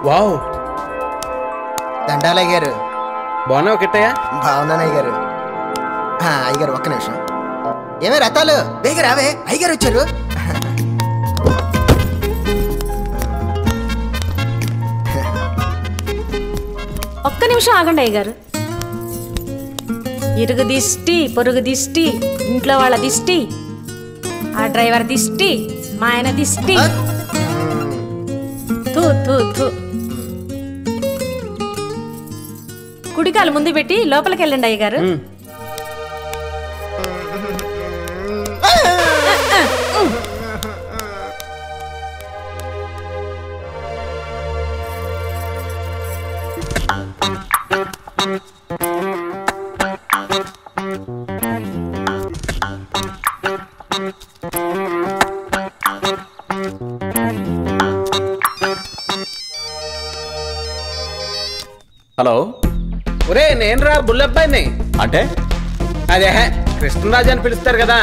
Wow, దండాలు అయ్యారు. బాగున్నావు కిట్టయ్య? బాగున్నాను అయ్యారు. అయ్యారు ఒక్క నిమిషం. ఏమే రథాలు బేగ రావే, అయ్యారు వచ్చారు. ఒక్క నిమిషం ఆగండి అయ్యగారు. ఇరుగు దిష్టి, పొరుగు దిష్టి, ఇంట్లో వాళ్ళ దిష్టి, ఆ డ్రైవర్ దిష్టి, మా ఆయన దిష్టి. తూ తూ తూ. కుడికాలు ముందు పెట్టి లోపలికి వెళ్ళండి అయ్యగారు. హలో, ఒరే నేను రా బుల్లబ్బాయిని. అంటే అదే కృష్ణరాజు అని పిలుస్తారు కదా.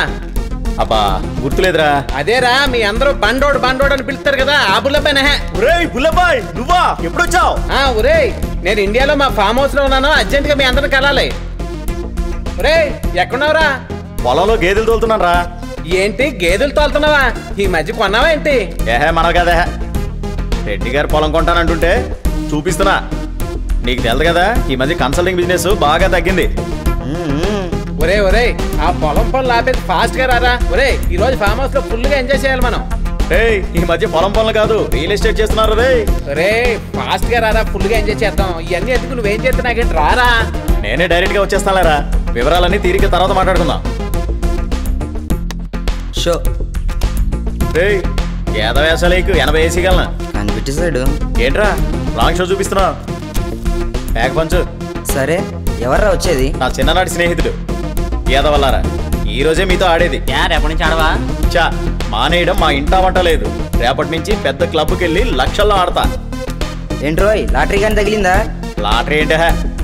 అబ్బా గుర్తులేదురా. అదేరా మీ అందరూ బండోడు బండోడు అని పిలుస్తారు కదా, ఆ బుల్లబ్బాయినే. ఒరేయ్ బుల్లబ్బాయ్, నువ్వా? ఎప్పుడొచ్చావు? ఒరే నేను ఇండియాలో మా ఫామ్ హౌస్ లో ఉన్నాను, అర్జెంట్ గా మీ అందరిని కలాలి. ఒరే ఎక్కడున్నావురా? పొలంలో గేదెలు తోలుతున్నాను రా. ఏంటి గేదెలు తోలుతున్నావా? ఈ మధ్య కొన్నావా ఏంటి? ఏహే మనవు కదా, రెడ్డి గారు పొలం కొంటానంటుంటే చూపిస్తున్నా. నీకు తెలుదు కదా, ఈ మధ్య కన్సల్టింగ్ బిజినెస్ బాగా తగ్గింది. ఒరే ఒరే ఆ పొలం పనులు ఆపేది ఫాస్ట్ గా రారా. ఒరే ఈ రోజు ఫామ్ హౌస్ లో ఫుల్ గా ఎంజాయ్ చేయాలి మనం. ఈ మధ్య పొలం పనులు కాదు, రియల్ ఎస్టేట్ చేస్తున్నారు రే. రే ఫాస్ట్ గా రారా, ఫుల్ గా ఎంజాయ్ చేద్దాం. ఇవన్నీ ఎందుకు, నువ్వేం చేస్తా నాకేంటి, రారా. నేనే డైరెక్ట్ గా వచ్చేస్తానులేరా. వివరాలన్నీ తీరిక తర్వాత మాట్లాడుకుందాం. షో రే ఏదో వేసాలేకు 80 వేసేయగలనా? కనిపించేశాడు. ఏంట్రా రాంగ్ షో చూపిస్తున్నావు? బ్యాగ్ పంచు. సరే ఎవర్రా వచ్చేది? నా చిన్ననాటి స్నేహితుడు ఏదవల్లారా. ఈ రోజే మీతో ఆడేది. రేపటి నుంచి ఆడవా? చా మానేయడం మా ఇంటా వంట లేదు. రేపటి నుంచి పెద్ద క్లబ్కి వెళ్ళి లక్షల్లో ఆడతా. ఏంట్రోయ్ లాటరీ కానీ తగిలిందా? లాటరీ ఏంటే,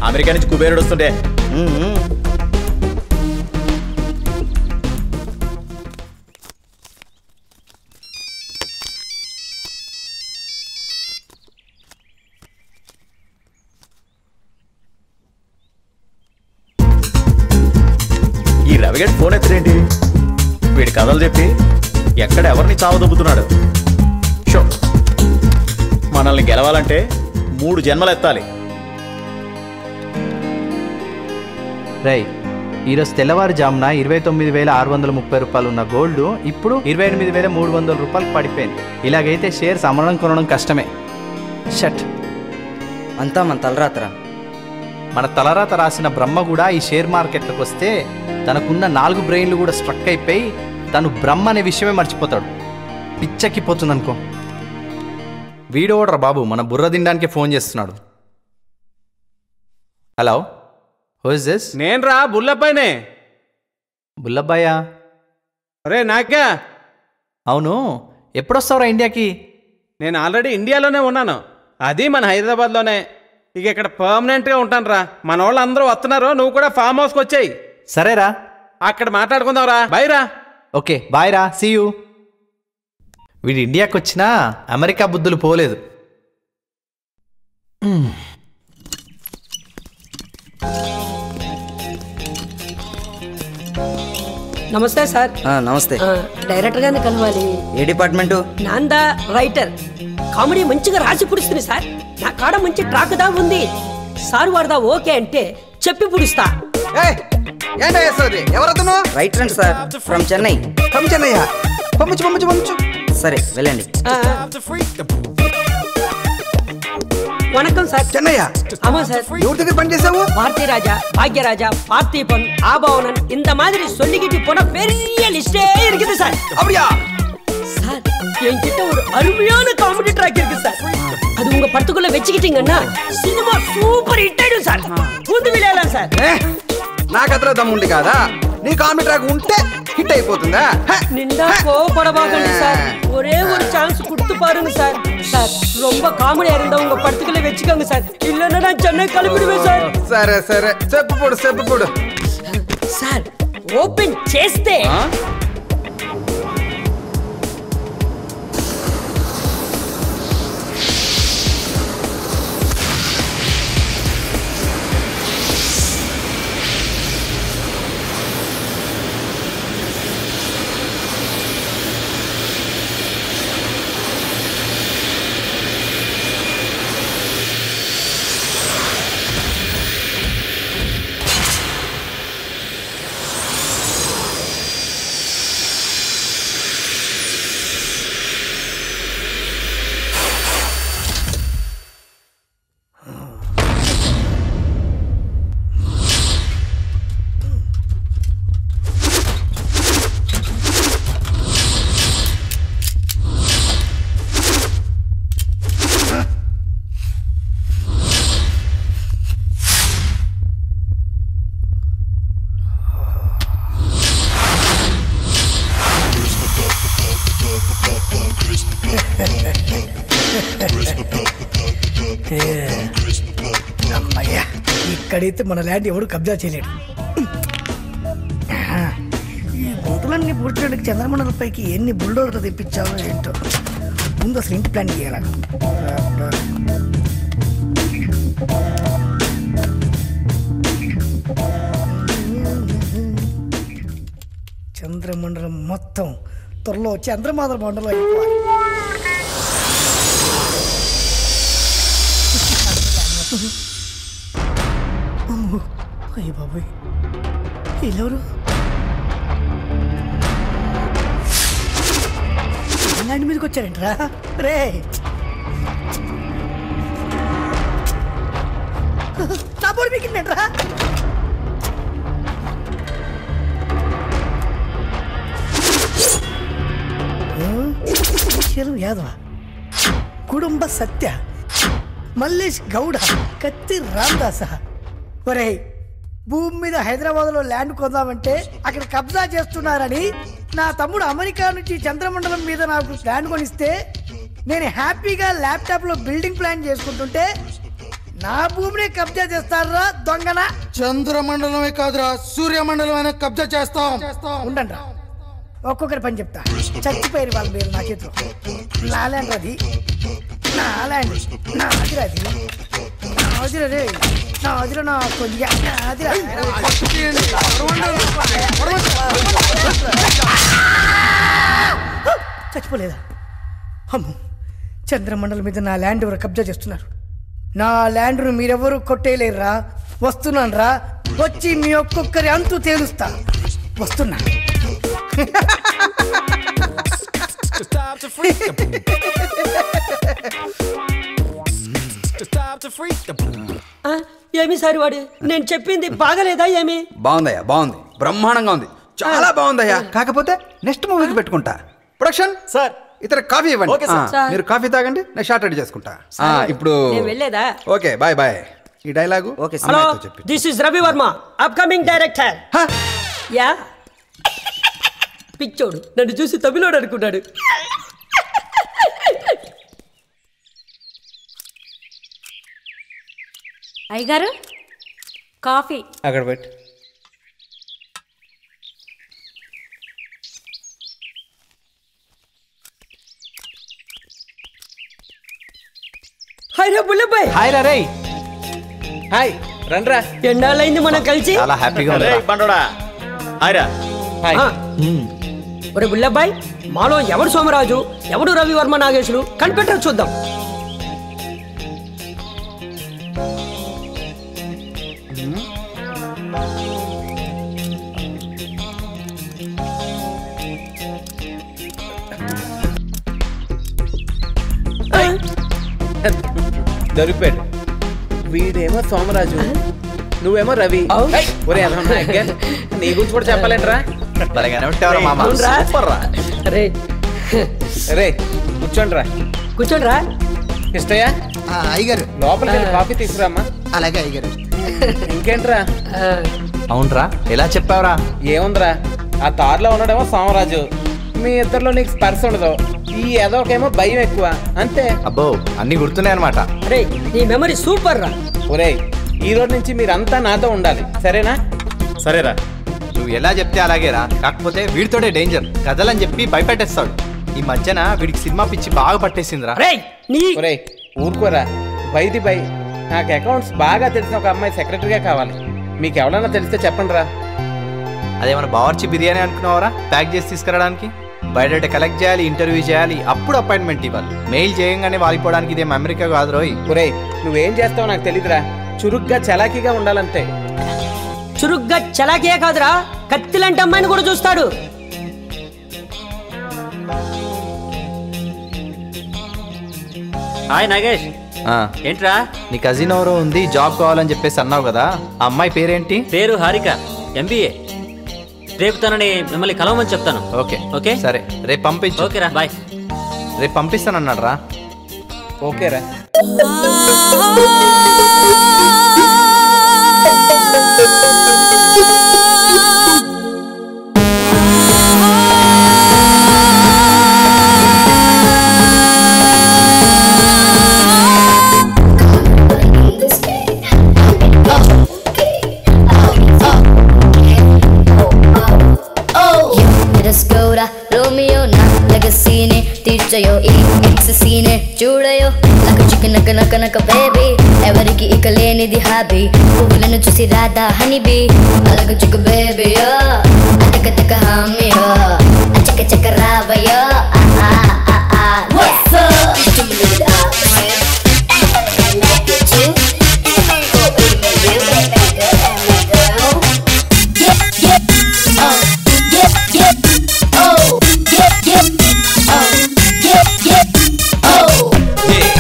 అమెరికా నుంచి కుబేరుడు వస్తుంటే. ఈ రవిగడ్ ఫోన్ ఎత్తరేంటి? వీడి కథలు చెప్పి ఎక్కడ ఎవరిని చావదొబ్బుతున్నాడు. షో మనల్ని గెలవాలంటే 3 జన్మలు ఎత్తాలి. రై ఈరోజు తెల్లవారుజామున 29,630 రూపాయలు ఉన్న గోల్డ్ ఇప్పుడు 28,300 రూపాయలు పడిపోయింది. ఇలాగైతే షేర్స్ అమ్మడం కొనడం కష్టమే. షట్, అంతా మన తలరాత్రా. మన తలరాత రాసిన బ్రహ్మ కూడా ఈ షేర్ మార్కెట్లకు వస్తే తనకున్న 4 బ్రెయిన్లు కూడా స్ట్రక్ అయిపోయి తను బ్రహ్మ అనే విషయమే మర్చిపోతాడు. పిచ్చెక్కిపోతుంది అనుకో. వీడోడ్రా బాబు మన బుర్ర తినడానికి ఫోన్ చేస్తున్నాడు. Hello, who is this? నేను రా బుల్లబ్బాయినే. బుల్లబ్బాయా? అరే నాకా? అవును, ఎప్పుడొస్తావురా ఇండియాకి? నేను ఆల్రెడీ ఇండియాలోనే ఉన్నాను, అది మన హైదరాబాద్లోనే. ఇక ఇక్కడ పర్మనెంట్గా ఉంటాను రా. మన వాళ్ళు అందరూ వస్తున్నారు, నువ్వు కూడా ఫామ్ హౌస్కి వచ్చాయి. సరేరా, అక్కడ మాట్లాడుకుందాం రా. బై రా. ఓకే బాయ్ రా, సీ యూ. వీడు ఇండియాకి వచ్చినా అమెరికా బుద్ధులు పోలేదు. నమస్తే సార్. నమస్తే. డైరెక్టర్ గారిని కలవాలి. ఏ డిపార్ట్మెంటు? నాందా రైటర్. కామెడీ మంచిగా రాసి పుడుస్తుంది సార్. నా కాడ మంచి ట్రాక్ దా ఉంది సార్. వాడదా ఓకే అంటే చెప్పి పుడుస్తా. ఎవరతను? రైటర్ అండి sir, from Chennai. From Chennai? పంపించు. సరే వెళ్ళండి. వణకం సార్. చెన్నయ్య? ஆமா சார். ఎవరి దగ్గర పని చేసావు? பாரதி ராஜா, பாக்யராஜா, பார்த்திபன், ஆபவனன் இந்த மாதிரி சொல்லிக்கிட்டு போன பெரிய லிஸ்டே இருக்குது சார். அப்படியா சார்? என்கிட்ட ஒரு அருமையான காமெடி ட்ராக் இருக்கு சார். அது உங்க படத்துக்குள்ள வெச்சிட்டீங்கன்னா சினிமா சூப்பர் ஹிட் ஆயிடும் சார். பூந்து விளையாடலாம் சார். నాకు అతలో దమ్ముంది కాదా? నీ కామెడీ ట్రాక్ ఉంటే హిట్ అయిపోతుందా? నిండా కోపడబాకండి సార్. ఒరే ஒரு சான்ஸ் கொடுத்து பாருங்க சார். சார் ரொம்ப காமெடியா இருந்தா உங்க படத்துக்குள்ள வெச்சுக்கோங்க சார். இல்லன்னா நான் சென்னை கிளம்பிடுவேன் சார். సరే చెప్పు. సార్ ఓపెన్ చేస్తే అమ్మయ్యా, ఇక్కడైతే మన ల్యాండ్ ఎవడు కబ్జా చేయలేడు. ఈ గుంటలన్నీ పూడ్చడానికి చంద్రమండలం పైకి ఎన్ని బుల్డోజర్లు తెప్పించావో ఏంటో. ముందు అసలు ఇంటి ప్లాన్ చేయాలి. చంద్రమండలం మొత్తం త్వరలో చంద్రమాధవ మండలం అయిపోవాలి. అమ్మో, అయ్య బాబోయ్, వీళ్ళెవరు? ల్యాండ్ మీదకి వచ్చారంటరా రే. నా బోర్డు మీకిందంటరా. యాదవ, కుటుంబ సత్య, మల్లేష్ గౌడ, కత్తి రామదాస. ఒరే, భూమి మీద హైదరాబాద్లో ల్యాండ్ కొందామంటే అక్కడ కబ్జా చేస్తున్నారని నా తమ్ముడు అమెరికా నుంచి చంద్రమండలం మీద నాకు ల్యాండ్ కొనిస్తే నేను హ్యాపీగా ల్యాప్టాప్లో బిల్డింగ్ ప్లాన్ చేసుకుంటుంటే నా భూమిని కబ్జా చేస్తారా దొంగన? చంద్రమండలమే కాదురా, సూర్యమండలం అయినా కబ్జా చేస్తాం. ఉండండి, ఒక్కొక్కరి పని చెప్తా. చచ్చిపోయారు వాళ్ళ పేరు నా చేతిలో. నా ల్యాండ్ అది, నా ల్యాండ్, నా అదిరాది, నా అదిరా రే, నా అదిరా, నా కొద్దిగా నా అదిరా. చచ్చిపోలేదా? అమ్మో, చంద్రమండలం మీద నా ల్యాండ్ ఎవరు కబ్జా చేస్తున్నారు. నా ల్యాండ్ను మీరెవరు కొట్టేయలేరురా. వస్తున్నాను రా, వచ్చి మీ ఒక్కొక్కరి అంతు తేలుస్తా. వస్తున్నా. ఏమి సార్ వాడు నేను చెప్పింది బాగలేదా? ఏమి బాగుందయ్యా, బాగుంది, బ్రహ్మాండంగా ఉంది, చాలా బాగుందయ్యా. కాకపోతే నెక్స్ట్ మూవీకి పెట్టుకుంటా. ప్రొడక్షన్ సార్, ఇతర కాఫీ ఇవ్వండి. మీరు కాఫీ తాగండి, నేను షార్ట్ రెడీ చేసుకుంటా. ఇప్పుడు వెళ్ళేదా? Okay, bye bye. ఈ dialogue hello, this is Ravi Varma, upcoming director. Yeah, పిచ్చోడు నన్ను చూసి తమిళోడు అనుకున్నాడు. అయ్యగారు, కాఫీ అక్కడ పెట్టు. హాయ్ రా బుల్లబ్బాయ్. హాయ్ రా రే. హాయ్, రండ్రా. ఎన్నాళ్ళైంది మనం కలిసి. చాలా హ్యాపీగా ఉంది. బండోడా, హాయ్ రా. హాయ్. ఒరే బుల్లబ్బాయ్, మాలో ఎవడు సోమరాజు, ఎవడు రవివర్మ నాగేశులు కనిపెట్ట చూద్దాం. దొరికిపోయాడు. వీడేమో సోమరాజు, నువ్వేమో రవి. ఒరే నీ గురించి కూడా చెప్పాలేంట్రా? రే కూర్చోండి రా. కూర్చోండి రా. ఇష్టయ్యా, అయ్యగారు లోపలికి వెళ్ళి కాఫీ తీసుకురామ్మా. అలాగే అయ్యగారు. ఇంకేంట్రా? అవునరా, ఎలా చెప్పావురా? ఏముందిరా, ఆ తారులో ఉన్నాడేమో సోమరాజు, మీ ఇద్దరిలో నీకు స్పర్శ ఉండదు. ఈ ఏదోకేమో భయం ఎక్కువ, అంతే. అబ్బో, అన్ని గుర్తున్నాయి అనమాట. రే, నీ మెమరీ సూపర్ రా. ఒరే, ఈ రోజు నుంచి మీరంతా నాతో ఉండాలి, సరేనా? సరేరా. నువ్వు ఎలా చెప్తే అలాగేరా. కాకపోతే వీడితోనే డేంజర్, కథలని చెప్పి భయపెట్టేస్తాడు. ఈ మధ్యన వీడికి సినిమా పిచ్చి బాగా పట్టేసిందిరా. ఒరే ఊరుకోరా. బైది బై, నాకు అకౌంట్స్ బాగా తెలిసిన ఒక అమ్మాయి సెక్రటరీగా కావాలి. మీకు ఎవరన్నా తెలిస్తే చెప్పండి రా. అదేమన్నా బావర్చి బిర్యానీ అనుకున్నావరా ప్యాక్ చేసి తీసుకురావడానికి? బయట కలెక్ట్ చేయాలి, ఇంటర్వ్యూ చేయాలి, అప్పుడు అపాయింట్మెంట్ ఇవ్వాలి. మెయిల్ చేయంగానే వాలిపోవడానికి ఇదేం అమెరికా కాదు రోయ్. ఒరే, నువ్వేం చేస్తావో నాకు తెలీదురా. చురుగ్గా చలాకీగా ఉండాలంతే. చురుగ్గా చలాకీయే కాదురా, కత్తిలాంటి అమ్మాయిని కూడా చూస్తాడు. హాయ్ నాగేష్. ఏంట్రా? నీ కజిన్ ఎవరో ఉంది, జాబ్ కావాలని చెప్పేసి అన్నావు కదా, ఆ అమ్మాయి పేరేంటి? పేరు హారిక, MBA. రేపు తనని మిమ్మల్ని కలవమని చెప్తాను. ఓకే ఓకే, సరే, రేపు పంపించు. ఓకేరా, బాయ్. రేపు పంపిస్తానన్నాడు రా. ఓకేరా. చూడయో నాకు చికెన్ నక నక నక బేబీ ఎవరికి ఇక లేనిది హాబీ పువ్వులను చూసి రాధా హనీబీ అలక చిక్కు బేబీయో అటక తక హామీయో అచక చక రావయో What's up? Give me it up, man. I like it too. Oh, baby, you make me good and me girl. Yeah, yeah, oh, yeah, yeah, oh, yeah, yeah, oh, yeah, yeah, oh. Yeah,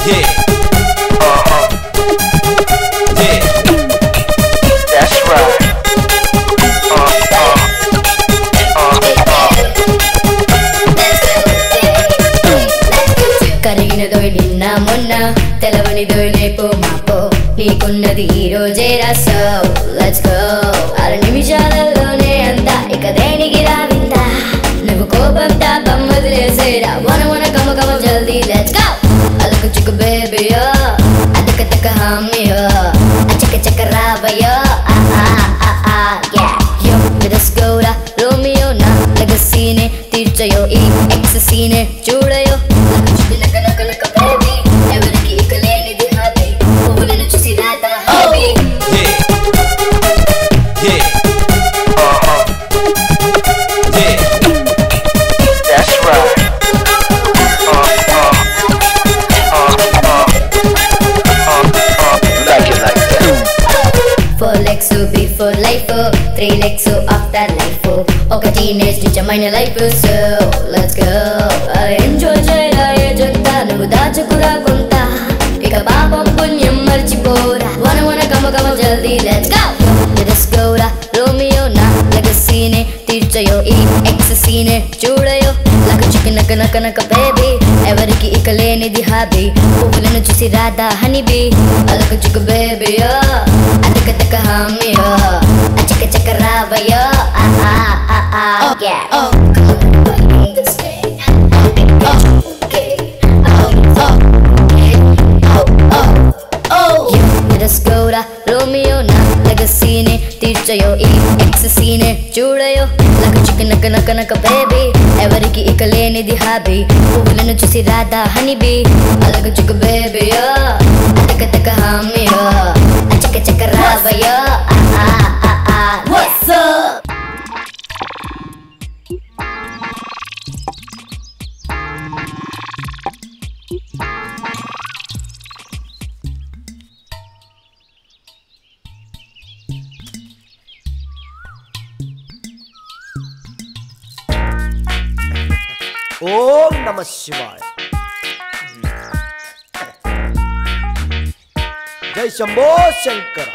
yeah, yeah. That's right. కరిగినదోయ్ నిన్న మొన్న తెలవనిదోయ్ రేపు మాపో నీకున్నది ఈ రోజే Raso let's go 6 నిమిషాలలోనే అంతా ఇక దేనికి రావిందా నువ్వు కోపం తాపం వదిలేసేరా వన కమ కమ జల్దీ లెట్స్ గో అలక చిక్కు బేబీయో అతక తక హామీయో అచక చక రావయో yo విరస్కోరా రోమియో నా లెగసీనే తీర్చయో ఈ ఎక్ససీనే చూడయో నక నక నక బేబీ ఎవరికి ఇక లేనిది హాబీ పువ్వులను చూసి Radha hobby Yeah, yeah, that's right. Like it like that. 4 legs before life 3 legs after life ఒక టీనేజ్ నిజమైన life so let's go enjoy చేయరా ఏజంతా నువ్వు దాచుకురా కొంత ఇక పాపం పుణ్యం మర్చిపోరా వన కమ కమ జల్దీ లెట్స్ గో లెట్స్ గో రా రోమియో నా లెగసీనే తీర్చయో ఈ ఎక్ససీనే చూడయో నాకు చికెన్ నక నక నక బేబీ ఎవరికి ఇక లేనిది హాబీ పువ్వులను చూసి రాధా హనీబీ అలక చిక్కు బేబీయో అతక తక హామీయో అచక చక రావయో రస్కోరా రోమియో నా లెగసీనే తీర్చయో ఈ ఎక్ససీనే చూడయో నాకు చికెన్ నక నక నక బేబీ ఎవరికి ఇక లేనిది హాబీ పువ్వులను చూసి రాధా హనీబీ అలక చిక్కు బేబీయో అతక తక హామీయో అచక చక రావయో What's up? ఓం నమ శివాయ జై శంభో శంకర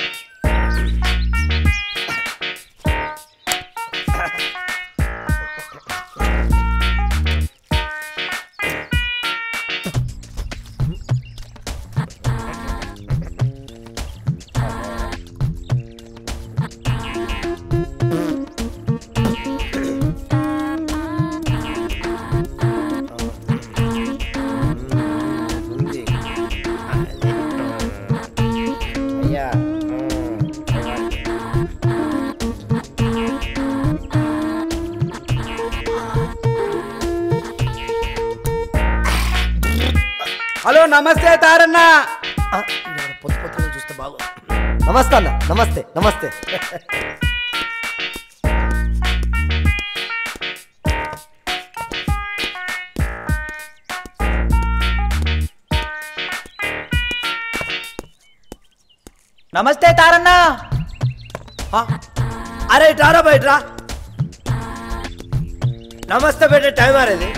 హలో నమస్తే తారన్న పొత్తు పొత్తులో చూస్తే బాగు నమస్తే అన్న నమస్తే నమస్తే నమస్తే తారన్న అరే ఇట్రా బయటరా నమస్తే బేటే టైం ఆరేది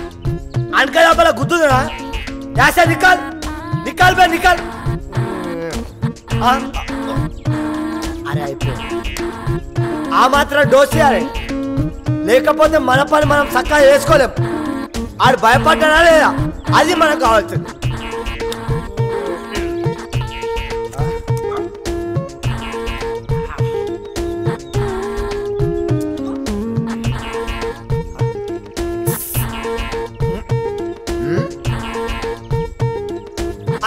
అనక లోపల గుద్దుదురా యాసా నికాల్ నికాల్ బే నికాల్ అరే అయిపోయింది ఆ మాత్రం డోసి అరే లేకపోతే మన పని మనం చక్కగా చేసుకోలేం ఆడు భయపడ్డా లేదా అది మనకు కావాల్సింది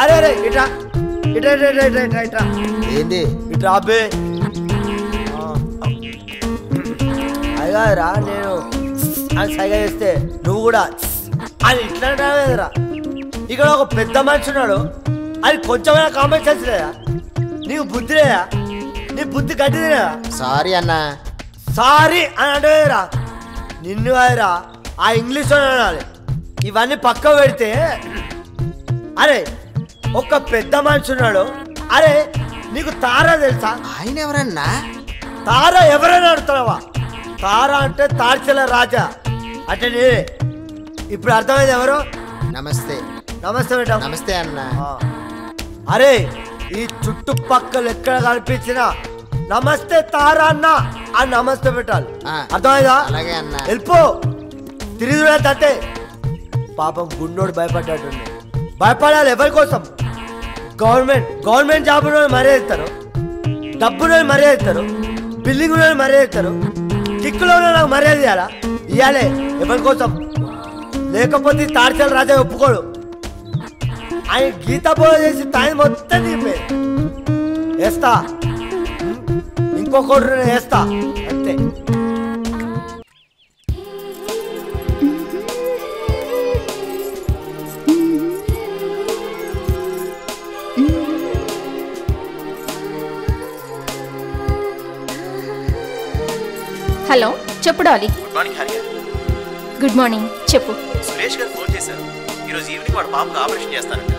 అరే అరే ఇట్రా ఇట్రా ఇట్రా ఇట్రా ఇట్రా ఇట్రా ఏంది ఇట్రా అబ్బే అయ్యారా నేను సైగా చేస్తే నువ్వు కూడా అది ఇట్లా లేదురా. ఇక్కడ ఒక పెద్ద మనిషి ఉన్నాడు, అది కొంచెమైనా కామెంట్ సెన్స్ లేదా? నీకు బుద్ధి లేదా? నీ బుద్ధి గట్టిది లేదా? సారీ అన్నా. సారీ అని అంటేరా నిన్ను అదిరా ఆ ఇంగ్లీష్లో అనాలి. ఇవన్నీ పక్క పెడితే అరే ఒక పెద్ద మనిషి ఉన్నాడు. అరే నీకు తారా తెలుసా? ఆయన ఎవరన్నా? తారా ఎవరైనా అడుగుతావా? తారా అంటే తాడ్చెల రాజా అంటే నేనే. ఇప్పుడు అర్థమైంది ఎవరు? నమస్తే. నమస్తే బేటా. నమస్తే అన్నా. అరే ఈ చుట్టుపక్కల ఎక్కడ కనిపించినా నమస్తే తారా అన్న ఆ నమస్తే పెట్టాలి. అర్థమైందా? అలాగే అన్నా. వెళ్ళిపో తిరిగి తంతే. పాపం గుండోడు భయపడ్డాడు. భయపడాలి ఎవరి కోసం? గవర్నమెంట్ జాబ్ మర్యాద ఇస్తారు, డబ్బులో మర్యాద ఇస్తారు, బిల్డింగ్ మర్యాద ఇస్తారు, కిక్కులో నాకు మర్యాద ఇవ్వాలా? ఇవ్వాలి ఎవరి కోసం? లేకపోతే తాడ్చల రాజా ఒప్పుకోడు. ఆయన గీతా బోధ చేసి టైం మొత్తం దిగిపోయి వేస్తా, ఇంకొకటి వేస్తా అంతే. హలో చెప్పు Dolly. Good morning Hariya. Good morning చెప్పు. సురేష్ గారు ఫోన్ చేశారు. ఈరోజు ఈవినింగ్ వాడు పాపకు ఆపరేషన్ చేస్తారంట.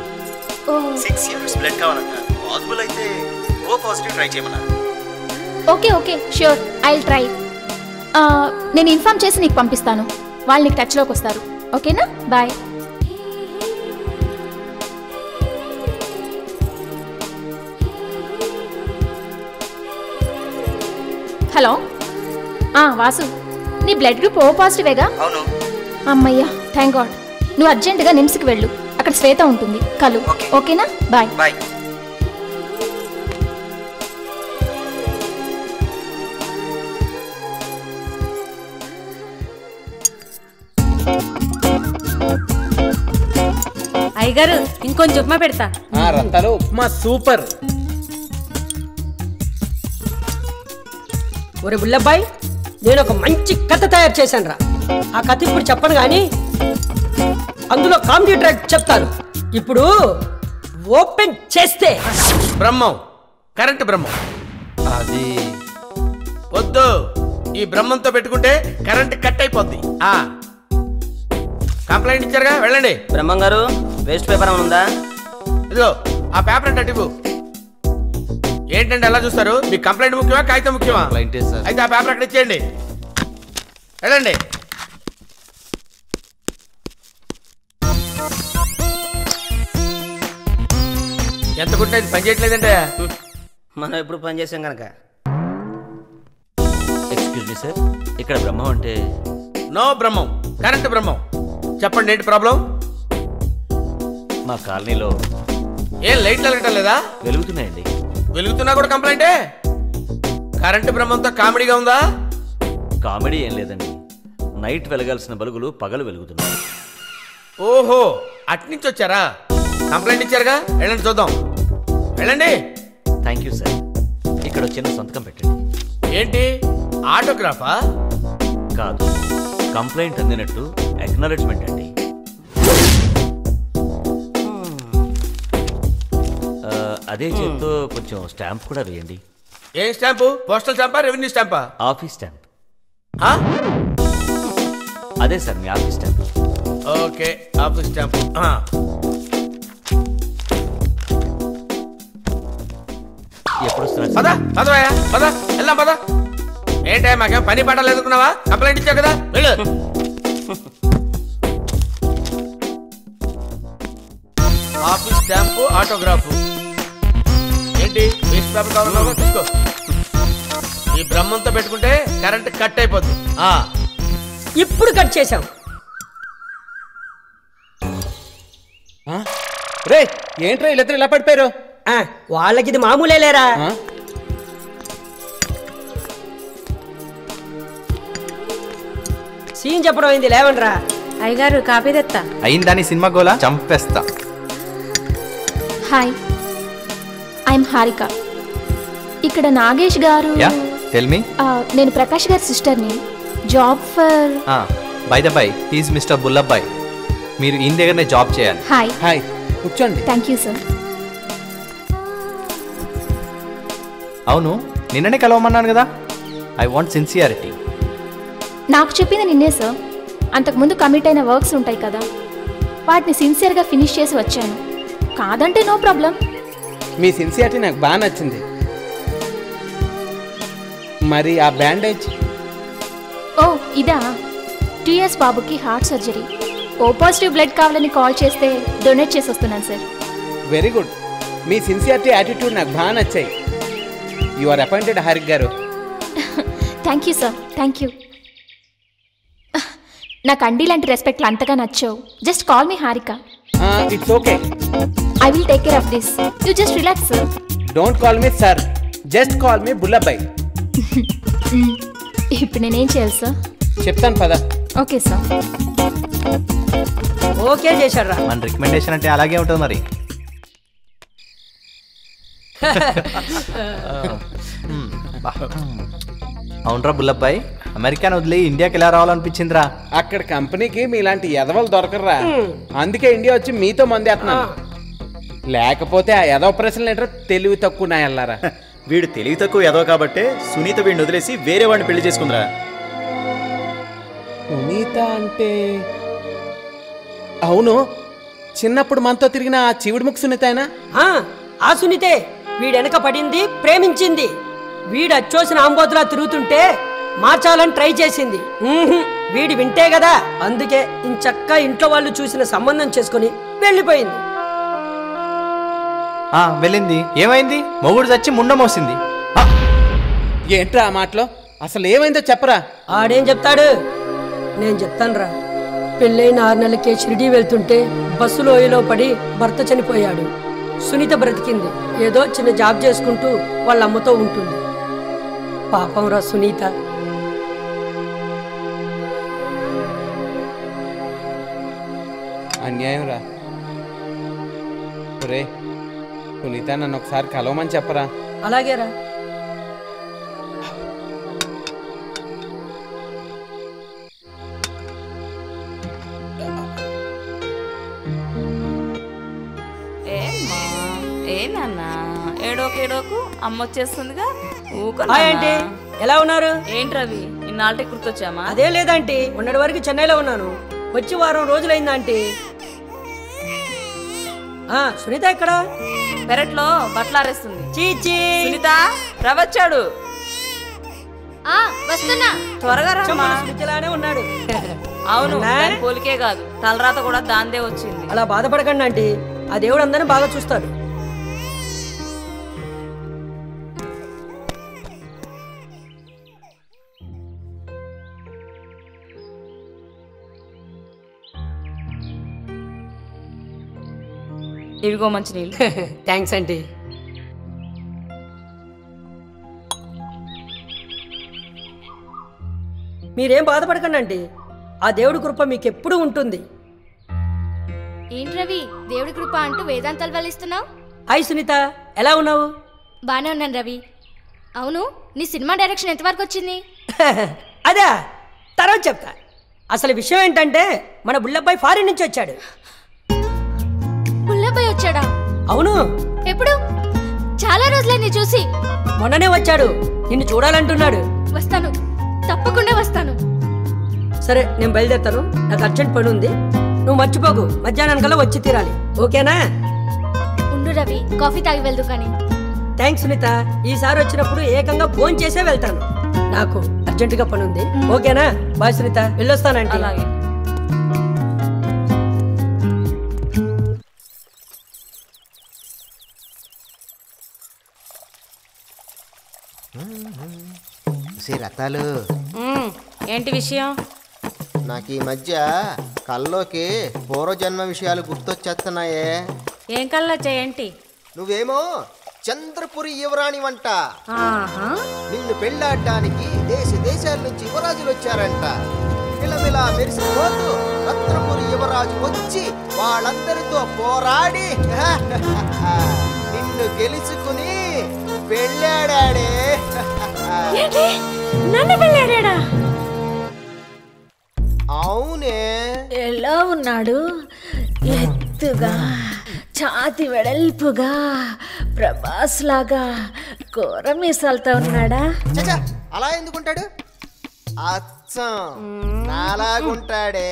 6 యూనిట్స్ బ్లడ్ కావాలంట. పాసిబుల్ అయితే ఓ పాజిటివ్ ట్రై చేయమన్నారు. Okay okay sure I will try. నేను ఇన్ఫార్మ్ చేసి నీకు పంపిస్తాను. వాళ్ళు నీకు టచ్లోకి వస్తారు. ఓకేనా? బాయ్. హలో వాసు, నీ బ్లడ్ గ్రూప్ ఓ పాజిటివేగా? అవును. అమ్మయ్యా థ్యాంక్ గాడ్. నువ్వు అర్జెంటుగా నిమ్స్కి వెళ్ళు, అక్కడ శ్వేత ఉంటుంది, కలు. ఓకేనా? బాయ్. బాయ్. అయ్యగారు ఇంకొంచెం ఉప్మా పెడతా. రత్తాలు ఉప్మా సూపర్. ఒరే బుల్లబ్బాయి, నేను ఒక మంచి కథ తయారు చేశాను రా. ఆ కథ ఇప్పుడు చెప్పను కానీ అందులో కామెడీ ట్రాక్ చెప్తాను. ఇప్పుడు ఓపెన్ చేస్తే బ్రహ్మం, కరెంట్ బ్రహ్మం. అది వద్దు, ఈ బ్రహ్మంతో పెట్టుకుంటే కరెంట్ కట్ అయిపోద్ది. కంప్లైంట్ ఇచ్చారుగా, వెళ్ళండి. బ్రహ్మం గారు వేస్ట్ పేపర్ ఏమైనా ఉందా? ఇదిగో ఆ పేపర్ అంటే అటు ఇవ్వు. ఏంటంటే ఎలా చూస్తారు? మీకు కంప్లైంట్ ముఖ్యమా కాగితం ముఖ్యమా? అయితే ఆ పేపర్ అక్కడ ఇచ్చేయండి, వెళ్ళండి. ఎంత కుట్టినా ఇది పని చేయట్లేదంటే మనం ఎప్పుడు పని చేసాం కనుక. ఎక్స్క్యూజ్ మీ సార్, ఇక్కడ బ్రహ్మం అంటే? నో బ్రహ్మం, కరెంట్ బ్రహ్మం. చెప్పండి ఏంటి ప్రాబ్లం? మా కాలనీలో ఏం లైట్లు వెలగటం లేదా? వెలుగుతున్నాయండి. వెలుగుతున్నా కూడా కంప్లైంటే? కరెంట్ బ్రహ్మంతో కామెడీగా ఉందా? కామెడీ ఏం లేదండి, నైట్ వెలగాల్సిన బలుగులు పగలు వెలుగుతున్నాయి. ఓహో, అట్నుంచి వచ్చారా? కంప్లైంట్ ఇచ్చారుగా, వెళ్ళండి చూద్దాం, వెళ్ళండి. Thank you sir. ఇక్కడ చిన్న సంతకం పెట్టండి. ఏంటి ఆటోగ్రాఫా? కాదు, కంప్లైంట్ అందినట్టు అక్నాలెడ్జ్మెంట్ అండి. అదే చేత్తో కొంచెం స్టాంప్ కూడా వేయండి. ఏం స్టాంపు? పోస్టల్ స్టాంపా, రెవెన్యూ స్టాంపా? Office stamp. అదే సార్ మీ office stamp. Okay, office stamp. ఎప్పుడు వస్తున్నారు? పద పదవయ్యా, పద వెళ్దాం, పద. ఏంటే మాకేం పని పడాలి ఎదుర్కొన్నావా? కంప్లైంట్ ఇచ్చావు కదా, వెళ్ళు. Office stamp, autograph. ఏంటి వేస్ట్ పేపర్ కావాలన్నా తీసుకో. ఈ బ్రహ్మంతో పెట్టుకుంటే కరెంట్ కట్ అయిపోద్ది. ఇప్పుడు కట్ చేశాం. రే ఏంట్రా వీళ్ళిద్దరు ఇలా పడిపోయారు? వాళ్ళకి ఇది మామూలే లేరా. సీన్ చెప్పడం అయింది, లేవండ్రా. అయ్యగారు కాపీ తెత్తా. అయిందని సినిమా గోలా చంపేస్తా. Hi, I'm Harika. ఇక్కడ నాగేష్ గారు. Tell me. నేను ప్రకాష్ గారి సిస్టర్ని. Job for by the by his mister Bullabbai. మీరు ఈయన దగ్గరనే జాబ్ చేయాలి. హాయ్. హాయ్, కూర్చోండి. Thank you sir. అవును, నిన్ననే కలవమన్నాను కదా. I want sincerity. నాకు చెప్పింది నిన్నే సార్. అంతకుముందు కమిట్ అయిన వర్క్స్ ఉంటాయి కదా, వాటిని సిన్సియర్గా ఫినిష్ చేసి వచ్చాను. కాదంటే నో ప్రాబ్లం. మీ సిన్సియారిటీ నాకు బాగా నచ్చింది. మరి ఆ బ్యాండేజ్? ఓ ఇదా, 2 years బాబుకి heart surgery. O positive blood కావాలని కాల్ చేస్తే డొనేట్ చేసి వస్తున్నాను సార్. Very good. మీ సిన్సియారిటీ యాటిట్యూడ్ నాకు బాగా నచ్చాయి. You are appointed Harik garu. Thank you sir, thank you. నాకు అండి లాంటి రెస్పెక్ట్లు అంతగా నచ్చావు. Just call me Harika. It's okay. I will take care of this. You just relax sir. Don't call me sir, just call me Bullabbai. ఇప్పుడు నేనేం చేయాలి సార్? చెప్తాను పద. Okay sir. ఓకే చేశాడు. మన రికమెండేషన్ అంటే అలాగే ఉంటుంది మరి. అవునరా బుల్లబ్బాయ్, అమెరికాను వదిలి ఇండియాకి ఎలా రావాలనిపించిందిరా? అక్కడ కంపెనీకి మీలాంటి ఎదవలు దొరకర్రా, అందుకే ఇండియా వచ్చి మీతో మందేస్తున్నాను. లేకపోతే ఆ ఎదవ ప్రశ్నలు ఏంటో తెలివి తక్కువ నా వెళ్ళారా. వీడు తెలివి తక్కువ ఎదవ కాబట్టే సునీత వీడిని వదిలేసి వేరే వాడిని పెళ్లి చేసుకుందిరా. సునీత అంటే అవును, చిన్నప్పుడు మనతో తిరిగిన ఆ చివుడు ముక్కు సునీత అయినా? ఆ సునీతే వీడెనక పడింది, ప్రేమించింది. వీడు అచ్చోసిన ఆంబోతులా తిరుగుతుంటే మార్చాలని ట్రై చేసింది. వీడి వింటే కదా, అందుకే ఇంచక్క ఇంట్లో వాళ్ళు చూసిన సంబంధం చేసుకుని వెళ్ళిపోయింది. వెళ్ళింది. ఏమైంది? మొగుడు చచ్చి ముండ మోసింది. ఏంట్రా ఆ మాటలో? అసలు ఏమైందో చెప్పరా. ఆడేం చెప్తాడు, నేను చెప్తానురా. పెళ్ళైన 6 నెలలకే షిరిడీ వెళ్తుంటే బస్సులో ఓయిలో పడి భర్త చనిపోయాడు. సునీత బ్రతికింది. ఏదో చిన్న జాబ్ చేసుకుంటూ వాళ్ళ అమ్మతో ఉంటుంది. పాపం రా సునీత. అన్యాయం రా. ఒరే సునీత, నన్ను ఒకసారి కలవమని చెప్పరా. అలాగేరా. ఏనన్నా ఏడోకు అమ్మ వచ్చేస్తుందిగా. హాయ్ ఆంటీ, ఎలా ఉన్నారు? ఏంటి రవి, ఇన్నాళ్ళకి గుర్తొచ్చామా? అదే లేదంటీ, ఉన్నటి వరకు చెన్నైలో ఉన్నాను. వచ్చి వారం రోజులైందా ఆంటీ. సునీత ఎక్కడ? పెరట్లో బట్టలు ఆరేస్తుంది. చీచీ, సునీత రవచ్చాడు. వస్తున్నా, త్వరగా రమ్మా. సునీతలానే ఉన్నాడు. అవును, పోలికే కాదు, తలరాత కూడా దాందే వచ్చింది. అలా బాధపడకండి ఆంటీ, ఆ దేవుడు అందరిని బాగా చూస్తాడు. ఇవిగో మంచి నీళ్ళు. Thanks aunty. మీరేం బాధపడకండి ఆంటీ, ఆ దేవుడి కృప మీకు ఎప్పుడూ ఉంటుంది. ఏంటి రవి, దేవుడి కృప అంటూ వేదాంతాలు వల్లిస్తున్నావు? హాయ్ సునీత, ఎలా ఉన్నావు? బానే ఉన్నాను రవి. అవును, నీ సినిమా డైరెక్షన్ ఎంతవరకు వచ్చింది? అదే తర్వాత చెప్తా. అసలు విషయం ఏంటంటే మన బుల్లబ్బాయి ఫారిన్ నుంచి వచ్చాడు. బుల్లబ్బాయి వచ్చాడా? అవును. ఎప్పుడు? చాలా రోజులైంది చూసి. మొన్ననే వచ్చాడు, నిన్ను చూడాలంటున్నాడు. వస్తాను, తప్పకుండా వస్తాను. సరే నేను బయలుదేరుతాను, నాకు అర్జెంట్ పని ఉంది. నువ్వు మర్చిపోకు, మధ్యాహ్నం కల్లా వచ్చి తీరాలి, ఓకేనా? ఉండు రవి, కాఫీ తాగి వెళ్దు కానీ. థ్యాంక్స్ సునీత, ఈసారి వచ్చినప్పుడు ఏకంగా ఫోన్ చేసే వెళ్తాను. నాకు అర్జెంటుగా పని ఉంది, ఓకేనా? బాయ్ సునీత, వెళ్ళొస్తానంటే. అలాగే. రతాలు, ఏంటి విషయం? నాకు ఈ మధ్య కల్లోకి పూర్వజన్మ విషయాలు గుర్తొచ్చేస్తున్నాయే. ఏం కళ్ళొచ్చాయి? ఏంటి? నువ్వేమో చంద్రపురి యువరాణి వంట. నిన్ను పెళ్ళాడడానికి దేశ దేశాల నుంచి యువరాజులు వచ్చారంట. మిలమిలా మెరిసిపోతూ రత్నపురి యువరాజు వచ్చి వాళ్ళందరితో పోరాడి నిన్ను గెలుచుకుని పెళ్ళాడాడే. నన్ను పెళ్ళాడా? అవునే. ఎలా ఉన్నాడు? ఎత్తుగా, ఛాతి వెడల్పుగా, ప్రభాస్ లాగా కూర మీసాలతో ఉన్నాడా? చచ్చా, అలా ఎందుకుంటాడు? అచ్చం నాలాగుంటాడే.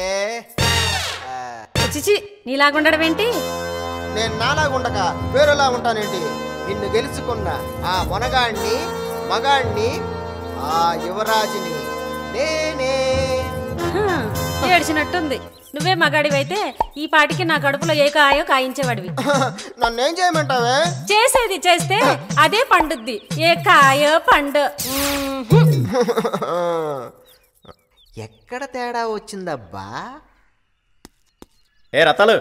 చిచి, నీలాగుండడం ఏంటి? నేను నాలాగుండక వేరేలా ఉంటానేంటి? నిన్ను గెలుచుకున్న ఆ మొనగాణ్ణి, మగాణ్ణి, ఆ యువరాజుని నేనే. ఏడ్చినట్టుంది. నువ్వే మగాడివైతే ఈ పాటికి నా కడుపులో ఏ కాయో కాయించేవాడివి. నన్నేం చేయమంటావే? చేసేది చేస్తే అదే పండుద్ది. ఏ కాయో పండు. ఎక్కడ తేడా వచ్చిందబ్బా? ఏ రత్తాలు,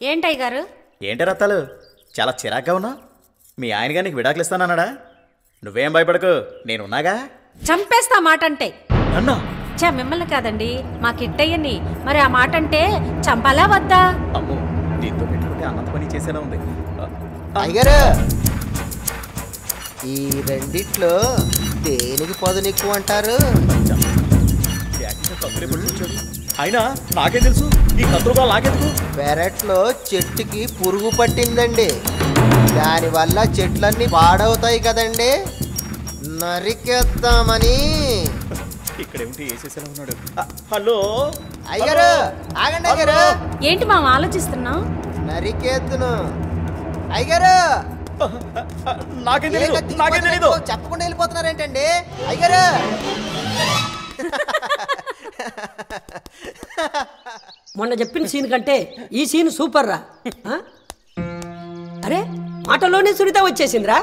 ఏంటయ్య గారు? ఏంటి రత్తాలు చాలా చిరాగ్గా ఉన్నా? మీ ఆయనగా నీకు విడాకులు ఇస్తానన్నాడా? నువ్వేం భయపడకు, నేనున్నాగా. చంపేస్తా మాట అంటే. అన్నా చా, మిమ్మల్ని కాదండి, మా కిట్టయ్యని. మరి ఆ మాట అంటే చంపాలా వద్దా? అమ్మో, దీంతో పెట్టుకుంటే అన్నంత పని చేసేలా ఉంది. అయ్యగారు, ఈ రెండిట్లో దేనికి పదునెక్కువ అంటారు? అయినా నాకేం తెలుసు, ఈ కత్తురుగా నాకెందుకు? పెరట్లో చెట్టుకి పురుగు పట్టిందండి. దానివల్ల చెట్లన్నీ పాడవుతాయి కదండి, నరికేద్దామని. ఇక్కడేమిటి వేసేసేలా ఉన్నాడు? హలో అయ్యగారు, ఆగండి అయ్యగారు. ఏంటి మా ఆలోచిస్తున్నావు? నరికేద్దును. అయ్యగారు, నాకేం తెలీదు. చెప్పకుండా వెళ్ళిపోతున్నారేంటండి అయ్యగారు? మొన్న చెప్పిన సీన్ కంటే ఈ సీన్ సూపర్ రా. ఆ? అరే, మాటలోనే సునీత వచ్చేసిందిరా.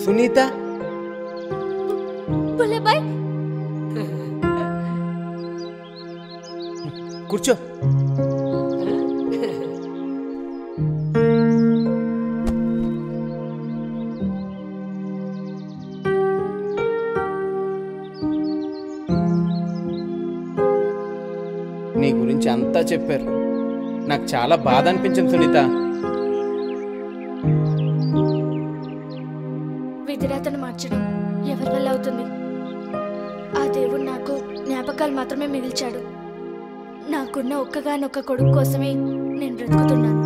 సునీత, కూర్చో. నీ గురించి అంతా చెప్పారు. నాకు చాలా బాధ అనిపించింది సునీత. విధిరాతను మార్చడం ఎవరి వల్ల అవుతుంది? ఆ దేవుడు నాకు జ్ఞాపకాలు మాత్రమే మిగిల్చాడు. నాకున్న ఒక్కగానొక్క కొడుకు కోసమే నేను బ్రతుకుతున్నాను.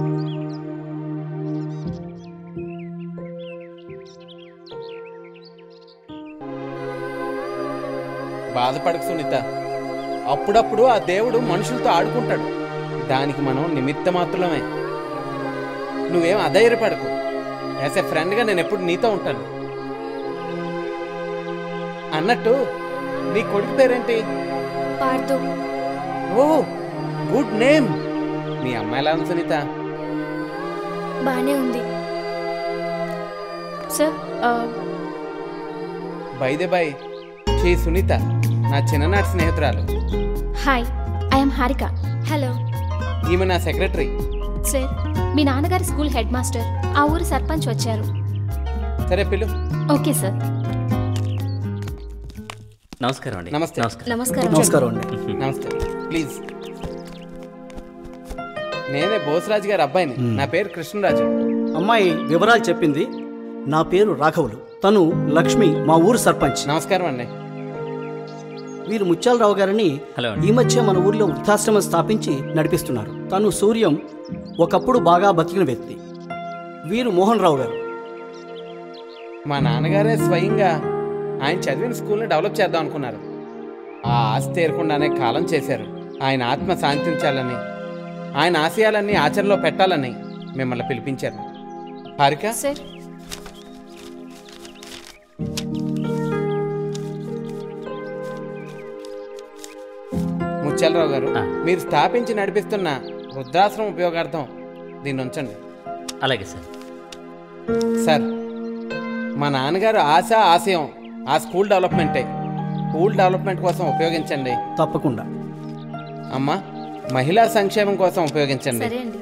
బాధపడకు సునీత. అప్పుడప్పుడు ఆ దేవుడు మనుషులతో ఆడుకుంటాడు. దానికి మనం నిమిత్త మాత్రమే. నువ్వేం అధైర్యపడకు. యాజ్ ఎ ఫ్రెండ్గా నేను ఎప్పుడు నీతో ఉంటాను. అన్నట్టు నీ కొడుకు పేరేంటి? పార్థు. Oh, good name. మీ అమ్మాయి ఎలా ఉంది సునీత? బానే ఉంది sir. By the by, she Sunitha నా చిన్ననాటి స్నేహితురాలు. Hi, I'm Harika. హలో. ఈమె నా సెక్రటరీ. సార్, మీ నాన్నగారి స్కూల్ హెడ్ మాస్టర్, ఆ ఊరు సర్పంచ్ వచ్చారు. సరే పిలు. Okay sir. నమస్కారం అండి. నమస్తే. నమస్కారం. నమస్కారం అండి. నమస్తే. ప్లీజ్. నేనే బోసరాజు గారి అబ్బాయిని. నా పేరు కృష్ణరాజు. అమ్మాయి వివరాలు చెప్పింది. నా పేరు రాఘవులు. తను లక్ష్మి, మా ఊరు సర్పంచ్. నమస్కారం అండి. వీరు ముత్యాలరావు గారిని హలో. ఈ మధ్య మన ఊర్లో వృద్ధాశ్రమం స్థాపించి నడిపిస్తున్నారు. తను సూర్యం, ఒకప్పుడు బాగా బతికిన వ్యక్తి. వీరు మోహన్ రావు గారు. మా నాన్నగారే స్వయంగా ఆయన చదివిన స్కూల్ని డెవలప్ చేద్దాం అనుకున్నారు. ఆ ఆశ తీరకుండానే కాలం చేశారు. ఆయన ఆత్మ శాంతించాలని, ఆయన ఆశయాలన్నీ ఆచరణలో పెట్టాలని మిమ్మల్ని పిలిపించారు. హారిక, సార్. ముత్యాలరావు గారు, మీరు స్థాపించి నడిపిస్తున్న వృద్ధాశ్రమం ఉపయోగార్థం దీన్ని ఉంచండి. అలాగే సార్. సార్, మా నాన్నగారు ఆశ ఆశయం ఆ స్కూల్ డెవలప్మెంటే. స్కూల్ డెవలప్మెంట్ కోసం ఉపయోగించండి. తప్పకుండా. అమ్మా, మహిళా సంక్షేమం కోసం ఉపయోగించండి. సరే అండి.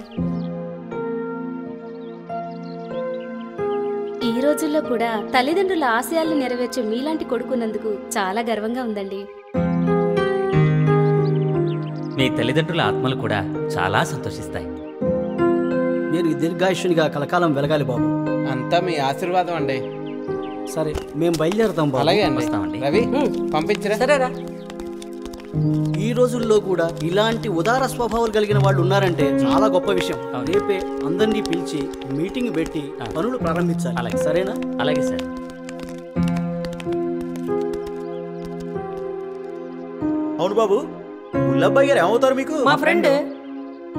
ఈ రోజుల్లో కూడా తల్లిదండ్రుల ఆశయాల్ని నెరవేర్చే మీలాంటి కొడుకున్నందుకు చాలా గర్వంగా ఉందండి. మీ తల్లిదండ్రుల ఆత్మలు కూడా చాలా సంతోషిస్తాయి. మీరు దీర్ఘాయుష్యునిగా కలకాలం వెలగాలి బాబు. అంతా మీ ఆశీర్వాదం అండి. సరే, మేము బయలుదేరుతాం బాబు. అలాగే అండి. రవి, పంపించరా. సరేరా. ఈ రోజుల్లో కూడా ఇలాంటి ఉదార స్వభావాలు కలిగిన వాళ్ళు ఉన్నారంటే చాలా గొప్ప విషయం. రేపే అందరినీ పిలిచి మీటింగ్ పెట్టి పనులు ప్రారంభించాలి. అలాగే. సరేనా? అలాగే సార్. అవును బాబు, ముల్లబ్బాయి గారు ఏమవుతారు మీకు? మా ఫ్రెండ్.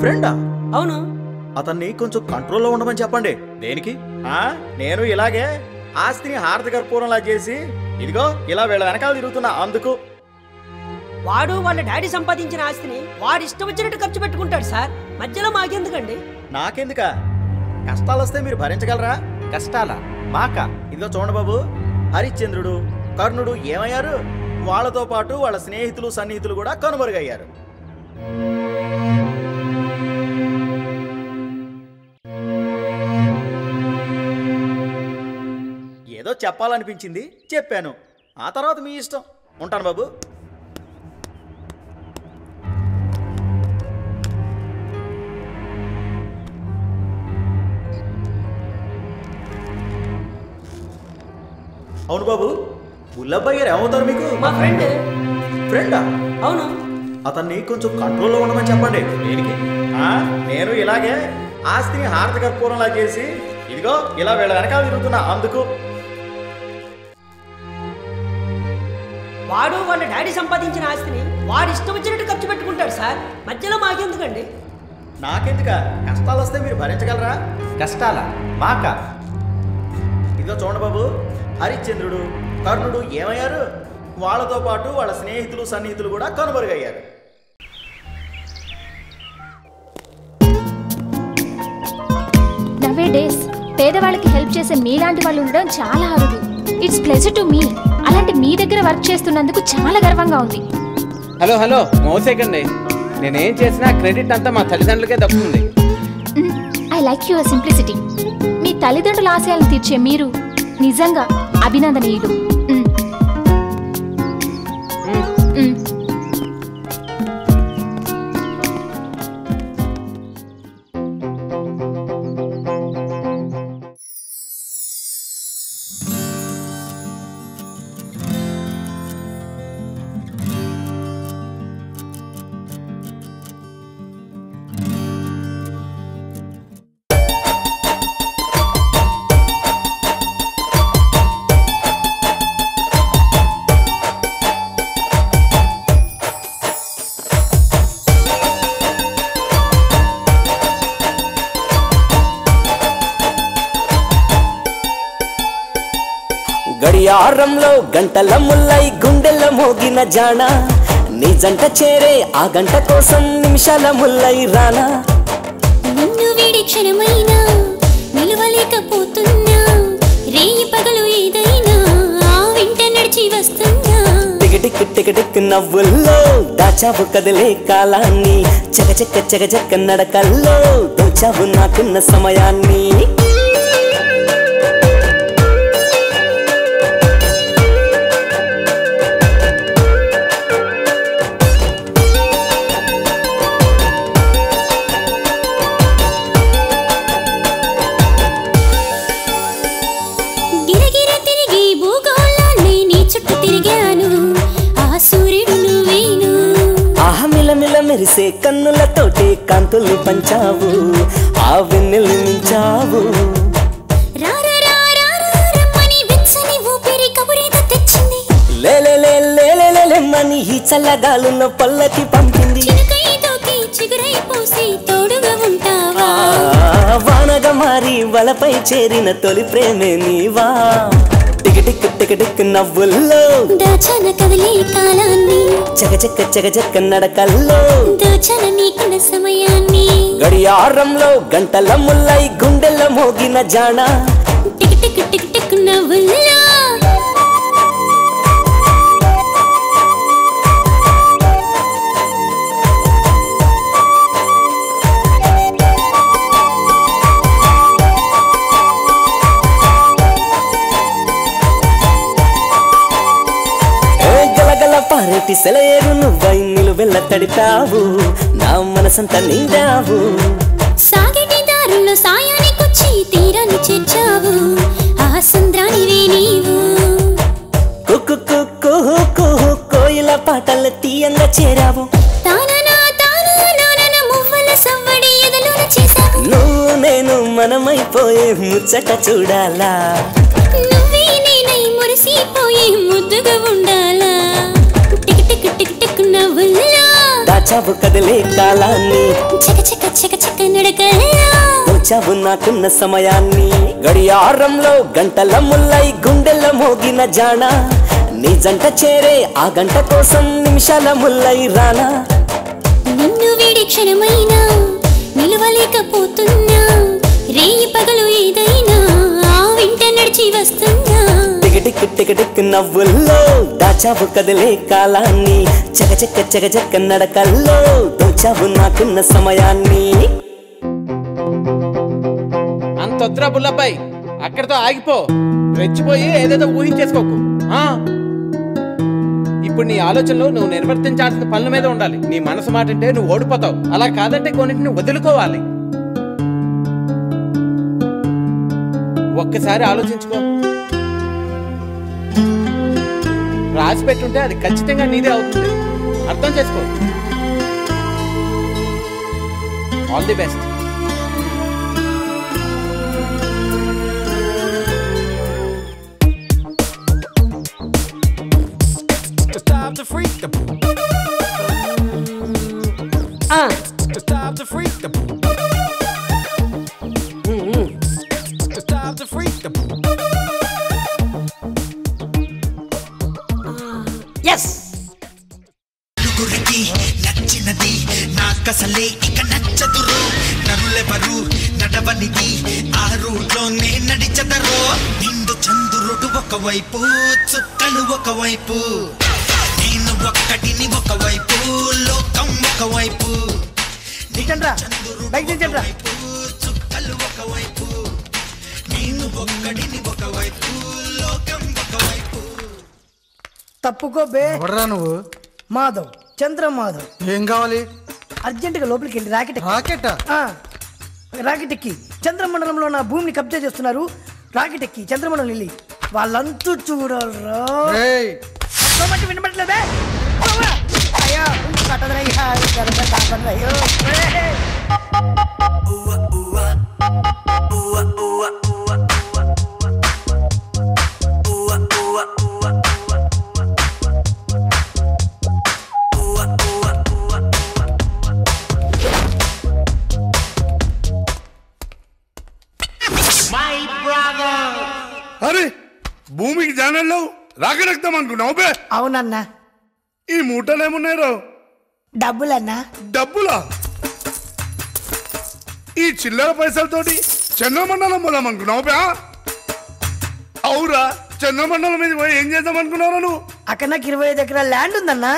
ఫ్రెండా? అవును. అతన్ని కొంచెం కంట్రోల్లో ఉండమని చెప్పండి. దేనికి? నేను ఇలాగే ఆస్తిని హారతి కర్పూరంలా చేసి ఇదిగో ఇలా వీళ్ళ వెనకాల తిరుగుతున్నా, అందుకు. వాడు వాళ్ళ డాడీ సంపాదించిన ఆస్తిని వాడు ఇష్టం వచ్చినట్టు ఖర్చు పెట్టుకుంటాడు సార్. మధ్యలో మాకెందుకండి? నాకెందుక? కష్టాలు వస్తే మీరు భరించగలరా? కష్టాలా? మాకా? ఇదిగో చూడండి బాబు, హరిశ్చంద్రుడు, కర్ణుడు ఏమయ్యారు? వాళ్ళతో పాటు వాళ్ళ స్నేహితులు సన్నిహితులు కూడా కనుమరుగయ్యారు. ఏదో చెప్పాలనిపించింది, చెప్పాను. ఆ తర్వాత మీ ఇష్టం. ఉంటాను బాబు. అవును బాబు, ముల్లబ్బాయి గారు ఏమవుతారు మీకు? మా ఫ్రెండ్. ఫ్రెండా? అవును. అతన్ని కొంచెం కంట్రోల్లో ఉండమని చెప్పండి. దేనికి? నేను ఇలాగే ఆస్తిని హారతి కర్పూరంలా చేసి ఇదిగో ఇలా వీళ్ళ వెనకాల తిరుగుతున్నా, అందుకు. వాడు వాళ్ళ డాడీ సంపాదించిన ఆస్తిని వాడు ఇష్టం వచ్చినట్టు ఖర్చు పెట్టుకుంటాడు సార్. మధ్యలో మాకెందుకండి? నాకెందుక? కష్టాలు వస్తే మీరు భరించగలరా? కష్టాలా? మాకా? ఇదిగో చూడండి బాబు, హరిశ్చంద్రుడు, కర్ణుడు ఏమయ్యారు? వాళ్ళతో పాటు వాళ్ళ స్నేహితులు సన్నిహితులు కూడా కనుమరుగయ్యారు. నవే డేస్ పేదవాళ్ళకి హెల్ప్ చేసే మీలాంటి వాళ్ళు ఉండడం చాలా అరుదు. It's pleasure to me. అలాంటి మీ దగ్గర వర్క్ చేస్తున్నందుకు చాలా గర్వంగా ఉంది. హలో హలో, మోసేకండి. నేనేం చేసినా క్రెడిట్ అంతా మా తల్లిదండ్రులకే దక్కుతుంది. I like your simplicity. మీ తల్లిదండ్రుల ఆశయాలను తీర్చే మీరు నిజంగా అభినందనీయులు. గడియారంలో గంటల ముల్లై గుండెల మోగిన జాణ, నీ జంట చేరే ఆ గంట కోసం నిమిషాల ముల్లై రానా. నిన్ను వీడి క్షణమైనా నిలవలేకపోతున్నా, రేయి పగలు ఏదైనా ఆ వెంట నడిచి వస్తున్నా. టిక్ టిక్ టిక్ నవ్వుల్లో దాచావు కదిలే కాలాన్ని, చకచక్క చకచక్క నడకల్లో దోచావు నాకున్న సమయాన్ని. మెరిసే కన్నులతోటి కాంతుల్ని పంచావు, ఆ వెన్నెల్ని మించావు. లేమని ఈ చల్లగాలున్న పల్లకి పంపింది. వానగా మారి వలపై చేరిన తొలి ప్రేమే నీవా. టిక్ టిక్ టిక్ టిక్ నవ్వుల్లో దాచన కదిలే కాలాన్ని, చకచక్క చకచక్క నడకల్లో దోచన నీకున్న సమయాన్ని. గడియారంలో గంటల ముల్లై గుండెల మోగిన జాణ, టిక్ టిక్ టిక్ టిక్ నవ్వుల్లో అరటి సెలయేరు నువ్వై నిలువెల్ల తడిపావు నా మనసంతా నిండావు సాగటి దారుల్లో సాయానికొచ్చి తీరాన్ని చేర్చావు ఆ సంద్రానివే నీవు కుక్కు కుక్కు కుహు కోయిల పాటలు తీయంగా చేరావు తాననా తాననా మువ్వల సవ్వడి ఎదలోన చేసావు నువ్వు నేను మనమైపోయే ముచ్చట చూడాలా నువ్వే నేనై మురిసిపోయే ముద్దుగా ఉండాలా టిక్ టిక్ టిక్ టిక్ నవ్వుల్లా దాచావు కదిలే కాలాన్ని చక చక చక చక నడకల్లా వచ్చావు నాకున్న సమయాన్ని గడియారంలో గంటల ముల్లై గుండెల మోగిన జాణ నీ జంట చేరే ఆ గంట కోసం నిమిషాల ముల్లై రానా నిన్ను వీడి క్షణమైనా నిలవలేకపోతున్నా రేయి పగలు ఏదైనా ఆ వెంట నడిచి వస్తున్నా టిక్ టిక్ టిక్ నవ్వుల్లో దాచావు కదిలే కాలాన్ని చక చక్క చక చక్క నడకల్లో దోచావు నాకున్న సమయాన్ని అంతొద్దురా బుల్లబ్బాయి, అక్కడితో ఆగిపో. రెచ్చిపోయి ఏదేదో ఊహించేసుకోకు. ఇప్పుడు నీ ఆలోచనలో నువ్వు నిర్వర్తించాల్సిన పనుల మీద ఉండాలి. నీ మనసు మాట అంటే నువ్వు ఓడిపోతావు. అలా కాదంటే కొన్నింటిని వదులుకోవాలి. ఒక్కసారి ఆలోచించుకో. రాసి పెట్టుంటే అది ఖచ్చితంగా నీదే అవుతుంది. అర్థం చేసుకో. All the best. Stop the freak the Stop the freak the Stop the freak the Yes. గురికి నచ్చినది నాకసలే ఇక నచ్చదురు నరులెవరు నడవనిది ఆ రూట్లోనే నడిచదరో నిండు చంద్రుడు ఒకవైపు చుక్కలు ఒకవైపు నేను ఒక్కటిని ఒకవైపు లోకం ఒకవైపు చుక్కలు ఒకవైపు నేను ఒక్కటిని ఒకవైపు లోకం ఒకవైపు. తప్పుకో బే. ఎవడరా నువ్వు? మాధవ్, చంద్ర మాధవ్. ఏం కావాలి? అర్జెంటుగా లోపలికి వెళ్ళి రాకెట్ రాకెటా? రాకెట్ ఎక్కి చంద్రమండలంలో నా భూమిని కబ్జా చేస్తున్నారు. రాకెట్ ఎక్కి చంద్రమండలం వెళ్ళి వాళ్ళంతూ చూడరా. వినబడలేదే అయ్యా కట్టదరయ్యా అయ్యో. అరే భూమికి జానల్లో రాకెట్ ఎక్కుతాం అనుకున్నావు బే? అవునన్నా. ఈ మూటలు ఏమున్నాయో? డబ్బులన్నా. డబ్బులా? ఈ చిల్లర పైసలతోటి చంద్రమండలం పోదాం అనుకున్నావు బే? అవురా, చంద్రమండలం మీద పోయి ఏం చేద్దాం అనుకున్నావు నువ్వు? అక్కడ నాకు 25 ఎకరాల ల్యాండ్ ఉందన్నా.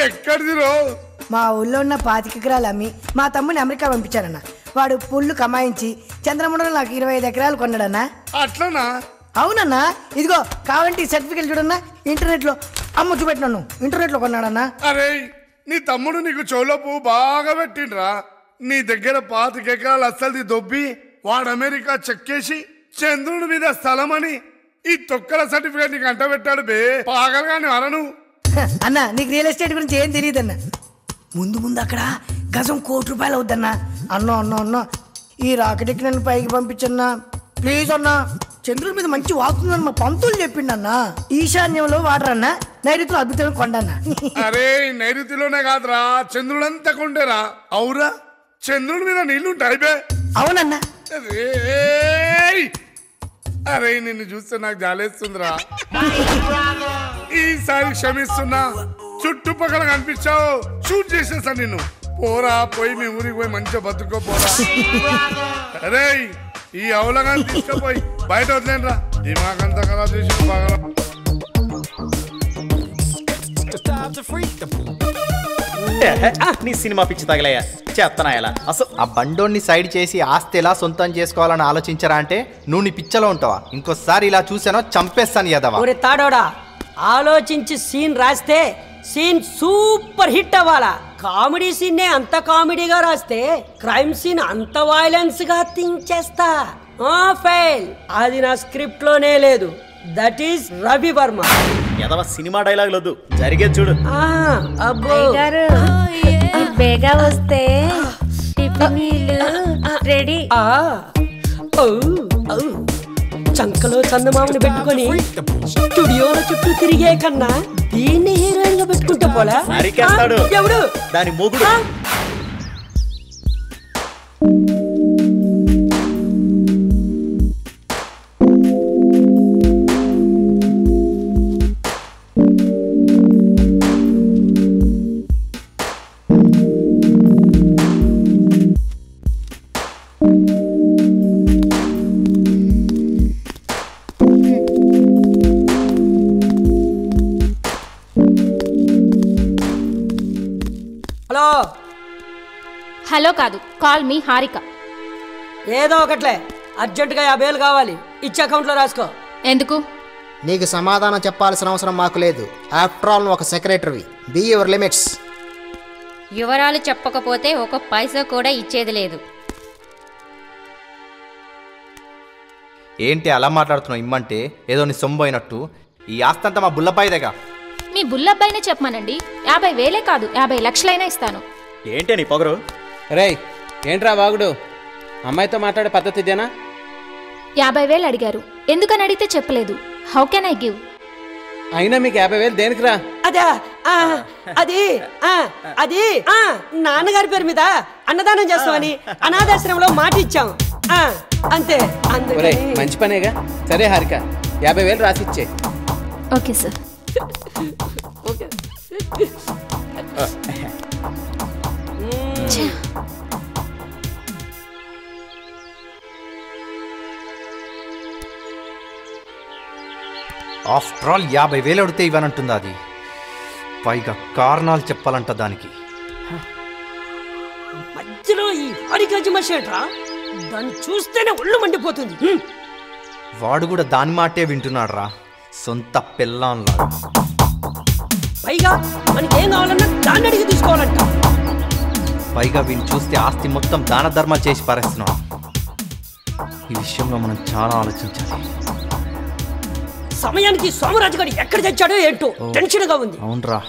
ఎక్కడిది రో? మా ఊళ్ళో ఉన్న 25 ఎకరాలు అమ్మి మా తమ్ముని అమెరికా పంపించారన్న. వాడు పుల్లు కమాయించి చంద్రమండలం నాకు 25 ఎకరాలు కొన్నాడన్నా. అట్లనా? అవునన్నా. ఇదిగో కావాలంటే సర్టిఫికెట్ చూడన్నా. ఇంటర్నెట్ లో అమ్మ చూపెట్టినాను. ఇంటర్నెట్ లో కొన్నాడన్నా. అరే నీ తమ్ముడు నీకు చెవులో పువ్వు బాగా పెట్టిండ్రా. నీ దగ్గర 25 ఎకరాలు అస్సలు దొబ్బి వాడు అమెరికా చెక్కేసి చంద్రుడి మీద స్థలం అని ఈ తొక్కల సర్టిఫికేట్ నీకు అంట పెట్టాడు బే. పాగలగాని అనను. అన్న నీకు రియల్ ఎస్టేట్ గురించి ఏం తెలియదన్నా. ముందు అక్కడ గజం ₹1,00,00,000 అవుద్దన్నా. అన్నా ఈ రాకెట్ ఎక్కి నన్ను పైకి పంపించన్నా ప్లీజ్ అన్నా. చంద్రుడి మీద మంచి వాస్తుందని మా పంతులు చెప్పిండన్నా. ఈశాన్యంలో వాటర్ అన్నా, నైరుతిలో అద్భుతమైన కొండన్నా. అరే నైరుతిలోనే కాదురా, చంద్రుడంతా కొండేరా. అవురా, చంద్రుడి మీద నీళ్లుంటాయి బే. అవునన్నా. అరే నిన్ను చూస్తే నాకు జాలేస్తుందిరా. ఈసారి క్షమిస్తున్నా. చుట్టుపక్కల కనిపించావు షూట్ చేసేసా నిన్ను. పోరా, పోయి మీ ఊరికి పోయి మంచిగా బతుకో పోరా. అరే ఈ అవలగా తీసుకుపోయి బయట వదిలేనరా. దిమాగంతా ఖరాబ్ చేసి బాగా. నీ సినిమా పిచ్చి తగలయ్యా చేస్తానా ఎలా అసలు. ఆ బండోన్ని సైడ్ చేసి ఆస్తి ఎలా సొంతం చేసుకోవాలని ఆలోచించరా అంటే నువ్వు నీ పిచ్చలో ఉంటావా? ఇంకోసారి ఇలా చూసానో చంపేస్తాను యదవా. ఒరే తాడోడా, ఆలోచించి సీన్ రాస్తే సీన్ సూపర్ హిట్ అవ్వాలా. కామెడీ సీన్ అంత కామెడీగా రాస్తే క్రైమ్ సీన్ అంత వైలెన్స్ గా థింక్ చేస్తా. ఫెయిల్. అది నా స్క్రిప్ట్ లోనే లేదు. That is Ravi Varma. ఎదవ సినిమా డైలాగ్ లేదు, జరిగేది చూడు. అబ్బో బేగా వస్తే టిఫినీలు రెడీ. చంకలో చందమామని పెట్టుకొని స్టూడియోల చుట్టూ తిరిగే కన్నా దీన్ని హీరోయిన్ గా పెట్టుకుంటే పోలా. నరికేస్తాడు ఎవడు? దాని మొగుడు. హలో. హలో కాదు, కాల్ మీ హారిక. ఏదో ఒకట్లే, అర్జెంటుగా 50,000 కావాలి. ఇచ్చి అకౌంట్లో రాసుకో. ఎందుకు? నీకు సమాధానం చెప్పాల్సిన అవసరం మాకు లేదు. ఆఫ్టర్ ఆల్ ఒక సెక్రటరీ. Be your limits. వివరాలు చెప్పకపోతే ఒక పైసా కూడా ఇచ్చేది లేదు. ఏంటి అలా మాట్లాడుతున్నావు? ఇమ్మంటే ఏదో నీ సొమ్ము అయినట్టు. ఈ ఆస్తంతా మా బుల్లపాయిదేగా. మీ బుల్లబ్బాయినే చెప్పమానండి. 50,000 కాదు, 50 లక్షలైనా ఇస్తాను. ఏంటి నీ పొగరు? రేయ్ ఏంట్రా వాగుడు? అమ్మాయితో మాట్లాడే పద్ధతి ఇదేనా? 50,000 అడిగారు, ఎందుకని అడిగితే చెప్పలేదు. How can I give? అయినా మీకు 50,000 దేనికిరా? అదా అది నాన్నగారి పేరు మీద అన్నదానం చేస్తామని అనాథాశ్రమంలో మాట ఇచ్చాం. అంతే. ఒరేయ్ మంచి పనేగా. సరే హారిక, 50,000 రాసిచ్చే. Okay sir. ఆఫ్టర్ ఆల్ 50,000 అడిగితే ఇవ్వనంటుందా అది? పైగా కారణాలు చెప్పాలంట దానికి. మధ్యలో ఈ అడిగజి మషేట్రా, దాన్ని చూస్తేనే ఒళ్ళు మండిపోతుంది. వాడు కూడా దాని మాటే వింటున్నాడు రా, సొంత పిల్లంలా. పైగా మనకేం కావాలన్నా దాన్ని అడిగి తీసుకోవాలంట. పైగా వీళ్ళు చూస్తే ఆస్తి మొత్తం దాన ధర్మాలు చేసి పారేస్తున్నాడు. ఈ విషయంలో మనం చాలా ఆలోచించాలి. సమయానికి సోమరాజు గారు ఎక్కడ తెచ్చాడో ఏంటో టెన్షన్ గా ఉంది. అవునరా.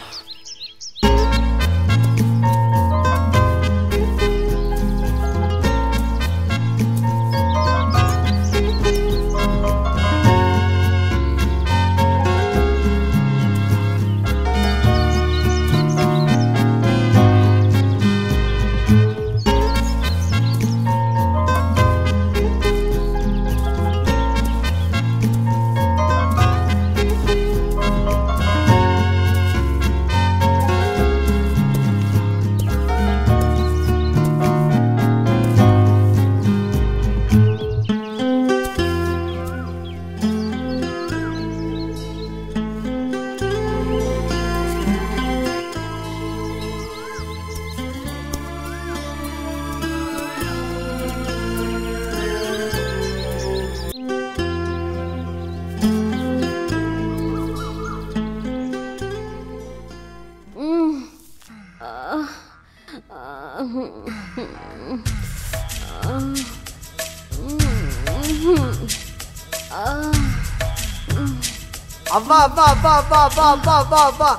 అబ్బా అబ్బా అబ్బా అబ్బా అబ్బా అబ్బా అబ్బా అబ్బా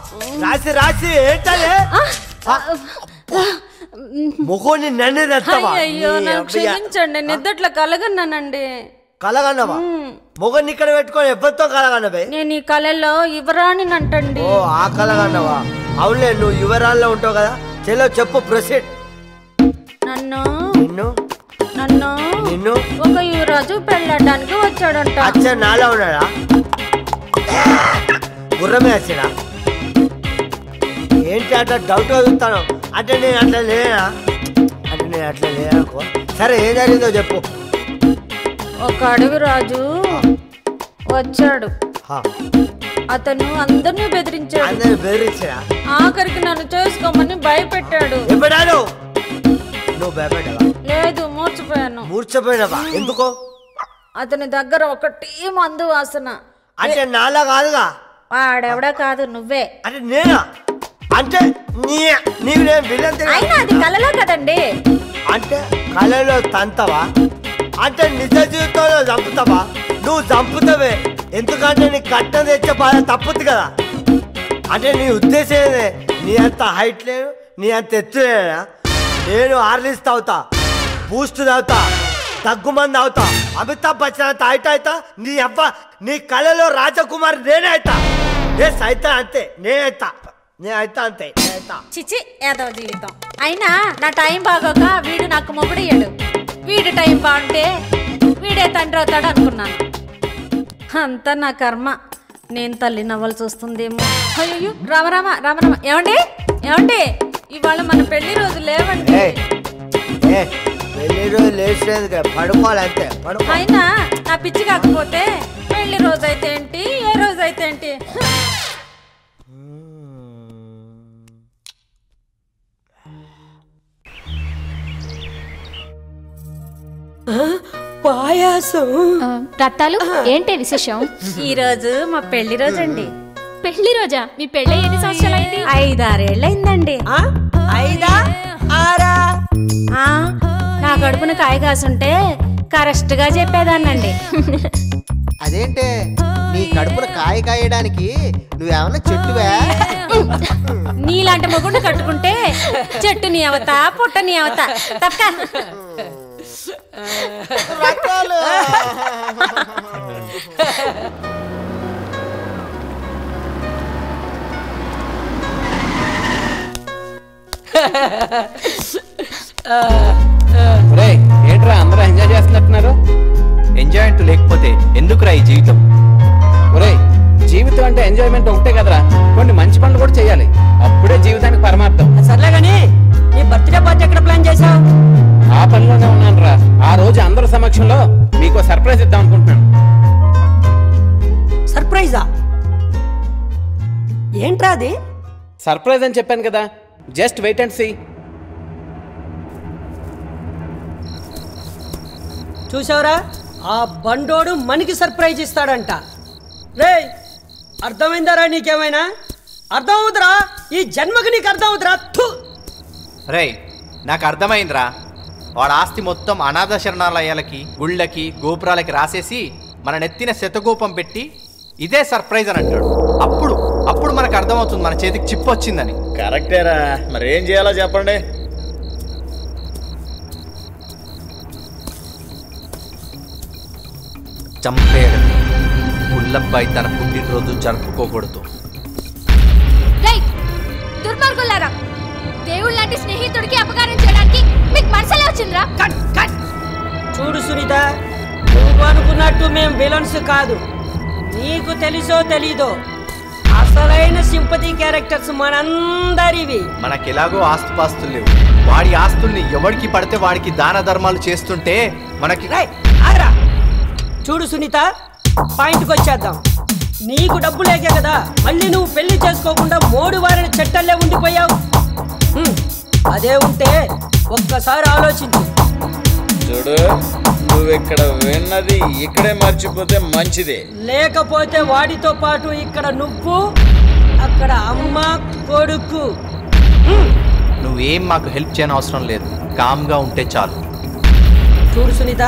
రాసి రాసి ఏంటలే మొగోని నన్ను తెస్తావా? అయ్యో నన్ను క్షమించండి, నిద్దట్లో కలగన్నానండి. కలగన్నవా? మొగని ఇక్కడ పెట్టుకొని ఎవరితో కలగన్నవే? నేను ఈ కళలో యువరాణి అంటండి. ఓ ఆ కలగన్నవా? అవునులే, నువ్వు యువరాల్లో ఉంటావు కదా. చలో చెప్పు, ప్రొసీడ్. నన్ను నిన్ను నన్ను నిన్ను ఒక యువరాజు పెళ్ళడానికి వచ్చాడంట. అచ్చా నాలా ఉన్నాడా? గుర్రమే వచ్చినా? ఏంటి అట్లా డౌట్ చదువుతాను? అంటే నేను అట్లా లేనా? అంటే నేను అట్లా లేననుకో. సరే ఏం జరిగిందో చెప్పు. ఒక అడవి రాజు వచ్చాడు. అతను అందరినీ బెదిరించాడు. అందరినీ బెదిరించా? ఆఖరికి నన్ను చేసుకోమని భయపెట్టాడు. ఎప్పుడాడు నువ్వు భయపడ్డావా? లేదు, మూర్చిపోయాను. మూర్చిపోయినావా? ఎందుకో? అతని దగ్గర ఒకటి మందు వాసన. అంటే నాలా కాదుగా. వాడెవడా కాదు నువ్వే. అంటే నేనా? అంటే నీకు నేను విలన్ అయినా అది కలలో కదండి. అంటే కళలో తంతవా? అంటే నిజ జీవితంలో చంపుతావా? నువ్వు చంపుతావే, ఎందుకంటే నీ కట్టం తెచ్చే బాధ తప్పుద్ది కదా. అంటే నీ ఉద్దేశం నీ అంత హైట్ లేదు, నీ అంత ఎత్తు లేనా? నేను ఆర్లిస్ట్ అవుతా, బూస్ట్ తాగుతా, దగ్గుమంది అవుతా, అమితాబ్ బచ్చన్ అంత హైట్ అవుతా. నీ అబ్బ నీ కళలో రాజకుమార్ నేనే అవుతా. అయితే అంతే, నేనైతా అంతే. చిచి ఏదో జీవితం. అయినా నా టైం బాగోక వీడు నాకు మొగుడయ్యాడు. వీడి టైం బాగుంటే వీడే తండ్రి అవుతాడు అనుకున్నాను. అంతా నా కర్మ. నేను తల్లి నవ్వలు చూస్తుందేమో. అయ్యో రామరామ రామరామ. ఏమండి ఇవాళ మన పెళ్లి రోజు లేవండి. పెళ్లి రోజు లేచేది పడుకోవాలంతే. అయినా నా పిచ్చి కాకపోతే పెళ్లి రోజు అయితే ఏంటి, ఏ రోజు అయితే ఏంటి? పాయాసం. రత్తాలు ఏంటి విశేషం? ఈ రోజు మా పెళ్లి రోజు అండి. పెళ్లి రోజా? మీ పెళ్లి ఎన్ని సంవత్సరాలైంది? 5-6 ఏళ్ళైందండి. 5-6? నా కడుపున కాయ కాసుంటే కరెక్ట్ గా చెప్పేదాన్నండి. అదేంటే నీ కడుపున కాయ కాయడానికి నువ్వేమన్నా చెట్టువే? నీలాంటి మొగుడు కట్టుకుంటే చెట్టు నీ అవతా, పుట్ట నీ అవతా. తప్ప ఏంట్రా అందరూ ఎంజాయ్ చేస్తున్నట్టున్నారు? ఎంజాయ్ అంటూ లేకపోతే ఎందుకురా ఈ జీవితం? ఒరేయ్, జీవితం అంటే ఎంజాయ్మెంట్ ఒకటే కదరా, కొన్ని మంచి పనులు కూడా చేయాలి. అప్పుడే జీవితానికి పరమార్థం. సర్లే గానీ నీ బర్త్డే పార్టీ ఎక్కడ ప్లాన్ చేసావు? ఆ పనిలోనే ఉన్నాను రా. ఆ రోజు అందరి సమక్షంలో మీకు సర్ప్రైజ్ ఇద్దాం అనుకుంటున్నాను. సర్ప్రైజా? ఏంట్రా అది? సర్ప్రైజ్ అని చెప్పాను కదా, జస్ట్ వెయిట్ అండ్ సీ. చూసావురా, ఆ బండోడు మనకి సర్ప్రైజ్ ఇస్తాడంట. రే అర్థమైందరా? నీకేమైనా అర్థమవుతురా? ఈ జన్మకి నీకు అర్థమవుతురా? రేయ్ నాకు అర్థమైందిరా. వాడు ఆస్తి మొత్తం అనాథ శరణాలయాలకి, గుళ్ళకి, గోపురాలకి రాసేసి మన నెత్తిన శతగోపం పెట్టి ఇదే సర్ప్రైజ్ అని అంటాడు. అప్పుడు మనకు అర్థమవుతుంది మన చేతికి చిప్పు వచ్చిందని. కరెక్టేరా, మరి ఏం చేయాలో చెప్పండి. చంపేయడం. పుల్లబ్బాయి తన పుట్టినరోజు జరుపుకోకూడదు. దుర్మార్గులారా, దేవుళ్ళ లాంటి స్నేహితుడికి అపకారం చేయడానికి మీకు మనసులో వచ్చిందిరా? చూడు సునీత, నువ్వు అనుకున్నట్టు మేం విలన్స్ కాదు. నీకు తెలుసో తెలీదో అసలైన సింపతి క్యారెక్టర్స్ మనందరివి. మనకెలాగో ఆస్తుపాస్తులు లేవు. వాడి ఆస్తుల్ని ఎవరికి పడితే వాడికి దాన ధర్మాలు చేస్తుంటే మనకి. చూడు సునీత, పాయింట్కి వచ్చేద్దాం. నీకు డబ్బు లేకే కదా మళ్ళీ నువ్వు పెళ్లి చేసుకోకుండా 3 వారిని చెట్టల్లే ఉండిపోయావు. అదే ఉంటే ఒక్కసారి ఆలోచించు. చూడు, నువ్వు ఇక్కడ విన్నది ఇక్కడే మర్చిపోతే మంచిదే. లేకపోతే వాడితో పాటు ఇక్కడ నువ్వు, అక్కడ అమ్మ, కొడుకు. నువ్వేం మాకు హెల్ప్ చేయని అవసరం లేదు, కామ్గా ఉంటే చాలు. చూడు సునీత,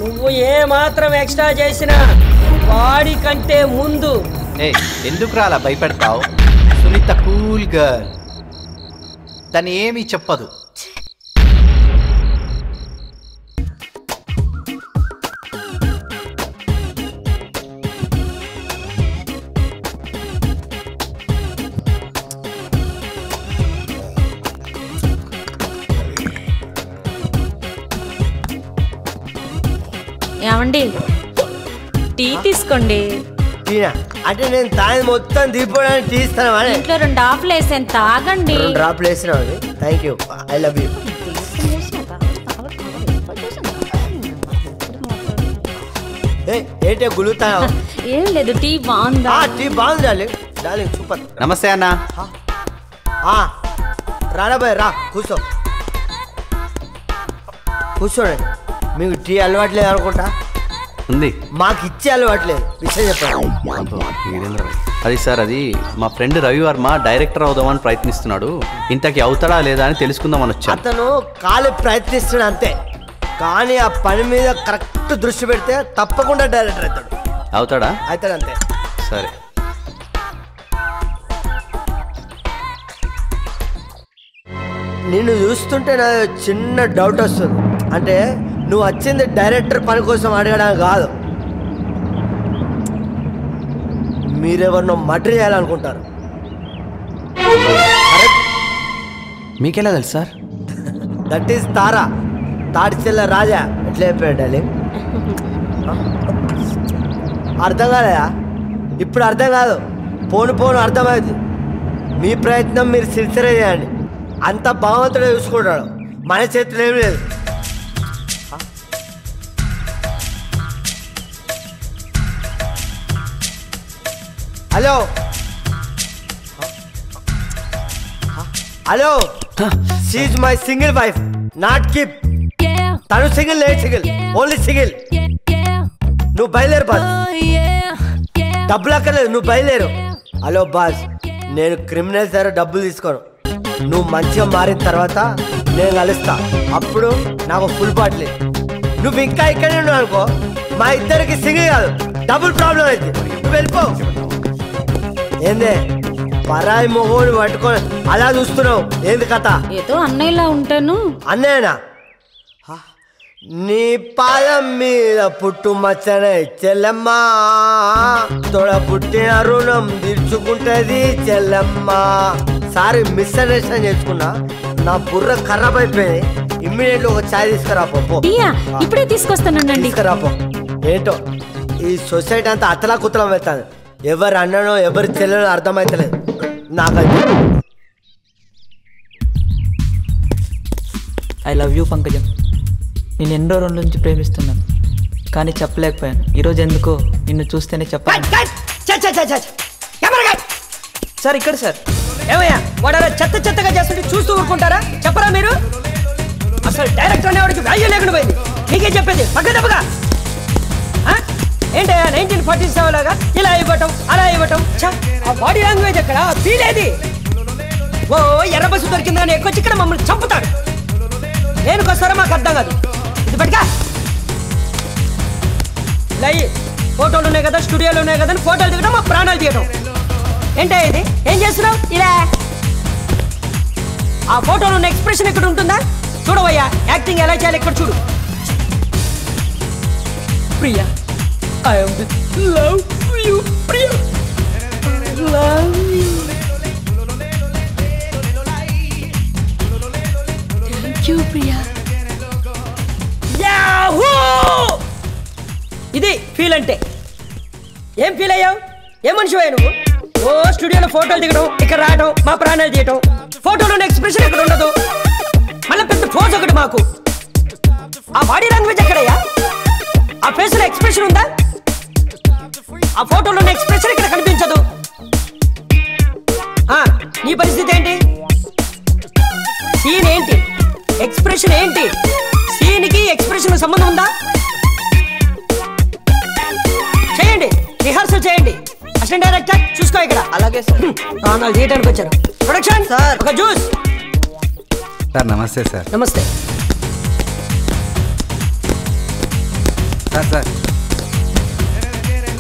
నువ్వు ఏ మాత్రం ఎక్స్ట్రా చేసినా వాడి కంటే ముందు. ఎందుకు రాలా భయపెడతావు? సునీత కూల్ గర్ల్, తను ఏమీ చెప్పదు. ఏమండి, టీ తీసుకోండి. అంటే నేను తాగి మొత్తం దిగిపోవడానికి తీస్తాను. ఇంట్లో 2 డ్రాప్లు వేసాను, తాగండి. 2 డ్రాప్లు వేసినావు. Thank you, I love you. ఏంటే గులుతావు? ఏం లేదు, టీ బాగుందా? టీ బాగుంది డార్లింగ్, సూపర్. నమస్తే అన్న. రానా బాయ్, రా కూర్చో. కూర్చోండి. మీకు టీ అలవాట్లేదు అనుకుంటా. ఉంది. మాకు ఇచ్చే అలవాట్లేదు విషయం చెప్పండి. అది సార్, అది మా ఫ్రెండ్ రవి వర్మ డైరెక్టర్ అవుదామని ప్రయత్నిస్తున్నాడు. ఇంతకీ అవుతాడా లేదా అని తెలుసుకుందామని వచ్చాను. అతను ఖాళీ ప్రయత్నిస్తున్నాడు అంతే, కానీ ఆ పని మీద కరెక్ట్ దృష్టి పెడితే తప్పకుండా డైరెక్టర్ అవుతాడు. అవుతాడా? అవుతాడు అంతే. సరే. నిన్ను చూస్తుంటే నాకు చిన్న డౌట్ వస్తుంది. అంటే నువ్వు వచ్చింది డైరెక్టర్ పని కోసం అడగడం కాదు, మీరెవరినో మర్డర్ చేయాలనుకుంటారు. మీకెలా తెలుసు సార్? దట్ ఈస్ తారా, తాడిచెల్ల రాజా. ఎట్లా చెప్పాడు డార్లింగ్? అర్థం కాలేదా? ఇప్పుడు అర్థం కాదు, పోను పోను అర్థమవుతుంది. మీ ప్రయత్నం మీరు సిన్సియర్గా చేయండి, అంత భగవంతుడే చూసుకుంటాడు, మన చేతిలో ఏం లేదు. Hello hello, she my single wife, not keep. తను సింగిల్, లేదు సింగిల్, ఓన్లీ సింగిల్. నువ్వు బయలుదేరు బాస్, డబ్బులు అక్కర్లేదు, నువ్వు బయలుదేరు. హలో బాస్, నేను క్రిమినల్ దగ్గర డబ్బులు తీసుకోను. నువ్వు మంచిగా మారిన తర్వాత నేను కలుస్తా, అప్పుడు నాకు ఫుల్ బాటిల్. నువ్వు ఇంకా ఇక్కడే ఉన్నావు అనుకో, మా ఇద్దరికి సింగిల్ కాదు డబుల్ ప్రాబ్లం అయితే. నువ్వు వెళ్ళిపో. ఏందే పరాయి మొహోని పట్టుకొని అలా చూస్తున్నావు, ఏంది కథ? ఏదో అన్నయ్యలా ఉంటాను. అన్నయ్యనా? నీ పాదం మీద పుట్టు మచ్చనే చెల్లెమ్మా, తోడ పుట్టిన రుణం తీర్చుకుంటది చెల్లెమ్మా. సారీ మిస్అండర్స్టాండ్ చేసుకున్నా, నా బుర్ర ఖరాబ్ అయిపోయింది. ఇమ్మీడియట్లీ ఒక ఛాయ్ తీసుకురా పో. ఇప్పుడే తీసుకొస్తానండి. తీసుకురాపో. ఏంటో ఈ సొసైటీ అంతా అతలా కుతలం అవుతుంది, ఎవరు అన్ననో ఎవరు చెల్లెనో అర్థమవుతలేదు నాకైతే. ఐ లవ్ యూ పంకజం. నేను ఎన్నో రోజుల నుంచి ప్రేమిస్తున్నాను, కానీ చెప్పలేకపోయాను. ఈరోజు ఎందుకో నిన్ను చూస్తేనే చెప్పాలి. సార్ ఇక్కడ సార్. ఏమయ్యా వాడు అలా చెత్త చెత్తగా చేస్తుంటే చూస్తూ ఊరుకుంటారా? చెప్పరా మీరు? అసలు డైరెక్టర్ అనేవాడికి వాల్యూ లేకుండా పోయింది. మీకే చెప్పేది పక్క తప్పగా. ఏంటయ్యా 1947 లాగా ఇలా ఇవ్వటం అలా ఇవ్వటం? ఆ బాడీ లాంగ్వేజ్ ఎక్కడ? ఫీల్ ఏది? ఓ ఎర్ర బస్సు దొరికిందని ఎక్కువ ఇక్కడ మమ్మల్ని చంపుతాడు. దేనికొస్తారో మాకు అర్థం కాదు. ఇది పట్టుగా లై ఫోటోలు ఉన్నాయి కదా, స్టూడియోలు ఉన్నాయి కదా, ఫోటోలు దిగడం, మా ప్రాణాలు తీయడం. ఏంటో ఇది? ఏం చేస్తున్నావు? ఇలా ఆ ఫోటోలో ఉన్న ఎక్స్ప్రెషన్ ఇక్కడ ఉంటుందా? చూడవయ్యా, యాక్టింగ్ ఎలా చేయాలి ఇక్కడ చూడు. Priya, I love you Priya, love you. Thank you Priya. ఇది ఫీల్ అంటే. ఏం ఫీల్ అయ్యావు? ఏ మనిషి అయ్యా నువ్వు? ఓ స్టూడియోలో ఫోటోలు దిగడం, ఇక్కడ రావడం, మా ప్రాణాలు తీయటం. ఫోటోలో ఎక్స్ప్రెషన్ ఎక్కడ ఉండదు, మళ్ళీ పెద్ద ఫోజ్ ఒకటి మాకు. ఆ బాడీ లాంగ్వేజ్ ఎక్కడయ్యా? ఆ ఫేస్ లో ఎక్స్ప్రెషన్ ఉందా? ఆ ఫోటోలో ఎక్స్ప్రెషన్ ఇక్కడ కనిపించదు. నీ పరిస్థితి ఏంటి? సీన్ ఏంటి? ఎక్స్ప్రెషన్ ఏంటి? సీన్ కి ఎక్స్ప్రెషన్ సంబంధం ఉందా? చేయండి, రిహార్సల్ చేయండి. అసిస్టెంట్ డైరెక్టర్ చూసుకో ఇక్కడ. అలాగే సార్. ప్రాణాలు తీయడానికి వచ్చారు. ప్రొడక్షన్ సార్, ఒక జ్యూస్. సార్ నమస్తే సార్. నమస్తే సార్. సార్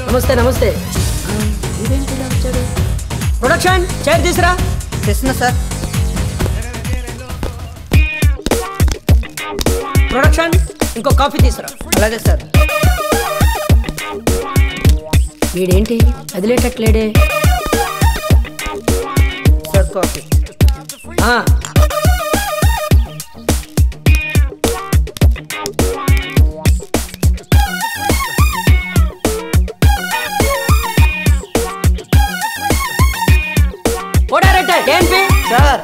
నమస్తే. నమస్తే. ప్రొడక్షన్ చైర్ తీసురా. తెస్తున్నా సార్. ప్రొడక్షన్ ఇంకో కాఫీ తీసురా. అలాగే సార్. వీడేంటి వదిలేటట్లేడే? Sir coffee. ఓ డైరెక్టర్ ఏంటి సార్?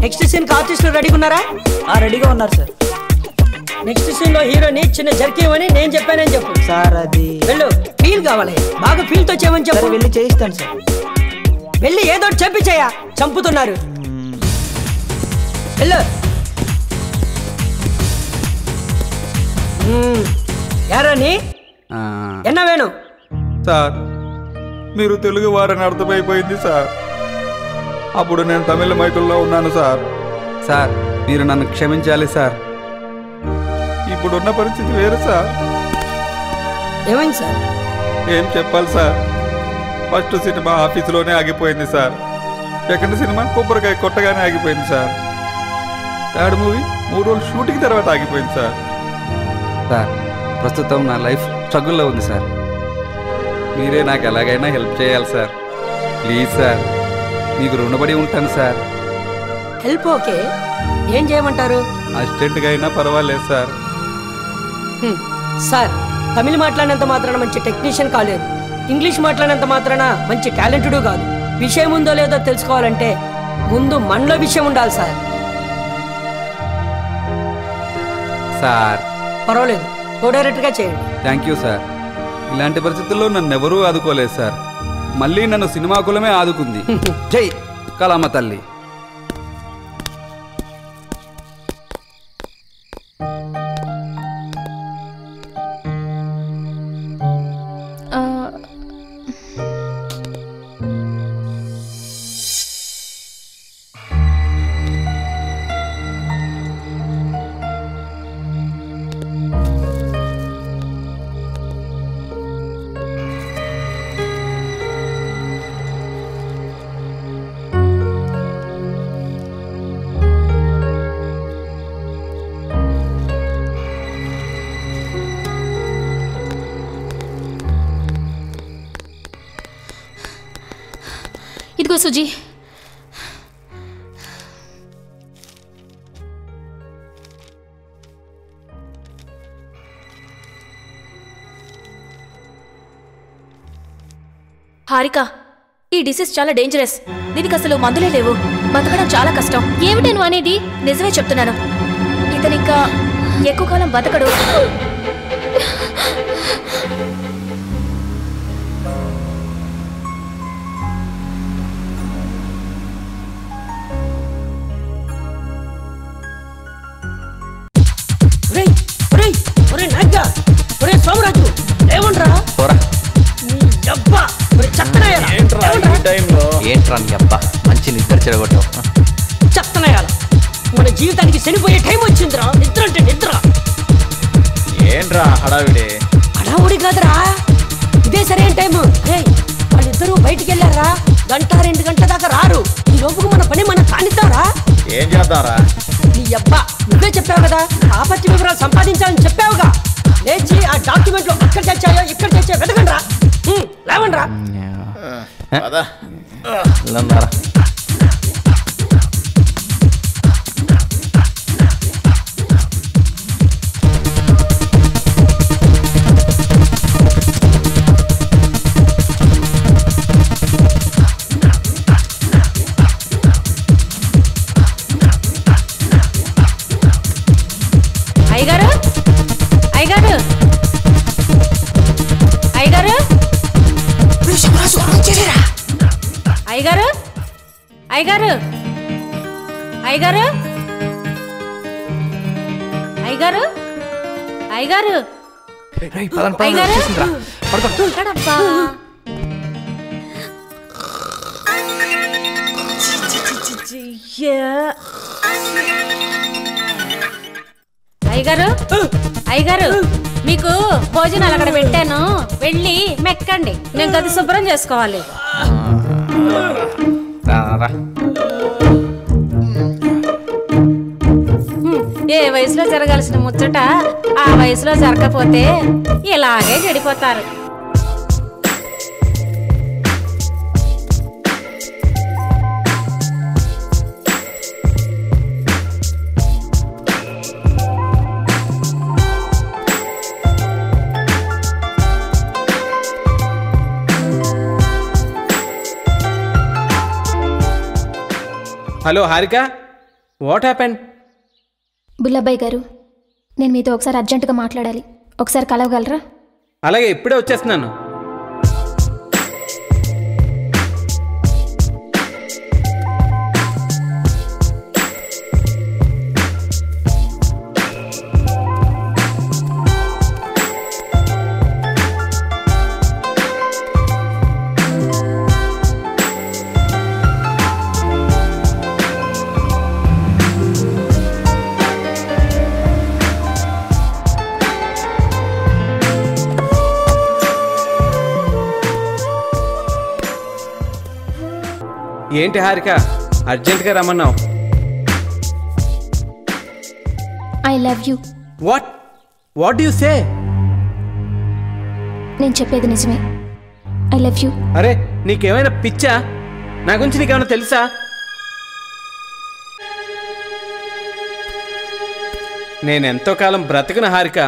నెక్స్ట్ సీన్ కి ఆర్టిస్టులు రెడీగా ఉన్నారా? రెడీగా ఉన్నారు సార్. నెక్స్ట్ సీన్ లో హీరోని చిన్న జర్కీమని నేను చెప్పానని చెప్పు సార్. అది వెళ్ళు, ఫీల్ కావాలి, బాగా ఫీల్ తో చేయమని చెప్పు. వెళ్ళి చేయిస్తాను సార్. వెళ్ళి ఏదో చెప్పి చేయ, చంపుతున్నారు. వెళ్ళు. యారాని ఎన్న వేణు సార్ మీరు తెలుగు వారని అర్థమైపోయింది సార్. అప్పుడు నేను తమిళ మైకుల్లో ఉన్నాను సార్. సార్ మీరు నన్ను క్షమించాలి సార్. ఇప్పుడున్న పరిస్థితి వేరు సార్. ఏమైంది సార్? ఏం చెప్పాలి సార్, ఫస్ట్ సినిమా ఆఫీసులోనే ఆగిపోయింది సార్. సెకండ్ సినిమా కొబ్బరికాయ కొట్టగానే ఆగిపోయింది సార్. థర్డ్ మూవీ 3 రోజులు షూటింగ్ తర్వాత ఆగిపోయింది సార్. సార్ ప్రస్తుతం నా లైఫ్ స్ట్రగుల్లో ఉంది సార్. మీరే నాకు ఎలాగైనా హెల్ప్ చేయాలి సార్. ప్లీజ్ సార్, మీకు రుణపడి ఉంటాను సార్. హెల్ప్ ఓకే, ఏం చేయమంటారు? అసిస్టెంట్గా అయినా పర్వాలేదు సార్. సార్ తమిళ మాట్లాడినంత మాత్రాన మంచి టెక్నీషియన్ కాలేదు, ఇంగ్లీష్ మాట్లాడినంత మాత్రాన మంచి టాలెంటెడ్ కాదు. విషయం ఉందో లేదో తెలుసుకోవాలంటే ముందు మనలో విషయం ఉండాలి సార్. సార్ పర్వాలేదు, కో డైరెక్ట్గా చేయండి. Thank you sir. ఇలాంటి పరిస్థితుల్లో నన్ను ఎవరూ ఆదుకోలేదు సార్. మళ్ళీ నన్ను సినిమా కులమే ఆదుకుంది. జై కళామ తల్లి. ఇదిగో సుజీ. హారిక, ఈ డిసీజ్ చాలా డేంజరస్. దీనికి అసలు మందులే లేవు. బతకడం చాలా కష్టం. ఏమిటి నువ్వు అనేది? నిజమే చెప్తున్నాను. ఇతనింకా ఎక్కువ కాలం బతకడు. సోమరాజు ఏమండ్రా? ఏంట్రా నీ అబ్బా మంచి నిద్ర చెడగొట్టావు. చెత్తనయాల మన జీవితానికి చనిపోయే టైం వచ్చిందిరా. నిద్ర అంటే నిద్ర. ఏంట్రా హడావిడి? హడావుడి కాదురా, ఇదే సరైన టైం. వాళ్ళిద్దరూ బయటికి వెళ్ళారా, 1-2 గంటల దాకా రారు. ఈ లోపుకు మన పని మనం కానిద్దారా. ఏం చేద్దాంరా? నీ అబ్బా నువ్వే చెప్పావు కదా, ఆపత్తి వివరాలు సంపాదించాలని చెప్పావుగా. లేచి ఆ డాక్యుమెంట్లు అక్కడ తెచ్చాయో ఇక్కడ తెచ్చా వెతకండ్రా. లేవండ్రా. అయ్యగారు, అయ్యగారు, అయ్యగారు, అయ్యగారు, అయ్యగారు, అయ్యగారు, అయ్యగారు, అయ్యగారు, ఎక్కడబ్బా? అయ్యగారు, అయ్యగారు, మీకు భోజనాలు అక్కడ పెట్టాను, వెళ్ళి మెక్కండి. నేను గది శుభ్రం చేసుకోవాలి. ఏ వయసులో జరగాల్సిన ముచ్చట ఆ వయసులో జరగకపోతే ఇలాగే చెడిపోతారు. Hello Harika, what happened? Bullabbai garu, నేను మీతో ఒకసారి అర్జెంటుగా మాట్లాడాలి. ఒకసారి కలవగలరా? అలాగే, ఇప్పుడే వచ్చేస్తున్నాను. ఏంటి హారిక అర్జెంట్గా రమ్మన్నావు? I love you. What you say? నేను చెప్పేది నిజమే. I love you. అరే నీకేమైనా పిచ్చా? నా గురించి నీకేమైనా తెలుసా? నేనెంతో కాలం బ్రతకను Harika.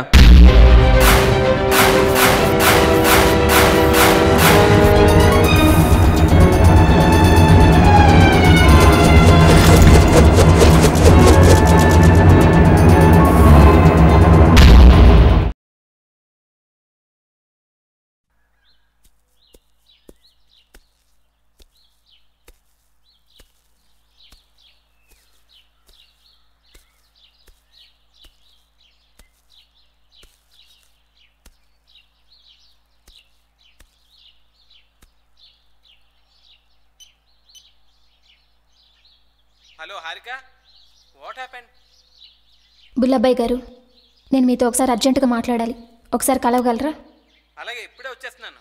Hello Harika, what happened? Bullabbai garu, నేను మీతో ఒకసారి అర్జెంటుగా మాట్లాడాలి. ఒకసారి కలవగలరా? అలాగే, ఇప్పుడే వచ్చేస్తున్నాను.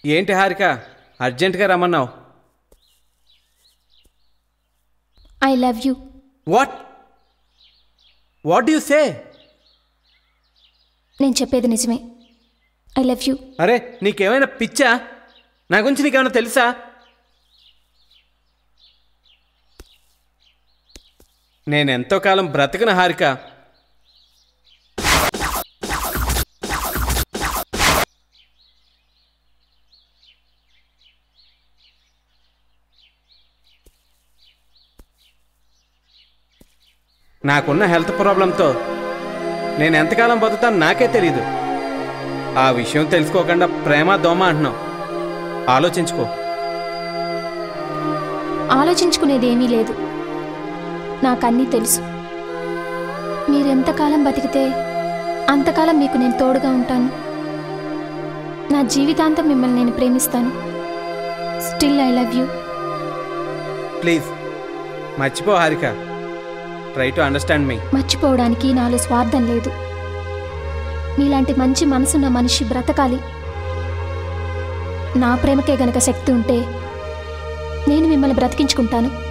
ఏంటి హారిక అర్జెంట్గా రమ్మన్నావు? I love you. What you say? నేను చెప్పేది నిజమే. I love you. అరే నీకేమైనా పిచ్చా? నా గురించి నీకేమైనా తెలుసా? నేనెంతో కాలం బ్రతకను హారిక. నాకున్న హెల్త్ ప్రాబ్లంతో నేను ఎంతకాలం బతుకుతాను నాకే తెలీదు. ఆ విషయం తెలుసుకోకుండా ప్రేమ దోమ అంటున్నావు. ఆలోచించుకో. ఆలోచించుకునేది ఏమీ లేదు. నాకన్నీ తెలుసు. మీరెంతకాలం బతికితే అంతకాలం మీకు నేను తోడుగా ఉంటాను. నా జీవితాంతం మిమ్మల్ని నేను ప్రేమిస్తాను. Still I love you. Please మర్చిపో Harika. Try to understand me. మర్చిపోవడానికి నాలో స్వార్థం లేదు. మీలాంటి మంచి మనసున్న మనిషి బ్రతకాలి. నా ప్రేమకే గనక శక్తి ఉంటే నేను మిమ్మల్ని బ్రతికించుకుంటాను.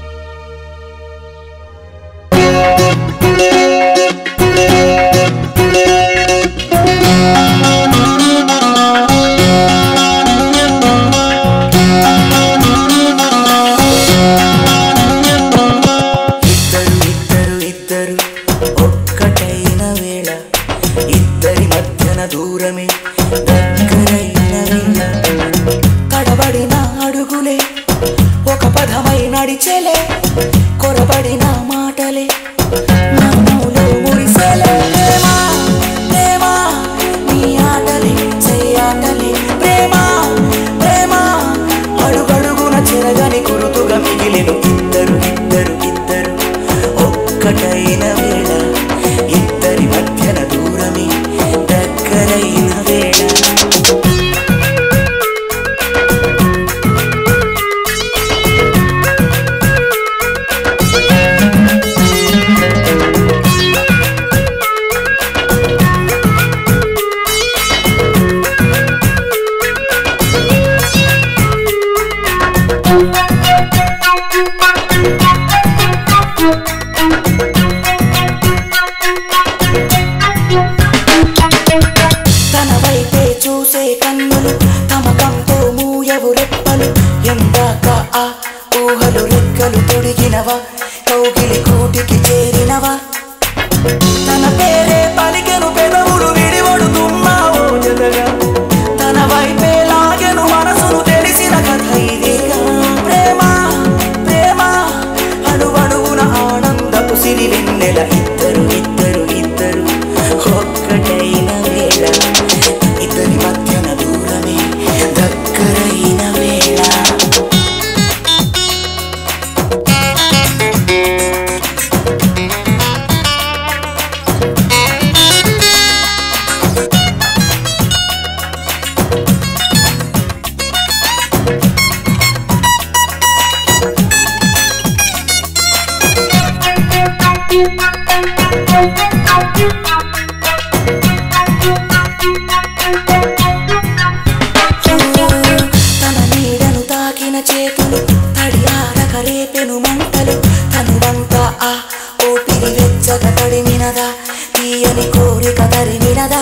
వెచ్చగా తడిమినదా తీయని కోరిక తరిమినదా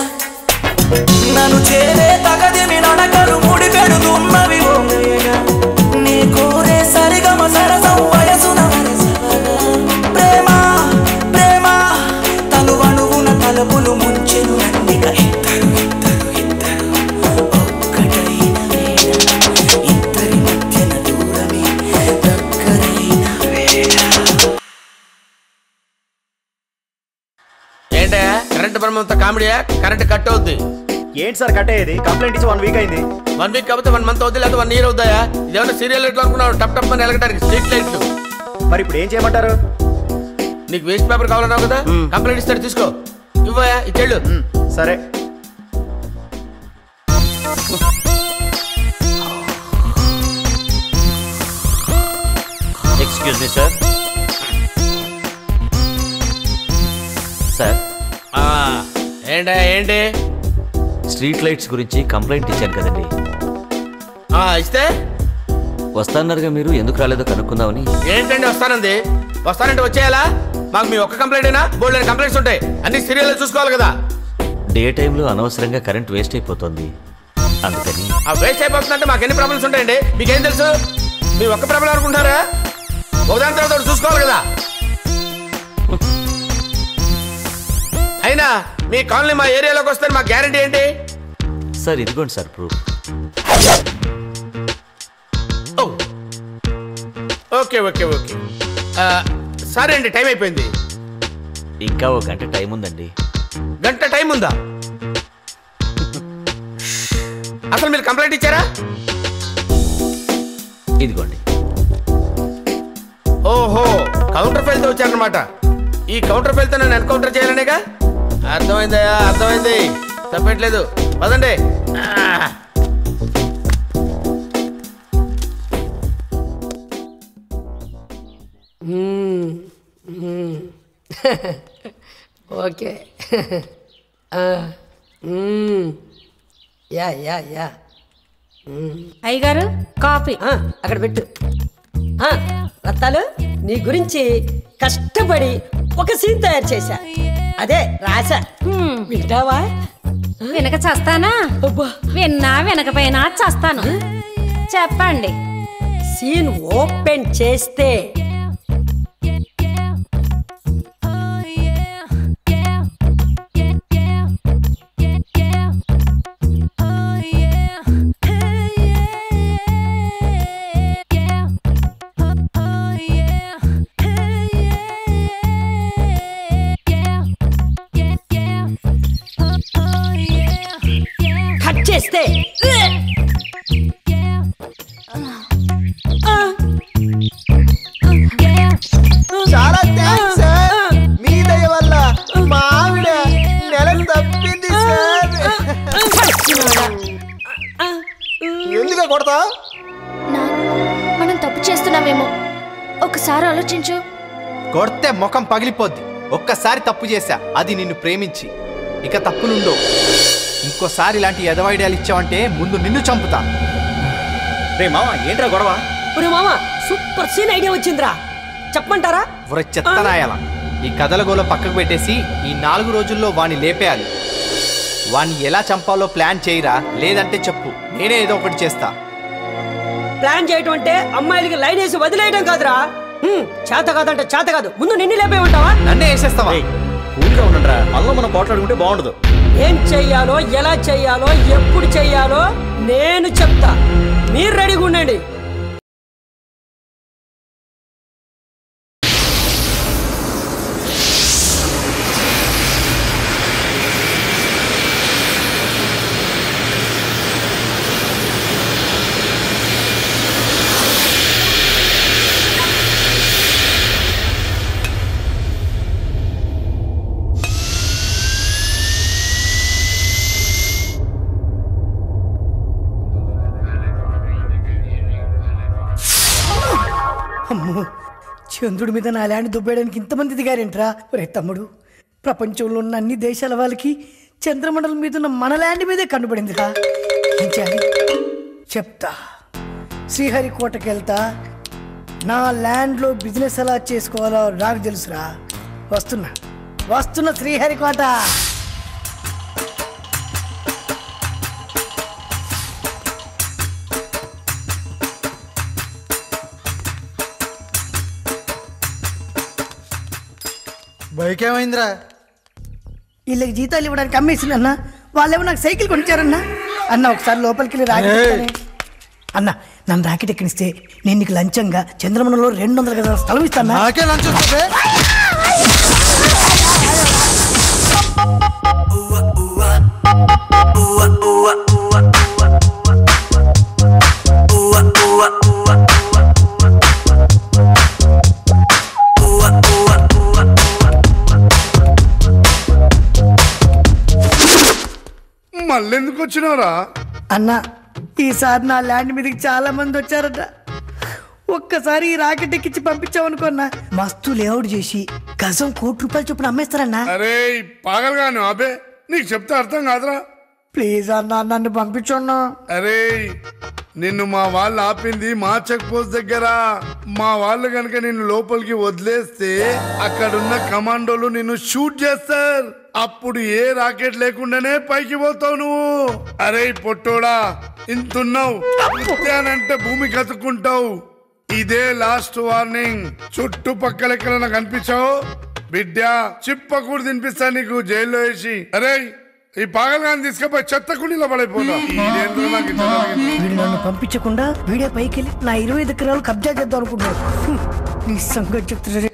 నన్ను చేరే తగదిమి నడకలు ముడి పెడుతున్నవి ఓంగయ్యగా నీ కోరే సరిగమ సరసం వయసున ప్రేమ ప్రేమ తలువణువున తలుపులు ముంచెను నన్నిక ఇద్దరు ఇద్దరు ఇద్దరు ఒక్కటైన వేళ ఇద్దరి మధ్యన దూరమే దగ్గరైన వేళ. ఏంటే కరెంట్ బ్రహ్మంతో కామెడీయా? కరెంట్ కట్ అవుద్ది. ఏంటి సార్ కట్ అయ్యేది? కంప్లైంట్ ఇచ్చి 1 వీక్ అయింది. 1 వీక్ కాకపోతే 1 మంత్ అవుద్ది, లేదా 1 ఇయర్ అవుతాయా? ఇదేమన్నా సీరియల్ లైట్లు అనుకున్నావు? టప్ టప్ అని ఎలగడానికి స్ట్రీట్ లైట్లు. మరి ఇప్పుడు ఏం చేయమంటారు? నీకు వేస్ట్ పేపర్ కావాలన్నావు కదా, కంప్లైంట్ ఇస్తాడు, తీసుకో. ఇవ్వయా, ఇచ్చేళ్ళు. సరే. Excuse me sir. సార్ ఏంటి స్ట్రీట్ లైట్స్ గురించి కంప్లైంట్ ఇచ్చాను కదండి. ఇస్తే వస్తానన్నారుగా మీరు, ఎందుకు రాలేదో కనుక్కుందామని. ఏంటండి వస్తానంటే వచ్చేయాలా? మాకు మీ ఒక్క కంప్లైంట్ అయినా బోల్డ్ కంప్లైంట్స్ ఉంటాయి, అన్ని సీరియల్ చూసుకోవాలి కదా. డే టైంలో అనవసరంగా కరెంట్ వేస్ట్ అయిపోతుంది, అందుకని. వేస్ట్ అయిపోతుందంటే మాకు ఎన్ని ప్రాబ్లమ్స్ ఉంటాయండి? మీకేం తెలుసు? మీ ఒక్క ప్రాబ్లం అనుకుంటారా? ఒకదాని తర్వాత చూసుకోవాలి కదా. అయినా మీ కాలనీ మా ఏరియాలోకి వస్తే మా గ్యారంటీ ఏంటి? సార్ ఇదిగోండి sir proof. Okay okay okay సరే అండి, టైం అయిపోయింది. ఇంకా 1 గంట టైం ఉందండి. గంట టైం ఉందా? అసలు మీరు కంప్లైంట్ ఇచ్చారా? ఇదిగోండి. ఓహో, కౌంటర్ ఫెయిల్తో వచ్చారనమాట. ఈ కౌంటర్ ఫెయిల్తో నన్ను ఎన్కౌంటర్ చేయాలనేగా? అర్థమైందయ్యా, అర్థమైంది, తప్పట్లేదు, పదండి. ఓకే. Yeah yeah yeah. అయ్యగారు కాఫీ అక్కడ పెట్టు. రత్తాలు, నీ గురించి కష్టపడి ఒక సీన్ తయారు చేశా, అదే రాశా. వింటావా? వినక చేస్తానా? విన్నా వినకపోయినా చేస్తాను. చెప్పండి. సీన్ ఓపెన్ చేస్తే కట్ చేస్తే చాలా థ్యాంక్స్ సార్, మీ దయ వల్ల మా ఆవిడ నెల తప్పింది సార్. ఎందుకు కొడతా? మనం తప్పు చేస్తున్నామేమో, ఒకసారి ఆలోచించు. కొడితే ముఖం పగిలిపోద్ది. ఒక్కసారి తప్పు చేశా, అది నిన్ను ప్రేమించి. ఇక తప్పులుండవు. ఇంకోసారి ఇలాంటి ఎదవైడియాలు ఇచ్చావంటే ముందు నిన్ను చంపుతా. రే మామ, ఏంట్రా గొడవ? ఒరే మామ, సూపర్ సీన్ ఐడియా వచ్చిందిరా, చెప్పమంటారా? ఒరే చెత్తనాయాల, ఈ కథల గోల పక్కకు పెట్టేసి ఈ 4 రోజుల్లో వాణ్ణి లేపేయాలి. వాణ్ణి ఎలా చంపాలో ప్లాన్ చేయరా, లేదంటే చెప్పు, నేనే ఏదో ఒకటి చేస్తా. ప్లాన్ చేయటం అంటే అమ్మాయిలకి లైన్ వేసి వదిలేయడం కాదురా. చేత కాదంటే చేత కాదు, ముందు నిన్ను లేపే ఉంటావా? నన్నే వేసేస్తావా? కూల్గా ఉండండిరా, మళ్ళీ మనం పోట్లాడుకుంటే బాగుండదు. ఏం చెయ్యాలో, ఎలా చెయ్యాలో, ఎప్పుడు చెయ్యాలో నేను చెప్తా, మీరు రెడీగా ఉండండి. అమ్మో, చంద్రుడి మీద నా ల్యాండ్ దుబ్బేయడానికి ఇంతమంది దిగారేంట్రా? రే తమ్ముడు, ప్రపంచంలో ఉన్న అన్ని దేశాల వాళ్ళకి చంద్రమండలం మీద ఉన్న మన ల్యాండ్ మీదే కనబడిందిరా. ఏం చేయాలి చెప్తా. శ్రీహరికోటకి వెళ్తా, నా ల్యాండ్లో బిజినెస్ ఎలా చేసుకోవాలో నాకు తెలుసురా. వస్తున్నా. వస్తున్న శ్రీహరికోట. బైక్ ఏమైందిరా? వీళ్ళకి జీతాలు ఇవ్వడానికి అమ్మేసింది అన్న. వాళ్ళేమో నాకు సైకిల్ కొనిచ్చారన్నా. అన్న ఒకసారి లోపలికి వెళ్ళి రాకెట్ అన్న, నన్ను రాకెట్ ఎక్కడిస్తే నేను నీకు లంచంగా చంద్రమణంలో 200 గజాల స్థలం ఇస్తాను. నాకే లంచం వస్తుంది. మళ్ళెందుకు వచ్చినారా అన్న? ఈసారి నా ల్యాండ్ మీదకి చాలా మంది వచ్చారట. ఒక్కసారి ఈ రాకెట్ ఎక్కించి పంపించామనుకున్నా మస్తు లేఅవుట్ చేసి గజం ₹1,00,00,000 చొప్పున అమ్మేస్తారన్నా. అరే పాగలగాను అబే, నీకు చెప్తే అర్థం కాదురా. ప్లీజ్ అన్న, నన్ను పంపించన్నా. అరే నిన్ను మా వాళ్ళు ఆపింది మా చెక్ పోస్ట్ దగ్గర. మా వాళ్ళు కనుక నిన్ను లోపలికి వదిలేస్తే అక్కడున్న కమాండోలు నిన్ను షూట్ చేస్తారు. అప్పుడు ఏ రాకెట్ లేకుండానే పైకి పోతావు నువ్వు. అరే పొట్టోడా, ఇంతున్నావు అంటే భూమి కతుక్కుంటావు. ఇదే లాస్ట్ వార్నింగ్. చుట్టుపక్కల ఎక్కడైనా కనిపించావు బిడ్డ చిప్పకూడు తినిపిస్తా నీకు జైల్లో వేసి. అరే ఈ పాగల్గాన్ని తీసుకుపోయి చెత్త కుండీలో పడైపోతా. వీడు నన్ను పంపించకుండా వీడే పైకి వెళ్ళి నా 25 ఎకరాలు కబ్జా చేద్దాం అనుకుంటున్నాడు. నీ సంగతి చెప్తున్నా.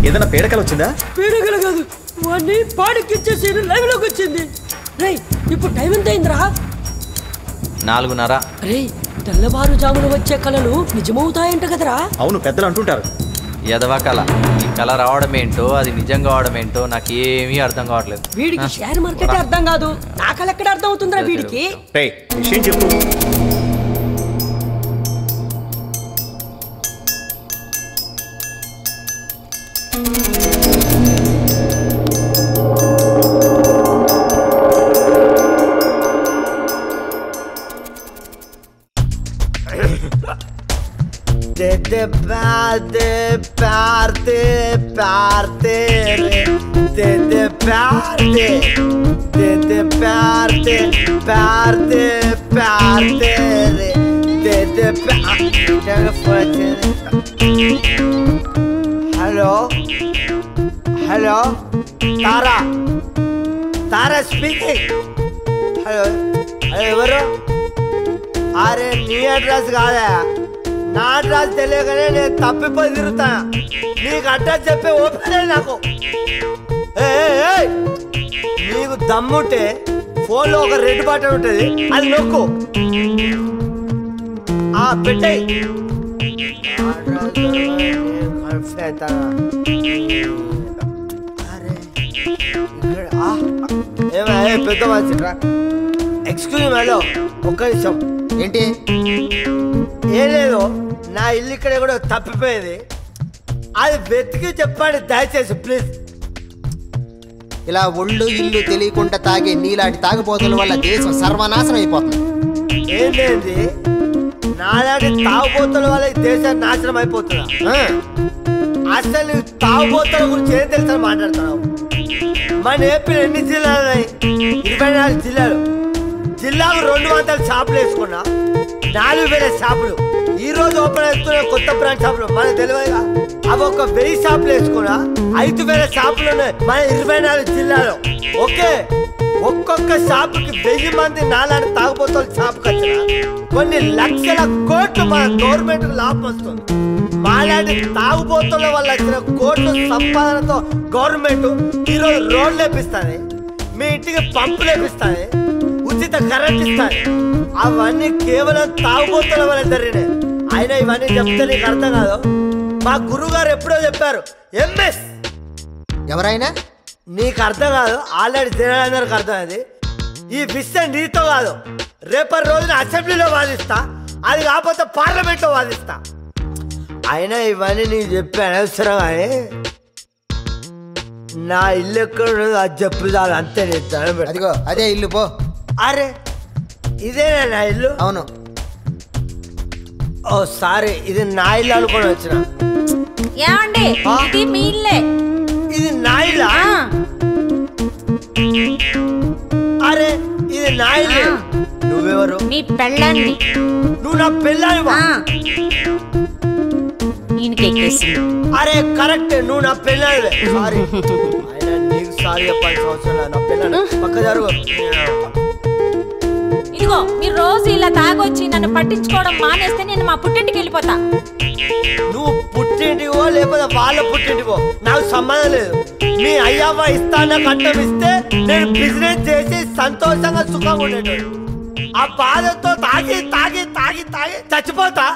ఏదైనా పేడకలు వచ్చిందా? పేడకలు కాదు, వాడిని పాడికిచ్చేసి లైవ్ లోకి వచ్చింది. రేయ్ ఇప్పుడు టైం ఎంత అయిందిరా? 4:30. రేయ్ తెల్లవారుజామున వచ్చే కళలు నిజమవుతాయంట కదరా? అవును, పెద్దలు అంటుంటారు. ఎదవా కళ. ఈ కళ రావడం ఏంటో అది నిజం కావడం ఏంటో నాకు ఏమీ అర్థం కావట్లేదు. వీడికి షేర్ మార్కెట్ అర్థం కాదు, నా కళ ఎక్కడ అర్థం అవుతుందిరా వీడికి? విషయం చెప్పు. హలో హలో, తారా తారా స్పీకింగ్. హలో హలో, ఎవరు? అరే నీ అడ్రస్ కాదా? నా అడ్రస్ తెలియకనే నేను తప్పిపోయి తిరుగుతా. నీకు అడ్రస్ చెప్పే ఓపెన్ నాకు. నీకు దమ్ముంటే ఫోన్లో ఒక రెడ్ బటన్ ఉంటుంది, అది నొక్కు. పెట్టేయ్. పెద్ద మనిషి ఎక్స్క్యూజ్ హలో, ఒక్క నిమిషం. ఏంటి? ఏం లేదు, నా ఇల్లు ఇక్కడ కూడా తప్పిపోయేది, అది వెతికి చెప్పండి దయచేసి ప్లీజ్. ఇలా ఒళ్ళు ఇల్లు తెలియకుండా తాగే నీలాంటి తాగుబోతుల వల్ల దేశం సర్వనాశనం అయిపోతుంది. ఏంటండి నాలాంటి తాగుబోతుల వల్ల ఈ దేశం నాశనం అయిపోతున్నా? అసలు తాగుబోతుల గురించి ఏం తెలుసా మాట్లాడుతున్నావు? మన ఏపీలో ఎన్ని జిల్లాలు ఉన్నాయి? 24 జిల్లాలు. జిల్లాకు 200 షాపులు వేసుకున్నా, 4000 షాపులు. ఈ రోజు ఓపెన్ అవుతున్న కొత్త బ్రాండ్ షాపులు మనకు తెలియదుగా. అవి ఒక 1000 షాపులు వేసుకున్నా 5000 షాపులు ఉన్నాయి మన 24 జిల్లాలో. ఓకే, ఒక్కొక్క షాపుకి 1000 మంది నాలాంటి తాగుబోతుల షాపుకి వచ్చిన కొన్ని లక్షల కోట్లు మన గవర్నమెంట్ లాభం వస్తుంది. మాలాంటి తాగుబోతుల వల్ల వచ్చిన కోట్లు సంపాదనతో గవర్నమెంట్ ఈరోజు రోడ్లు వేపిస్తుంది, మీ ఇంటికి పంపులు వేపిస్తుంది, ఉచిత కరెంట్ ఇస్తుంది. అవన్నీ కేవలం తాగుబోతుల వల్ల జరిగినాయి. అయినా ఇవన్నీ చెప్తే నీకు అర్థం కాదు. మా గురువు గారు ఎప్పుడో చెప్పారు, ఎంఎస్ ఎవరైనా నీకు అర్థం కాదు, ఆల్రెడీ జనాలందరికి అర్థమైంది. ఈ విషయం నీతో కాదు, రేపటి రోజున అసెంబ్లీలో వాదిస్తా, అది కాకపోతే పార్లమెంట్లో వాదిస్తా. అయినా ఇవన్నీ నీకు చెప్పి అనవసరం. కానీ నా ఇల్లు ఎక్కడ ఉన్నదో అది చెప్పు చాలు, అంతే. నేను అదిగో అదే ఇల్లు పో. అరే ఇదేనా నా ఇల్లు? అవును. ఓ సారీ, ఇది నా ఇల్లు అనుకుని వచ్చిన. ఏమండి ఇది మీ ఇల్లే. ఇది నా ఇల్లా? అరే ఇది నా ఇల్లు. నువ్వెవరు? మీ పెళ్ళండి. నువ్వు నా పెళ్ళానివా? అరే కరెక్ట్, నువ్వు నా పెళ్ళానివే. సారీ, అయినా నీకు సారీ చెప్పాల్సిన అవసరం లేదు. నా పెళ్ళాని పక్క జరుగు. ఇదిగో మీరు రోజు ఇలా తాగొచ్చి నన్ను పట్టించుకోవడం మానేస్తే నేను మా పుట్టింటికి వెళ్ళిపోతా. నువ్వు పుట్టింటివో లేకపోతే వాళ్ళ పుట్టింటివో నాకు సంబంధం లేదు. మీ అయ్యవ్వ ఇస్తాన కట్టం ఇస్తే నేను బిజినెస్ చేసి సంతోషంగా సుఖంగా ఉండేటోడు. ఆ బాధతో తాగి తాగి తాగి తాగి చచ్చిపోతా.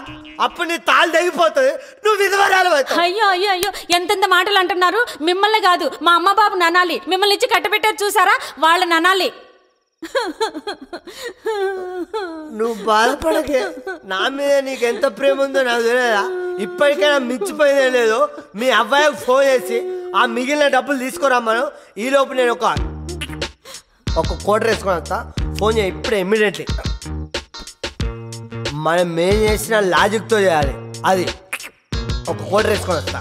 అప్పుడు నీ తాళ్ళు తెగిపోతుంది, నువ్వు విధవరాలు అవుతావు. అయ్యో అయ్యో అయ్యో, ఎంతెంత మాటలు అంటున్నారు. మిమ్మల్ని కాదు మా అమ్మ బాబు ననాలి. మిమ్మల్ని ఇచ్చి కట్టబెట్టారు చూసారా, వాళ్ళ ననాలి. నువ్వు బాధపడకే, నా మీద నీకు ఎంత ప్రేమ ఉందో నాకు తెలియదా? ఇప్పటికైనా మించిపోయిందే లేదు. మీ అబ్బాయికి ఫోన్ చేసి ఆ మిగిలిన డబ్బులు తీసుకురమ్మను. ఈలోపు నేను ఒక కోటర్ వేసుకొని వస్తా. ఫోన్ చేయి ఇప్పుడే, ఇమ్మీడియట్లీ. మనం ఏం చేసిన లాజిక్తో చేయాలి. అది ఒక కోటర్ వేసుకొని వస్తా.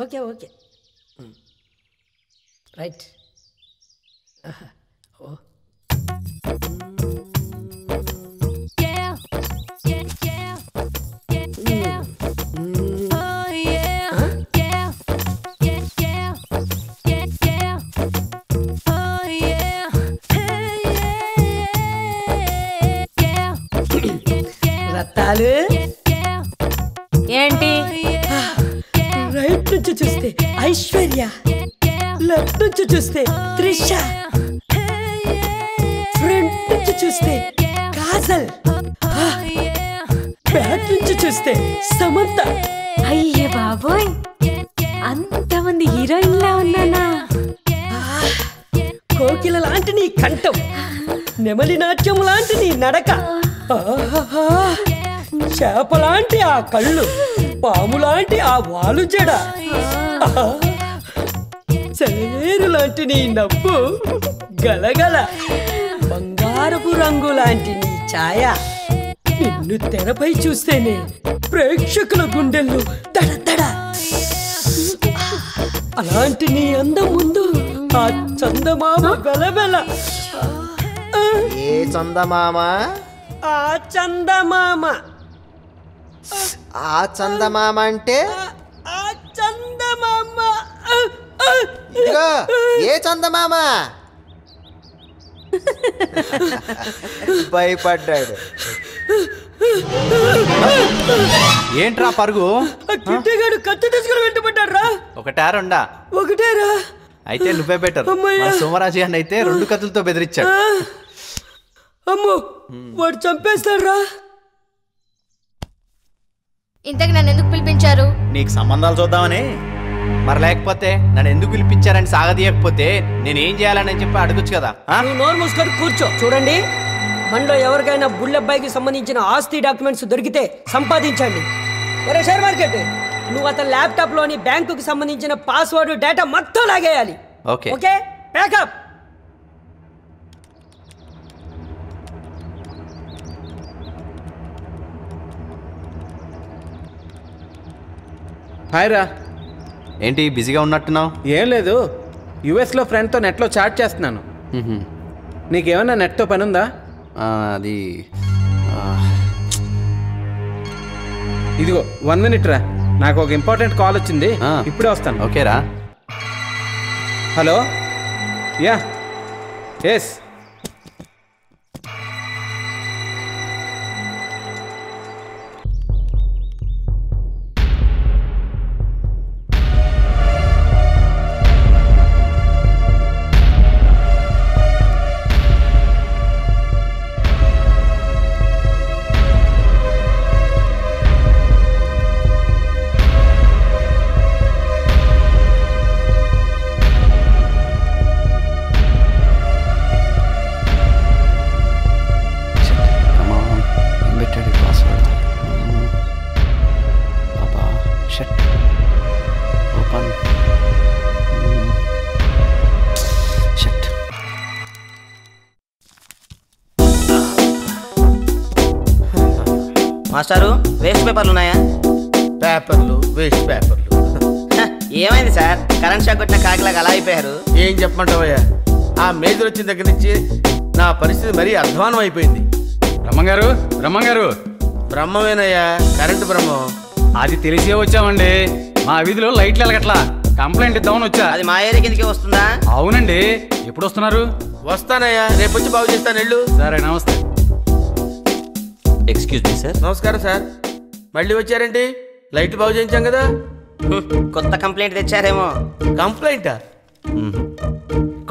Okay okay right. ఓ రత్తాలు ఏంటి? రైట్ నుంచి చూస్తే ఐశ్వర్య, లెఫ్ట్ నుంచి చూస్తే త్రిష, ఫ్రంట్ నుంచి చూస్తే కాజల్, బ్యాక్ నుంచి చూస్తే సమంత. అయ్యే బాబోయ్, అంతమంది హీరోయిన్లా ఉన్నానా? కోకిల లాంటి నీ కంఠం, నెమలి నాట్యం లాంటి నీ నడక, చేపలాంటి ఆ కళ్ళు, పాములాంటి ఆ వాలు జడ, సేరు లాంటి నీ నవ్వు, గలగల బంగారపు రంగు లాంటి నీ ఛాయ. నిన్ను తెరపై చూస్తేనే ప్రేక్షకుల గుండెల్లో దడదడ. అలాంటి నీ అందం ముందు ఆ చందమామ బెలబెల. ఏ చందమామ? ఆ చందమామ. ఆ చందమామ అంటే ఆ చందమామ. ఇదిగో ఏ చందమామ? భయపడ్డాడు. ఏంట్రా పరుగు? కిట్టగాడు కత్తి తీసుకుని వెంటబడ్డాడు రా. ఒకటా రెండా? ఒకటేరా. అయితే నువ్వే బెటర్. మన సోమరాజు అని అయితే 2 కత్తులతో బెదిరించాడు. అమ్మో, వాడు చంపేస్తాడు రా. ఇంతకు నన్ను ఎందుకు పిలిపించారు? నీకు సంబంధాలు చూద్దామని. మరి లేకపోతే నన్ను ఎందుకు పిలిపించారని సాగదీయకపోతే నేనేం చేయాలని చెప్పి అడగొచ్చు కదా. నువ్వు నోరు మూసుకొని కూర్చో. చూడండి, మనలో ఎవరికైనా బుల్లబ్బాయికి సంబంధించిన ఆస్తి డాక్యుమెంట్స్ దొరికితే సంపాదించండి. ఒరే షేర్ మార్కెట్, నువ్వు అతని ల్యాప్టాప్లోని బ్యాంకుకి సంబంధించిన పాస్వర్డ్ డేటా మొత్తం లాగేయాలి. Okay okay, pack up. హాయ్ రా. ఏంటి బిజీగా ఉన్నట్టున్నావు? ఏం లేదు, యుఎస్లో ఫ్రెండ్తో నెట్లో చాట్ చేస్తున్నాను. నీకేమన్నా నెట్తో పని ఉందా? అది ఇదిగో 1 minute రా, నాకు ఒక ఇంపార్టెంట్ కాల్ వచ్చింది, ఇప్పుడే వస్తాను. ఓకేరా. Hello, yeah, yes. మాస్టారు, వేస్ట్ పేపర్లు ఉన్నాయా? పేపర్లు, వేస్ట్ పేపర్లు. ఏమైంది సార్? కరెంట్ షాక్ కొట్టిన కాకిలాగా అలా అయిపోయారు. ఏం చెప్పమంటావయ్యా, ఆ మేజర్ వచ్చిన దగ్గర నుంచి నా పరిస్థితి మరీ అధ్వానం అయిపోయింది. బ్రహ్మంగారు, బ్రహ్మంగారు. బ్రహ్మమేనయ్యా, కరెంటు బ్రహ్మం. అది తెలిసే వచ్చామండి. మా వీధిలో లైట్లు వెలగట్లా, కంప్లైంట్ ఇద్దామని వచ్చా. అది మా ఏరియా కిందకే వస్తుందా? అవునండి. ఎప్పుడు వస్తున్నారు? వస్తానయ్యా, రేపు వచ్చి బాగు చేస్తాను. వెళ్ళు. సరే, నమస్తే. Excuse me sir. నమస్కారం సార్. మళ్ళీ వచ్చారేంటి? లైట్ బాగు చేయించాం కదా. కొత్త కంప్లైంట్ తెచ్చారేమో. కంప్లైంటా?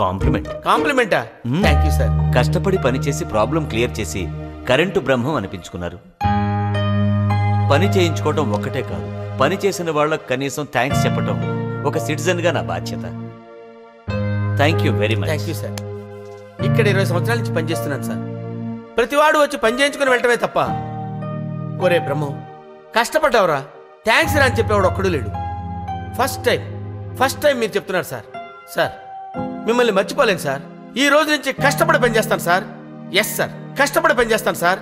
కాంప్లిమెంట్. కాంప్లిమెంటా? Thank you sir. కష్టపడి పనిచేసి ప్రాబ్లం క్లియర్ చేసి కరెంటు బ్రహ్మం అనిపించుకున్నారు. పని చేయించుకోవడం ఒక్కటే కాదు, పని చేసిన వాళ్ళకు కనీసం థ్యాంక్స్ చెప్పడం ఒక సిటిజన్గా నా బాధ్యత. Thank you very much. Thank you sir. ఇక్కడ 20 సంవత్సరాల నుంచి పనిచేస్తున్నాను సార్. ప్రతివాడు వచ్చి పని చేయించుకుని వెళ్ళటమే తప్ప, ఒరే బ్రహ్మం కష్టపడ్డావురా థ్యాంక్స్ రా అని చెప్పేవాడు ఒక్కడు లేడు. ఫస్ట్ టైం మీరు చెప్తున్నారు సార్. సార్, మిమ్మల్ని మర్చిపోలేను సార్. ఈ రోజు నుంచి కష్టపడి పనిచేస్తాను సార్. ఎస్ సార్, కష్టపడి పనిచేస్తాను సార్.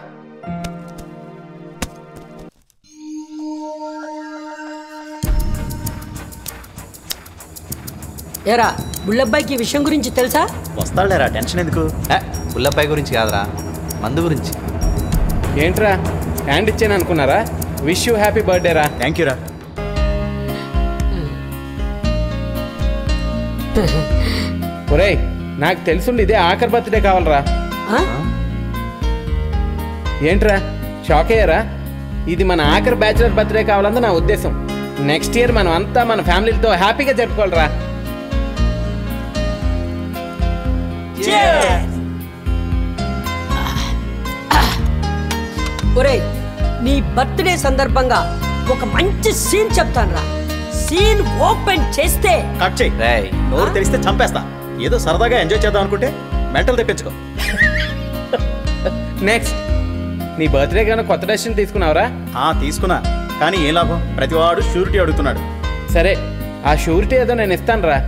ఏరా, బుల్లబ్బాయికి ఈ విషయం గురించి తెలుసా? వస్తాడులేరా, టెన్షన్ ఎందుకు? బుల్లబ్బాయి గురించి కాదురా, మందు గురించి. ఏంట్రా, హ్యాండ్ ఇచ్చాను అనుకున్నారా? విష్ యూ హ్యాపీ బర్త్డే రా. థ్యాంక్ యూ రా. ఒరేయ్, నాకు తెలుసుండి ఇదే ఆఖరి బర్త్డే కావాలరా. ఏంట్రా, షాక్ అయ్యారా? ఇది మన ఆఖరి బ్యాచులర్ బర్త్డే కావాలని నా ఉద్దేశం. నెక్స్ట్ ఇయర్ మనం అంతా మన ఫ్యామిలీతో హ్యాపీగా జరుపుకోవాలరా. ఒరేయ్, నీ బర్త్డే సందర్భంగా ఒక మంచి సీన్ చెప్తానురా. సీన్ ఓపెన్ చేస్తే కట్ చేయి. నోరు తెరిస్తే చంపేస్తా. ఏదో సరదాగా ఎంజాయ్ చేద్దాం అనుకుంటే మెంటల్ తెప్పించుకో. నెక్స్ట్, నీ బర్త్డే కన్నా కొత్త డెసిషన్ తీసుకున్నావురా? తీసుకున్నా, కానీ ఏం లాభం? ప్రతివాడు షూరిటీ అడుగుతున్నాడు. సరే, ఆ షూరిటీ ఏదో నేను ఇస్తాను రా.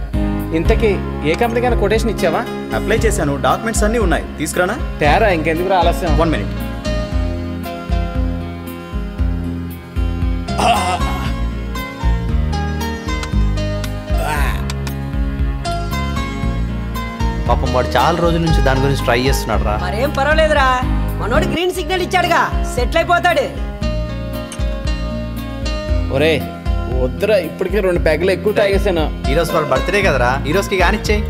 ఇంతకీ ఏ కంపెనీకైనా కొటేషన్ ఇచ్చావా? అప్లై చేశాను, డాక్యుమెంట్స్ అన్నీ ఉన్నాయి. తీసుకురానా? తేరా, ఇంకెందుకు రా ఆలస్యం. 1 minute. పాపం వాడు చాలా రోజుల నుంచి దాని గురించి ట్రై చేస్తున్నాడు రా. మరేం పర్వాలేదురా, మనోడు గ్రీన్ సిగ్నల్ ఇచ్చాడుగా, సెటిల్ అయిపోతాడు. ఒరే వద్దురా, ఇప్పటికే 2 పెగ్గలు ఎక్కువ తాగేసాను. ఈరోజు వాడు బర్త్డే కదరా, ఈరోజుకి కానిచ్చేయి.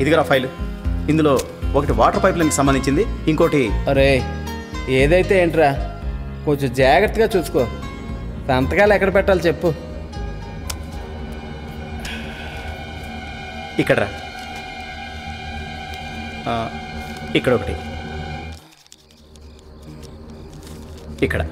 ఇదిగరా ఫైల్. ఇందులో ఒకటి వాటర్ పైప్ లైన్కి సంబంధించింది, ఇంకోటి. అరే ఏదైతే ఏంట్రా, కొంచెం జాగ్రత్తగా చూసుకో. సంతకాలు ఎక్కడ పెట్టాలి చెప్పు. ఇక్కడ రా, ఇక్కడ ఒకటి, ఇక్కడ.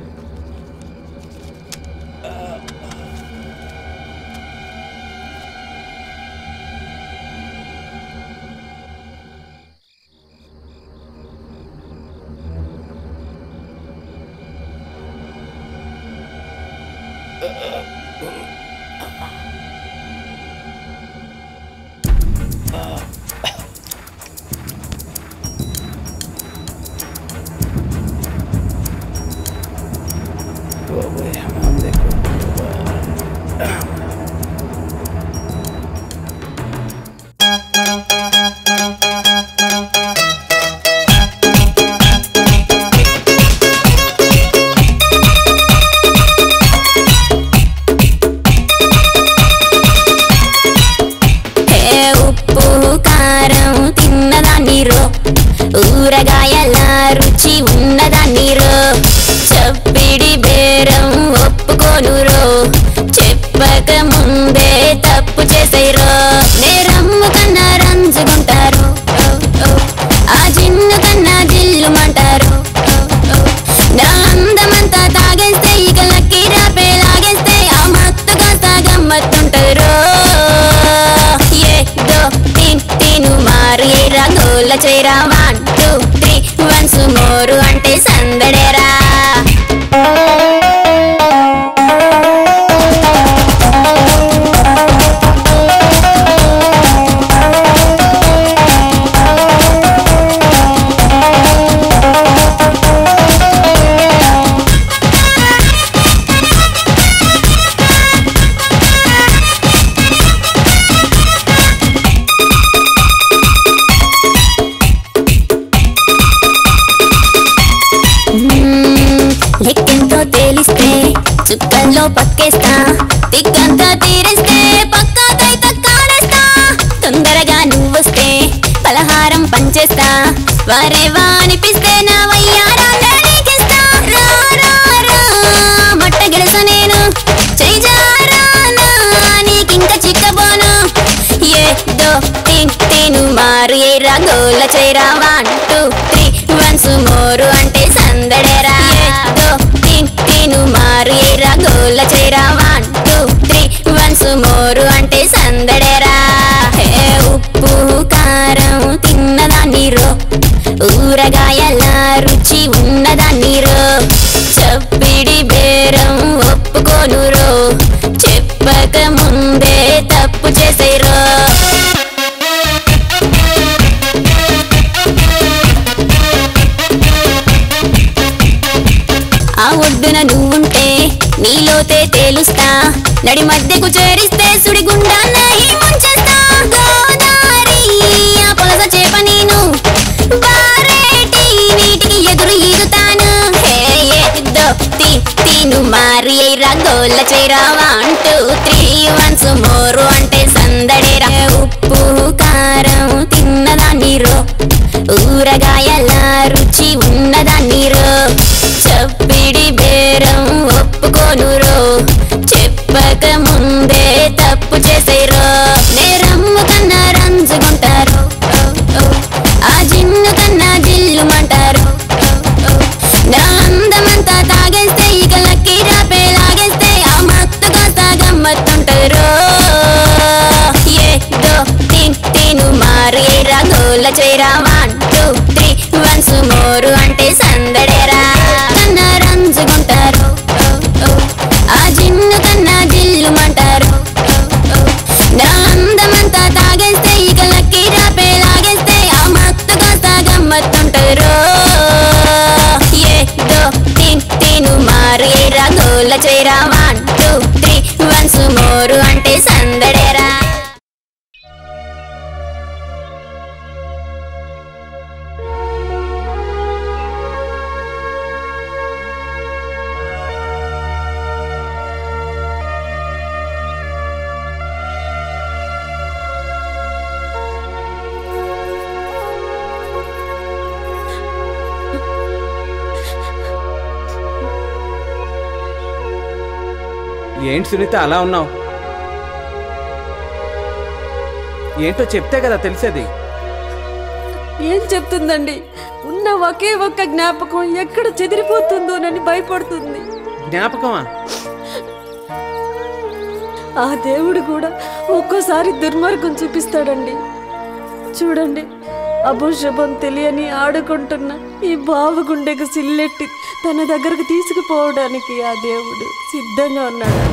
ఉప్పు కారం తిన్నదాన్ని రో ఊరగాయల రుచి ఉన్నదాన్ని రో చప్పిడి బేరం ఒప్పుకోను రో చెప్పక ముందే తప్పు చేసేరో నేరమ్ము కన్నా రంజుకుంటారు ఆ జిన్ను కన్నా జిల్లుమంటారు నా అందమంతా తాగేస్తే ఇక లక్కీ రాపే లాగేస్తే ఆ మత్తు కాస్త గమ్మత్తుంటారు మారు ఏరా గోల చేరా 1 2 3 వన్స్ మోరు అంటే సందడేరా లెక్కెంతో తేలిస్తే చుక్కల్లో పక్కేస్తా తిక్కంతా తీరేస్తే పక్కాకైతే కాడేస్తా తొందరగా నువ్వొస్తే పలహారం పంచేస్తా వారేవా అనిపిస్తే నా వయ్యారాలేకేస్తా రా రా రా మట్ట గెలుస నేను చేజారానా నీకింక చిక్కబోను ఏదో తిను మారు ఏరా గోల చేరా 1 2 3 వన్స్ మోరు అంటే సందడేరా ఏదో తిను మారు ఏరా గోల చేరా 1 2 3 వన్స్ మోరు అంటే సందడేరా ఉప్పు కారం తిన్నదాన్ని రో ఊరగాయల రుచి ఉన్నదాన్ని రో చప్పిడి బేరం ఒప్పుకోను రో చెప్పక ముందే తప్పు చేసేరో ఆ ఒడ్డున నువ్వుంటే నీలోతే తేలుస్తా నడి మధ్యకు చేరిస్తే సుడిగుండాన్న ముంచేస్తా గోదారి ఆ పొలస చేప నేను బారేటి నీటికి ఎదురు ఈదుతాను ఏదో తిను మారి గోల చేరా 1 2 3 వన్స్ మోరు అంటే సందడేరా ఉప్పు కారం తిన్నదాన్ని రో ఊరగాయల రుచి ఉన్నదాన్ని రో చప్పిడి బేరం ఒప్పుకోను రో చెప్పక ముందే తప్పు చేసేరో నేరమ్ము కన్నా రంజుకుంటారు ఆ జిన్ను కన్నా జిల్లుమంటారు నా అందమంతా తాగేస్తే ఇక లక్కీ రాపే లాగేస్తే ఆ మత్తు కాస్త గమ్మత్తుంటారు ఏదో తిను మారు ఏరా గోల చేరా 1 2 3 వన్స్ మోరు అంటే సందడేరా కన్నా రంజుకుంటారు ఆ జిన్ను కన్నా జిల్లుమంటారు నా అందమంతా తాగేస్తే ఇక లక్కీ రాపే లాగేస్తే ఆ మత్తు కాస్త గమ్మత్తుంటారు ఏదో తిను మారు ఏరా గోల చేరా 1 2 3 వన్స్ మోరు అంటే సందడేరా ఏంటి సునీత అలా ఉన్నావు? ఏంటో చెప్తే కదా తెలిసేది. ఏం చెప్తుందండి? ఉన్న ఒకే ఒక్క జ్ఞాపకం ఎక్కడ చెదిరిపోతుందోనని భయపడుతుంది. జ్ఞాపకమా? ఆ దేవుడు కూడా ఒక్కోసారి దుర్మార్గం చూపిస్తాడండి. చూడండి, అభుశుభం తెలియని ఆడుకుంటున్న ఈ బావ గుండెకు సిల్లెట్టి తన దగ్గరకు తీసుకుపోవడానికి ఆ దేవుడు సిద్ధంగా ఉన్నాడండి.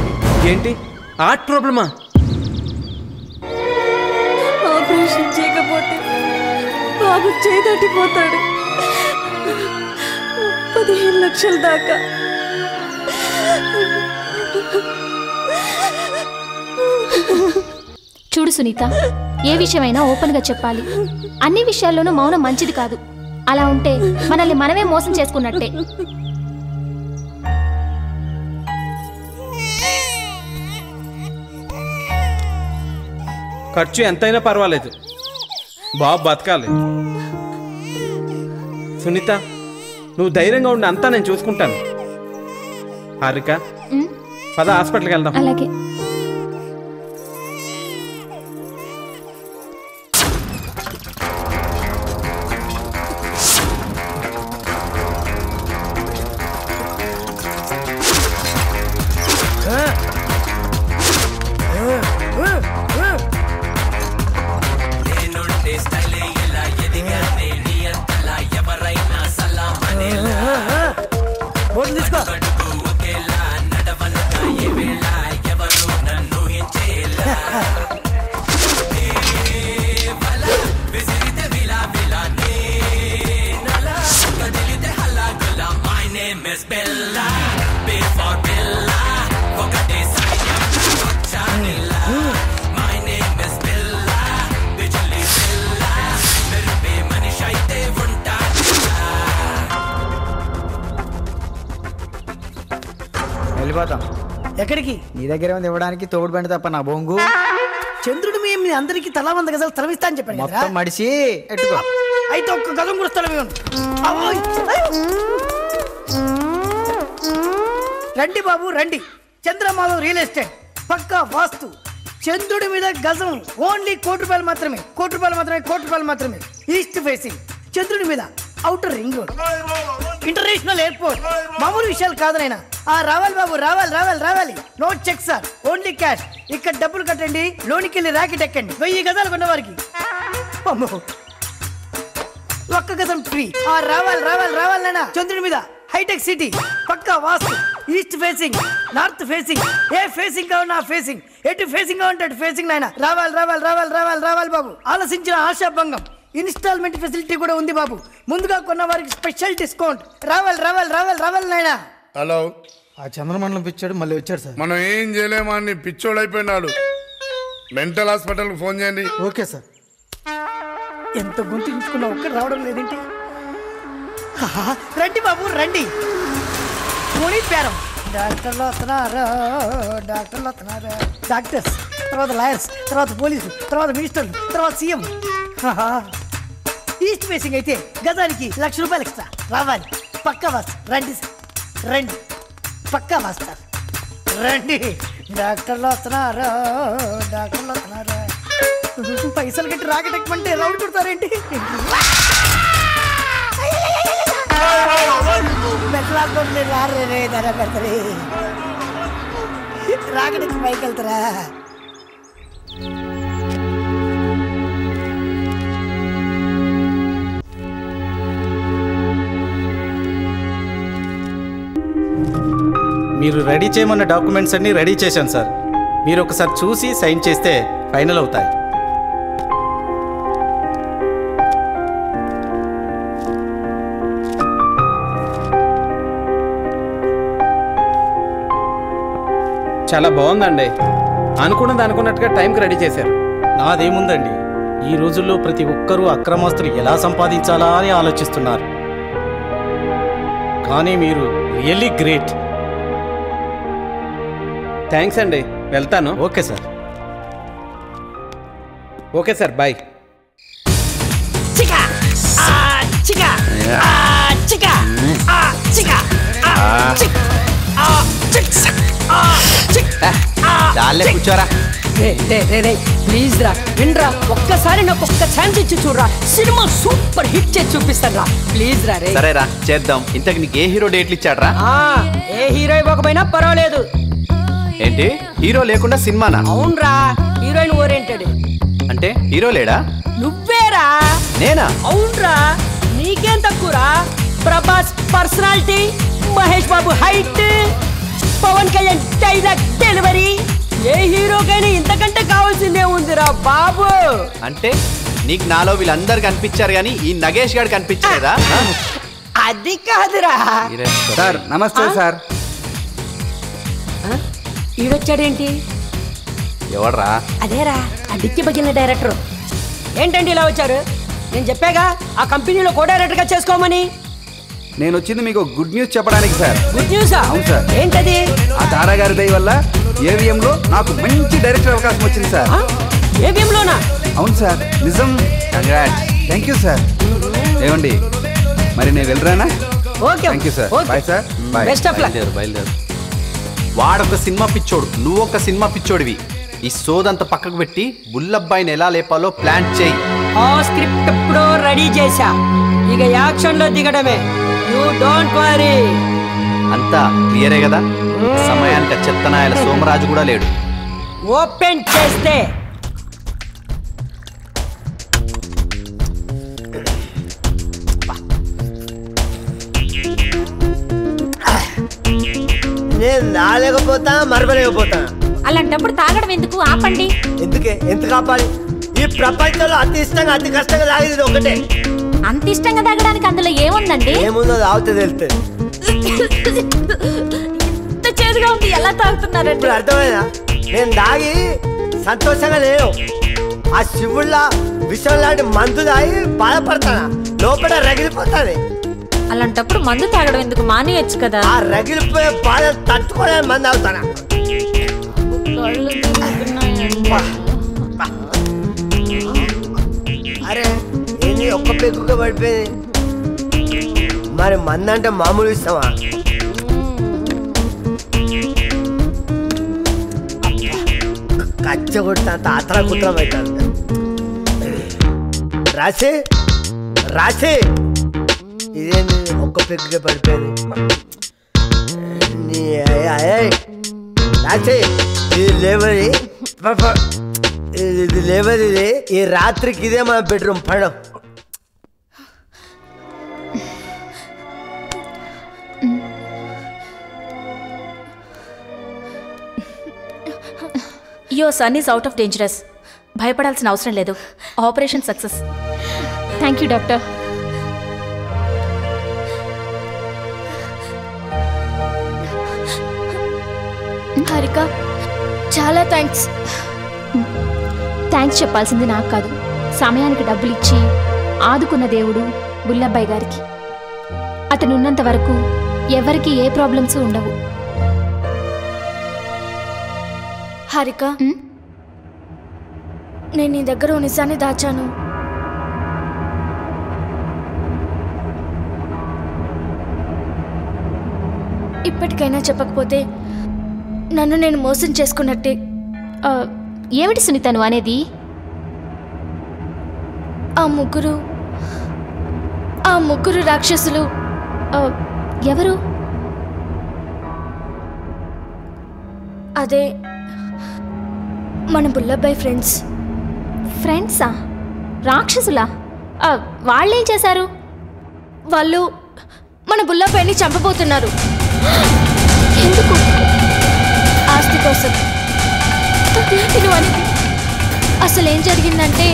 ఏంటి హార్ట్ ప్రాబ్లమా? ఆపరేషన్ చేయకపోతే బాబు చేదట్టిపోతాడు. 15 లక్షల దాకా చూడు సునీత, ఏ విషయమైనా ఓపెన్గా చెప్పాలి. అన్ని విషయాల్లోనూ మౌనం మంచిది కాదు. అలా ఉంటే మనల్ని మనమే మోసం చేసుకున్నట్టే. ఖర్చు ఎంతైనా పర్వాలేదు, బాబు బతకాలి. సునీత, నువ్వు ధైర్యంగా ఉండి అంతా నేను చూసుకుంటాను. హారిక, పద హాస్పిటల్కి వెళ్దాం. అలాగే. వెళ్ళిపోతాం. ఎక్కడికి? నీ దగ్గర ఉంది ఇవ్వడానికి తోడు బండి తప్ప నా బొంగు. చంద్రుడు మీ అందరికి తలా 100 గజాలు స్థలం ఇస్తా అని చెప్పాను కదరా? మొత్తం మడిసి ఎట్టుకో. అయితే ఒక్క గజం కూడా స్థలం ఇవ్వండి. రండి బాబు రండి. చంద్రమాధవ్ రియల్ ఎస్టేట్ పక్కా వాస్తు. చంద్రుడి మీద గజం ఓన్లీ ₹1,00,00,000 మాత్రమే. ₹1,00,00,000 మాత్రమే. ఈస్ట్ ఫేసింగ్ చంద్రుడి మీద outer ring road, international airport. మామూలు విషయాలు కాదు నాయనా. రావాలి బాబు, రావాలి. No cheque sir, only cash. ఇక్కడ డబ్బులు కట్టండి, లోనికి వెళ్ళి ర్యాకెట్ ఎక్కండి. 1000 గజాలు కొన్న వారికి ఒక్క గజం ఫ్రీ. రావాలి నాయనా. చంద్రుడి మీద హైటెక్ సిటీ పక్కా వాస్తు. ఈస్ట్ ఫేసింగ్, నార్త్ ఫేసింగ్, ఏ ఫేసింగ్ కావాలి ఆ ఫేసింగ్, ఎటు ఫేసింగ్ కావాలంటే అటు ఫేసింగ్ నాయనా. రావాలి బాబు. ఆలోచించిన ఆశాభంగం. ఇన్స్టాల్మెంట్ ఫెసిలిటీ కూడా ఉంది బాబు. ముందుగా కొన్న వారికి స్పెషల్ డిస్కౌంట్. రావాలి నాయనా. హలో, ఆ చంద్రమండలం పిచ్చాడు, మళ్ళీ వచ్చాడు సార్. మనం ఏం చేయలేమా, నీ పిచ్చోడు అయిపోయినాడు. మెంటల్ హాస్పిటల్కి ఫోన్ చేయండి. Okay sir. ఎంత గుంతించుకున్నా ఒక్కటి రావడం లేదేంటి? రండి బాబు రండి. పేరం డాక్టర్లు వస్తున్నారు. డాక్టర్స్, తర్వాత లాయర్స్, తర్వాత పోలీసులు, తర్వాత మినిస్టర్లు, తర్వాత సీఎం. ఈస్ట్ ఫేసింగ్ అయితే గజానికి ₹1,00,000 ఎక్స్ట్రా. రావాలి, పక్కా వాస్తారు. రండి పక్కా వాస్తారు. రండి. డాక్టర్లు వస్తున్నారు. పైసలు కట్టి రాకెట్ ఎక్కమంటే రౌండ్ కొడతారేంటి? రాకెట్ ఎక్కి పైకి వెళ్తారా? మీరు రెడీ చేయమన్న డాక్యుమెంట్స్ అన్నీ రెడీ చేశాను సార్. మీరు ఒకసారి చూసి సైన్ చేస్తే ఫైనల్ అవుతాయి. చాలా బాగుందండి. అనుకున్నట్టుగా టైంకి రెడీ చేశారు. నాదేముందండి, ఈ రోజుల్లో ప్రతి ఒక్కరూ అక్రమాస్తులు ఎలా సంపాదించాలా అని ఆలోచిస్తున్నారు. కానీ మీరు రియల్లీ గ్రేట్. థ్యాంక్స్ అండి, వెళ్తాను. Okay sir. Okay sir, bye. చాలే కూర్చోరా. ప్లీజ్ రా, వినరా, ఒక్కసారి నాకు ఒక్క ఛాన్స్ ఇచ్చి చూడరా. సినిమా సూపర్ హిట్ చేసి చూపిస్తాను రా. ప్లీజ్ రా. సరేరా, చేద్దాం. ఇంతకు నీకు ఏ హీరో డేట్లు ఇచ్చాడ్రా? ఏ హీరో ఇవ్వకపోయినా పర్వాలేదు. ఏంటి, హీరో లేకుండా సినిమానా? అవునరా, హీరోయిన్ ఓరియంటెడ్. అంటే హీరో లేడా? నువ్వేరా. నేనా? అవునరా, నీకేం తక్కువరా. Prabhas personality, Mahesh Babu height, Pawan Kalyan dialogue delivery. ఏ హీరోకైనా ఇంతకంటే కావాల్సిందే ఉందిరా బాబు. అంటే నీకు నాలో వీళ్ళందరు కనిపించారు కానీ ఈ నగేష్ గారు కనిపించలేదా? అది కాదురా. సార్ నమస్తే సార్. ఈడొచ్చాడేంటి? ఎవడ్రా? అదేరా ఆ డిక్కి బగిలిన డైరెక్టర్. ఏంటండి ఇలా వచ్చారు? నేను చెప్పాగా ఆ కంపెనీలో కో డైరెక్టర్గా చేసుకోమని. నేను వచ్చింది మీకు గుడ్ న్యూస్ చెప్పడానికి సార్. గుడ్ న్యూసా? అవును సార్. ఏంటది? ఆ తారా గారి దయ వల్ల ఏవిఎంలో నాకు మంచి డైరెక్టర్ అవకాశం వచ్చింది సార్. ఏవిఎంలోనా? అవును సార్, నిజం. కంగ్రాట్స్. Thank you sir. ఏమండి మరి నేను వెళ్ళరానా? Okay, thank you sir. Bye sir. Bye. Best of luck. బయలుదేరు. వాడొక సినిమా పిచ్చోడు, నువ్వొక సినిమా పిచ్చోడివి. ఈ సోదంతా పక్కకు పెట్టి బుల్లబ్బాయిని ఎలా లేపాలో ప్లాన్ చేయి. ఆ స్క్రిప్ట్ ఎప్పుడో రెడీ చేశా, ఇక యాక్షన్ లో దిగడమే. You don't worry. అంతా క్లియరే కదా? సమయానికి చెత్తనాయల సోమరాజు కూడా లేడు. ఓపెన్ చేస్తే నేను రాలేకపోతా, మరవలేకపోతా. అలాంటప్పుడు తాగడం ఎందుకు? ఆపండి. ఎందుకు ఆపాలి? ఈ ప్రపంచంలో అతి ఇష్టంగా అతి కష్టంగా తాగేది ఒకటే. అంత ఇష్టంగా తాగడానికి అందులో ఏముందండి? ఏముందో తాగితే తెలుస్తుంది. ఇంత చేదుగా ఉంది, ఎలా తాగుతున్నారండి? ఇప్పుడు అర్థమైనా? నేను తాగి సంతోషంగా లేను. ఆ శివుళ్ళ విషయం లాంటి మందు తాగి బాధపడతానా, లోపల రగిలిపోతాను. అలాంటప్పుడు మందు తాగడం ఎందుకు? మానేయచ్చు కదా. ఆ రగిలిపోయే బాధ తట్టుకోలేని మందు తాగుతానా. అరే ఏంటి ఒక్క పెక్కుగా పడిపోయింది? మరి మందు అంటే మామూలు ఇస్తావా? కచ్చ కొడుతా ఆతరా కుత్రం అవుతుంది. రాసి రాసి ఇదేంటి ఒక్క పెక్కుగా పడిపోయింది? రాసి ఇది లేవది, ఇది లేవది. ఇది ఈ రాత్రికి ఇదే మన బెడ్రూమ్ పడం. Your son is out of dangerous. భయపడాల్సిన అవసరం లేదు. Operation success. Thank you doctor. Harika, చాలా థ్యాంక్స్. థ్యాంక్స్ చెప్పాల్సింది నాకు కాదు, సమయానికి డబ్బులు ఇచ్చి ఆదుకున్న దేవుడు బుల్లబ్బాయి గారికి. అతను ఉన్నంత వరకు ఎవరికి ఏ ప్రాబ్లమ్స్ ఉండవు. హారిక, నేను నీ దగ్గర నిజాన్ని దాచాను. ఇప్పటికైనా చెప్పకపోతే నన్ను నేను మోసం చేసుకున్నట్టే. ఏమిటి సునీత నువ్వు అనేది? ఆ ముగ్గురు రాక్షసులు ఎవరు? అదే మన బుల్లబ్బాయి ఫ్రెండ్స్. ఫ్రెండ్సా? రాక్షసులా? వాళ్ళేం చేశారు? వాళ్ళు మన బుల్లబ్బాయిని చంపబోతున్నారు. ఎందుకు? ఆస్తి కోసం. అసలు ఏం జరిగిందంటే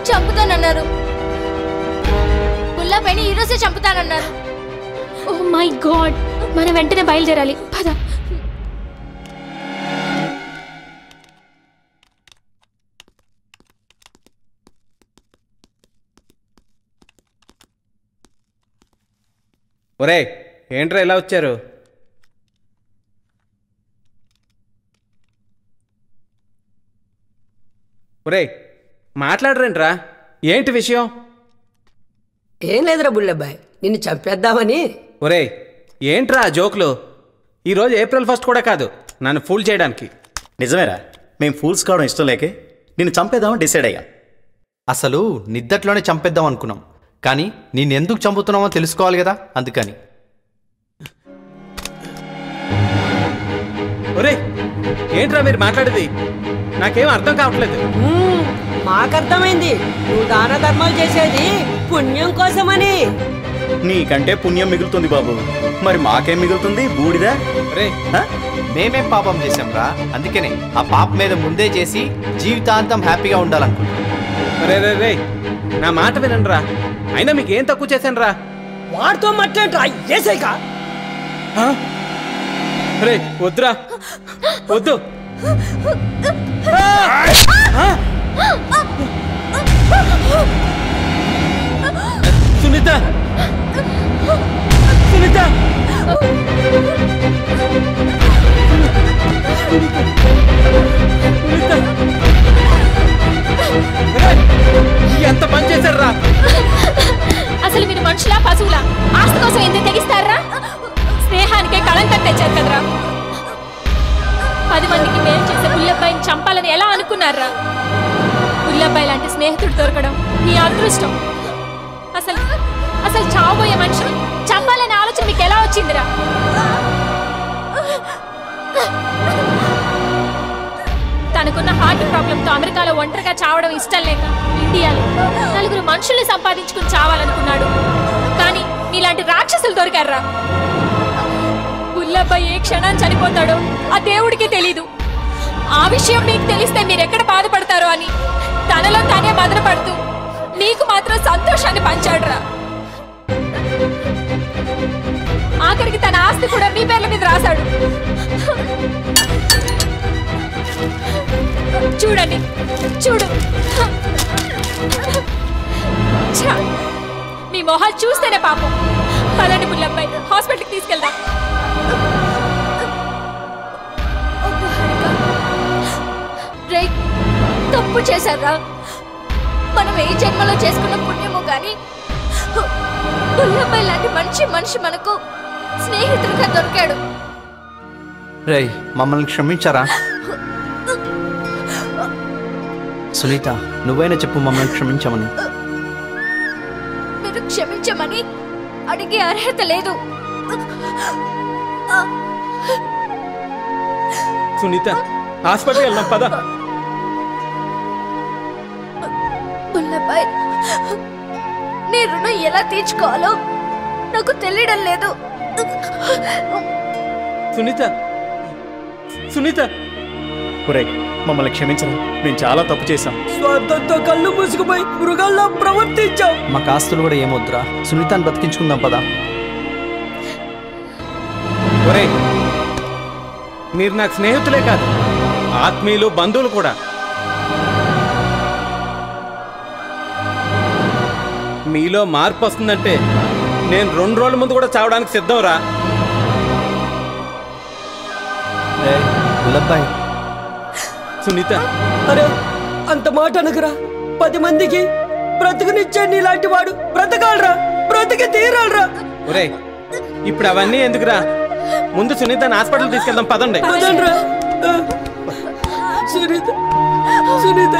చంపుతానన్నారు. బుల్లబ్బాయిని ఈ రోజే చంపుతానన్నారు. ఓ మై గాడ్, మనం వెంటనే బయలుదేరాలి. పద. ఒరే ఏంట్రా ఇలా వచ్చారు? ఒరే మాట్లాడరేంట్రా, ఏంటి విషయం? ఏం లేదురా బుల్లబ్బాయ్, నిన్ను చంపేద్దామని. ఒరే ఏంట్రా జోకులు? ఈరోజు ఏప్రిల్ 1 కూడా కాదు నన్ను ఫూల్ చేయడానికి. నిజమేరా, మేము ఫూల్స్ కావడం ఇష్టం లేకే నిన్ను చంపేద్దామని డిసైడ్ అయ్యా. అసలు నిద్దట్లోనే చంపేద్దాం అనుకున్నాం, కానీ నేను ఎందుకు చంపుతున్నామో తెలుసుకోవాలి కదా, అందుకని. ఒరే ఏంట్రా మీరు మాట్లాడేది? నాకేం అర్థం కావట్లేదు. మాకర్థమైంది, నువ్వు దాన ధర్మాలు చేసేది పుణ్యం కోసమని. నీకంటే పుణ్యం మిగులుతుంది బాబు, మరి మాకేం మిగులుతుంది? బూడిదా? మేమేం పాపం చేశాంరా, అందుకనే ఆ పాప మీద ముందే చేసి జీవితాంతం హ్యాపీగా ఉండాలనుకుంటున్నాం. రే రే రే నా మాట వినండి రా, అయినా మీకు ఏం తక్కువ చేశాను రా? వాడితో మాట్లాడరా ఏసైకా? రే వద్దురా, వద్దు. సునీత, సునీత, ఎంత పని చేశారా? అసలు మీరు మనుషులా పశువులా? ఆస్తి కోసం ఎంత తెగిస్తారా? స్నేహానికే కళంకం తెచ్చారు కదరా. 10 మందికి మేలు చేసే బుల్లబ్బాయిని చంపాలని ఎలా అనుకున్నారా? బుల్లబ్బాయి లాంటి స్నేహితుడు దొరకడం మీ అదృష్టం. అసలు అసలు చావబోయే మనిషిని చంపాలనే ఆలోచన మీకు ఎలా వచ్చిందిరా? తనకున్న హార్ట్ ప్రాబ్లంతో అమెరికాలో ఒంటరిగా చావడం ఇష్టం లేక ఇండియాలో 4 మనుషుల్ని సంపాదించుకుని చావాలనుకున్నాడు. కానీ మీలాంటి రాక్షసులు దొరికారా? బుల్లబ్బాయి ఏ క్షణం చనిపోతాడో ఆ దేవుడికి తెలీదు. ఆ విషయం మీకు తెలిస్తే మీరెక్కడ బాధపడతారో అని తనలో తానే బాధపడుతూ మీకు మాత్రం సంతోషాన్ని పంచాడురా. ఆఖరికి తన ఆస్తి కూడా మీ పేర్ల మీద రాశాడు. చూడండి, చూడు, మీ మొహాలు చూస్తేనే పాపం. పదండి బుల్లబ్బాయి, హాస్పిటల్కి తీసుకెళ్దాం. తప్పు చేశారా? మనం ఏ జన్మలో చేసుకున్న పుణ్యమో గాని బుల్లబ్బాయి లాంటి మనిషి మనకు స్నేహితుడిగా దొరికాడు. రేయ్ మమ్మల్ని క్షమించారా? సునీత నువ్వైనా చెప్పు మమ్మల్ని క్షమించమని. మీరు క్షమించమని అడిగే అర్హత లేదు. సునీత హాస్పిటల్కి వెళ్దాం పద. బుల్లబ్బాయి, నీ రుణం ఎలా తీర్చుకోవాలో నాకు తెలియడం లేదు. సునీత, సునీత, ఒరే మమ్మల్ని క్షమించరా, మేము చాలా తప్పు చేశాం. స్వార్థంతో కళ్ళు మూసుకుపోయి మృగాల్లో ప్రవర్తించాం. మాకు ఆస్తులు కూడా ఏమొద్దురా, సునీతని బతికించుకుందాం పదా. ఒరే మీరు నాకు స్నేహితులే కాదు, ఆత్మీయులు, బంధువులు కూడా. మీలో మార్పు వస్తుందంటే నేను 2 రోజుల ముందు కూడా చావడానికి సిద్ధం రా. బుల్లబ్బాయి, సునీత, అరే అంత మాట అనకురా. 10 మందికి బ్రతుకునిచ్చే నీలాంటి వాడు బ్రతకాలరా, బ్రతికి తీరాలరా. ఒరే ఇప్పుడు అవన్నీ ఎందుకురా, ముందు సునీతని హాస్పిటల్ తీసుకెళ్దాం పదండి. సునీత, సునీత,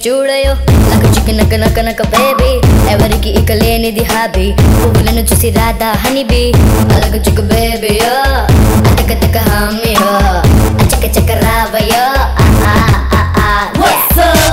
చూడయో నాకు చికెన్ నక బేబీ, ఎవరికి ఇక లేనిది హాబీ, పువ్వులను చూసి రాదా హనీబీ, అలగ చిక్కు బేబీయో అతక తక హామీయో అచక చక రావయో. What's up?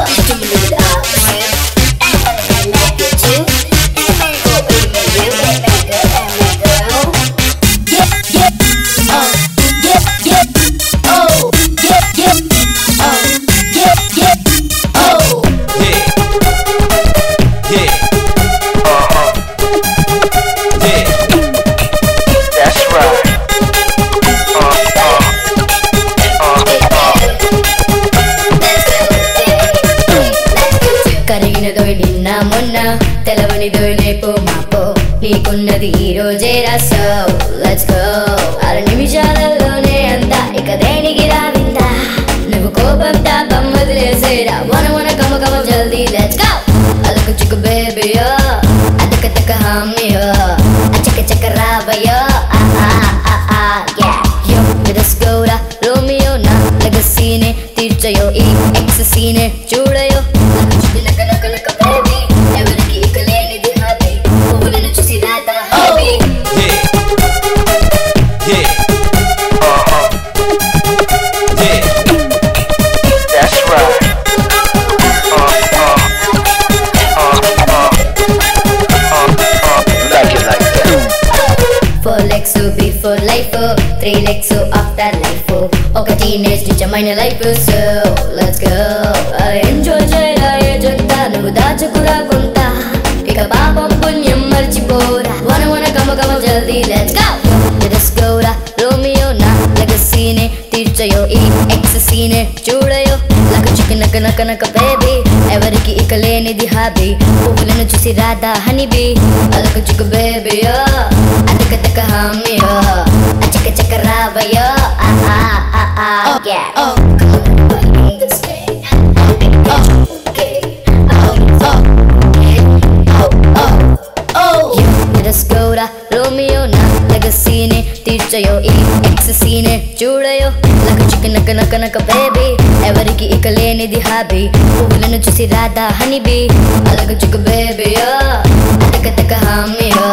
6 నిమిషాలలోనే అంతా ఇక దేనికి రావింత నువ్వు కోపం తాపం వదిలేసేరా వన కమ కమ జల్దీ లెట్స్ గో అలక చిక్కు బేబీయో అతక తక హామీయో అచక చక రావయో yo let's go ra romeo na legacy తీర్చయో ఈ ఎక్ససీనే చూడయో నక baby ఎవరికి ఇక లేనిది హాబీ పువ్వులను చూసి రాత hobby That's right. Like it like that. 4 legs to be for life, 3 legs to after life. Okay, teenage నిజమైన life, so let's go. Enjoy చేయరా ఏ జంట నువ్వు దాచుకురా కొంత ఇక పాపం పుణ్యం మర్చిపోరా వన కమ కమ జల్దీ let's go. Let's go రా రోమియో నా లెగసీనే తీర్చయో ఈ ఎక్ససీనే చూడయో లక చిక్ నక బేబీ ఎవరికి ఇక లేనిది హాబీ పువ్వులను చూసి రాధా హనీబీ అలక చిక్ బేబీయో అతక తక హామీయో అచక చక రావయో రస్కోరా రోమియో నా లెగసీనే తీర్చయో ఈ ఎక్ససీనే చూడయో లక చిక్ నక బేబీ ఎవరికి ఇక లేనిది హాబీ పువ్వులను చూసి రాధా హనీబీ అలక చిక్ బేబీయో అతక తక హామీయో